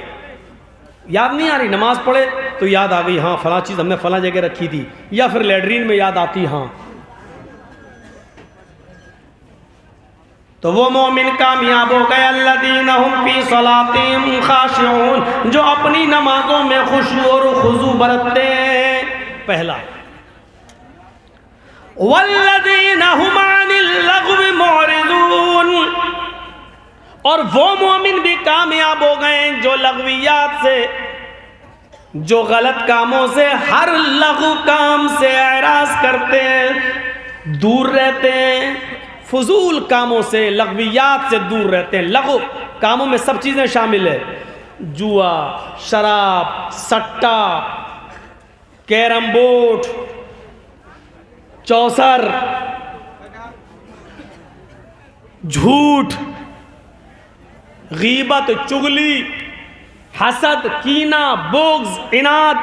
याद नहीं आ रही, नमाज पढ़े तो याद आ गई, हाँ फला चीज हमने फला जगह रखी थी, या फिर लैट्रीन में याद आती, हाँ। तो वो मोमिन कामयाब हो गए, अल्लज़ीना हुम फी सलातिहिम खाशिऊन, जो अपनी नमाजों में खुशू और खुजू बरतते हैं। पहला, वल्लज़ीना हुम अनिल लग़्वी मुअरिज़ून, और वो मोमिन भी कामयाब हो गए जो लग़वियात से, जो गलत कामों से, हर लघु काम से एराज करते हैं, दूर रहते हैं, फजूल कामों से, लग़वियात से दूर रहते हैं। लघु कामों में सब चीज़ें शामिल है, जुआ, शराब, सट्टा, कैरम बोर्ड, चौसर, झूठ, गीबत, चुगली, हसद, कीना, बुग़्ज़, इनाद,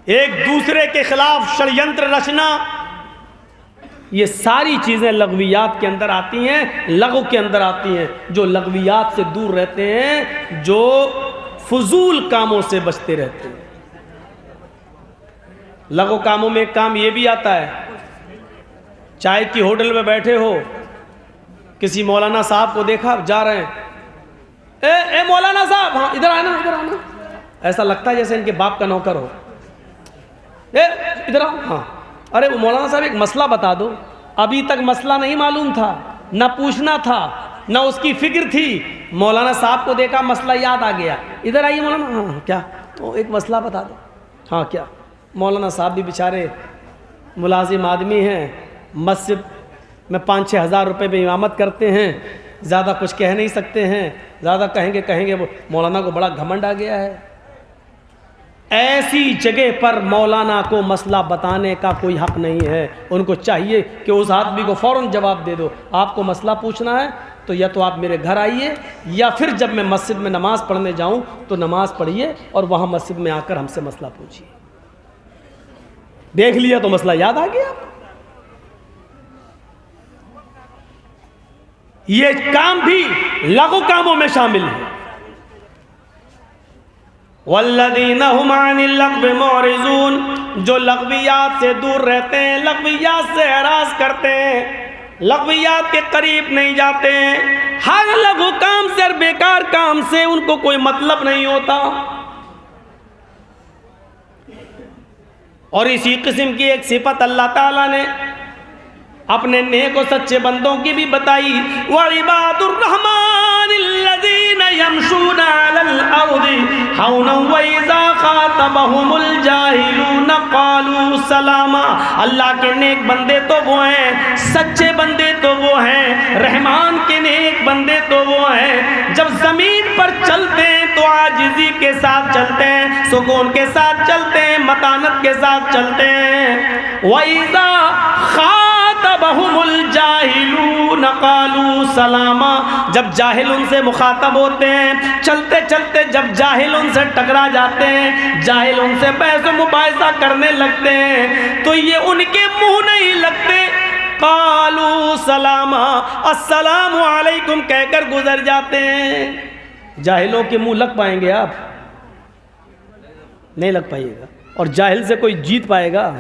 एक दूसरे के खिलाफ षड्यंत्र रचना, ये सारी चीज़ें लग़वियात के अंदर आती हैं, लघु के अंदर आती हैं। जो लग़वियात से दूर रहते हैं, जो फजूल कामों से बचते रहते हैं। लघु कामों में एक काम ये भी आता है, चाय की होटल में बैठे हो, किसी मौलाना साहब को देखा, जा रहे हैं, ए मौलाना साहब, हाँ इधर आना, इधर आना, ऐसा लगता है जैसे इनके बाप का नौकर हो, इधर आओ, हाँ, अरे वो मौलाना साहब एक मसला बता दो, अभी तक मसला नहीं मालूम था, ना पूछना था, ना उसकी फिक्र थी, मौलाना साहब को देखा, मसला याद आ गया, इधर आइए मौलाना, हाँ क्या, तो एक मसला बता दो, हाँ क्या। मौलाना साहब भी बेचारे मुलाजिम आदमी हैं, मस्जिद में 5-6 हज़ार रुपये में इमामत करते हैं, ज़्यादा कुछ कह नहीं सकते हैं, ज़्यादा कहेंगे वो मौलाना को बड़ा घमंड आ गया है। ऐसी जगह पर मौलाना को मसला बताने का कोई हक नहीं है। उनको चाहिए कि उस आदमी को फ़ौरन जवाब दे दो, आपको मसला पूछना है तो या तो आप मेरे घर आइए, या फिर जब मैं मस्जिद में नमाज़ पढ़ने जाऊं तो नमाज़ पढ़िए और वहाँ मस्जिद में आकर हमसे मसला पूछिए। देख लिया तो मसला याद आ गया। ये काम भी लघु कामों में शामिल है। वल्लज़ीना हुम अनिल लग़्वी मुअरिज़ून, जो लग़वियात से दूर रहते हैं, लग़वियात से एराज़ करते हैं, लग़वियात के करीब नहीं जाते हैं, हर लघु काम से और बेकार काम से उनको कोई मतलब नहीं होता। और इसी किस्म की एक सिफत अल्लाह ताला ने अपने नेक और सच्चे बंदों की भी बताई, व इबादुर रहमानिल्लज़ीना यमशूना अलल अर्दि हौना व इज़ा ख़ातबहुमुल जाहिलूना क़ालू सलामा। अल्लाह के नेक बंदे तो वो हैं, सच्चे बंदे तो वो हैं, रहमान के नेक बंदे तो वो हैं, जब ज़मीन पर चलते हैं तो आजिज़ी के साथ चलते हैं, सुकून के साथ चलते हैं, मतानत के साथ चलते हैं। व इज़ा ख़ातबहुमुल जाहिलून क़ालू सलामा, जब जाहिल उनसे मुखातब होते हैं, चलते चलते जब जाहिल उनसे टकरा जाते हैं, जाहिल उनसे बहस मुबाहिसा करने लगते हैं, तो ये उनके मुंह नहीं लगते, क़ालू सलामा, अस्सलामु अलैकुम कहकर गुजर जाते हैं। जाहिलों के मुंह लग पाएंगे आप? नहीं लग पाइएगा। और जाहिल से कोई जीत पाएगा?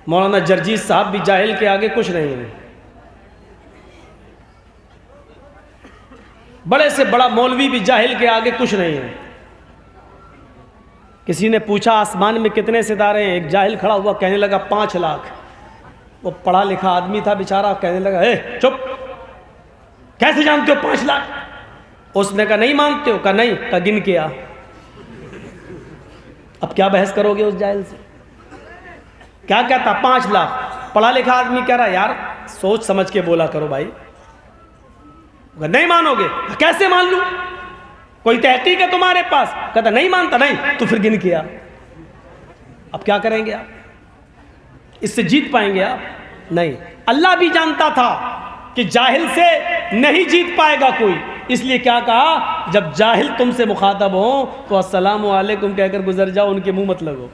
मौलाना जर्जीस साहब भी जाहिल के आगे कुछ नहीं है। बड़े से बड़ा मौलवी भी जाहिल के आगे कुछ नहीं है। किसी ने पूछा आसमान में कितने सितारे हैं, एक जाहिल खड़ा हुआ कहने लगा 5 लाख। वो पढ़ा लिखा आदमी था बेचारा, कहने लगा ए चुप, कैसे जानते हो 5 लाख? उसने कहा नहीं मानते हो? कहा नहीं। कहा गिन के आ। अब क्या बहस करोगे उस जाहिल से? क्या कहता? 5 लाख। पढ़ा लिखा आदमी कह रहा यार सोच समझ के बोला करो भाई। नहीं मानोगे? कैसे मान लूं? कोई तहकीक है तुम्हारे पास? कहता नहीं मानता। नहीं तो फिर गिन किया। अब क्या करेंगे आप? इससे जीत पाएंगे आप? नहीं। अल्लाह भी जानता था कि जाहिल से नहीं जीत पाएगा कोई, इसलिए क्या कहा, जब जाहिल तुमसे मुखातब हो तो अस्सलाम वालेकुम कहकर गुजर जाओ, उनके मुंह मत लगो।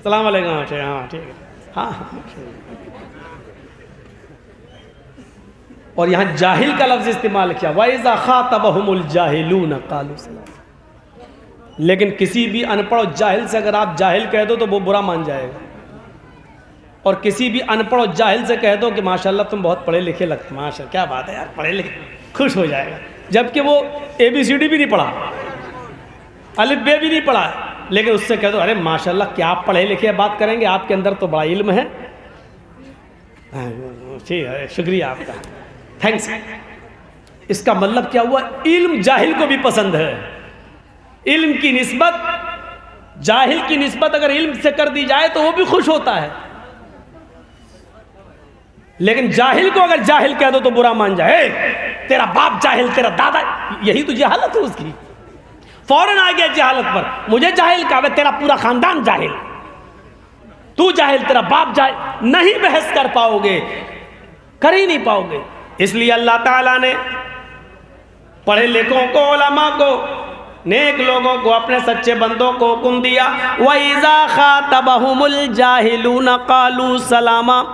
सलाम वालेकुम, हाँ ठीक है, हाँ। और यहाँ जाहिल का लफ्ज़ इस्तेमाल किया, वइज़ा ख़ातबहुमुल जाहिलून क़ालू सलाम। लेकिन किसी भी अनपढ़ जाहिल से अगर आप जाहिल कह दो तो वो बुरा मान जाएगा, और किसी भी अनपढ़ जाहिल से कह दो कि माशाल्लाह तुम बहुत पढ़े लिखे लगते, माशाल्लाह क्या बात है यार पढ़े लिखे, खुश हो जाएगा। जबकि वो ABCD भी नहीं पढ़ा, अलिफ बे भी नहीं पढ़ा, लेकिन उससे कह दो अरे माशाल्लाह क्या आप पढ़े लिखे, बात करेंगे आपके अंदर तो बड़ा इल्म है। ठीक है, शुक्रिया आपका, थैंक्स। इसका मतलब क्या हुआ, इल्म जाहिल को भी पसंद है। इल्म की निस्बत, जाहिल की निस्बत अगर इल्म से कर दी जाए तो वो भी खुश होता है, लेकिन जाहिल को अगर जाहिल कह दो तो बुरा मान जाए, तेरा बाप जाहिल, तेरा दादा, यही तो जहालत है उसकी। फौरन आ गया जहालत पर, मुझे जाहिल कहा, तेरा पूरा खानदान जाहिल, तू जाहिल, तेरा बाप जाहिल। नहीं बहस कर पाओगे, कर ही नहीं पाओगे। इसलिए अल्लाह ताला ने पढ़े लिखों को, उलमा को, नेक लोगों को, अपने सच्चे बंदों को हुक्म दिया, वइज़ा ख़ातबहुमुल जाहिलून क़ालू सलामा।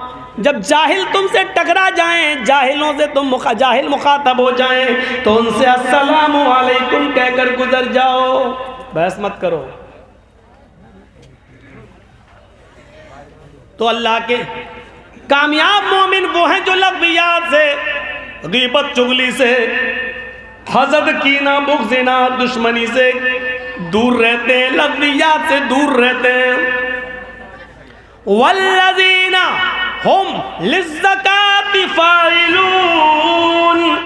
जब जाहिल तुमसे टकरा जाएं, जाहिलों से तुम जाहिल मुखातब हो जाएं, तो उनसे अस्सलामु अलैकुम कहकर गुजर जाओ, बहस मत करो। तो अल्लाह के कामयाब मोमिन वो हैं जो लग़्वियात से, ग़ीबत चुगली से, हसद कीना बुग़्ज़ दुश्मनी से दूर रहते हैं, लग़्वियात से दूर रहते हैं। वल्लज़ीना हुम लिज़्ज़काति फ़ाइलून।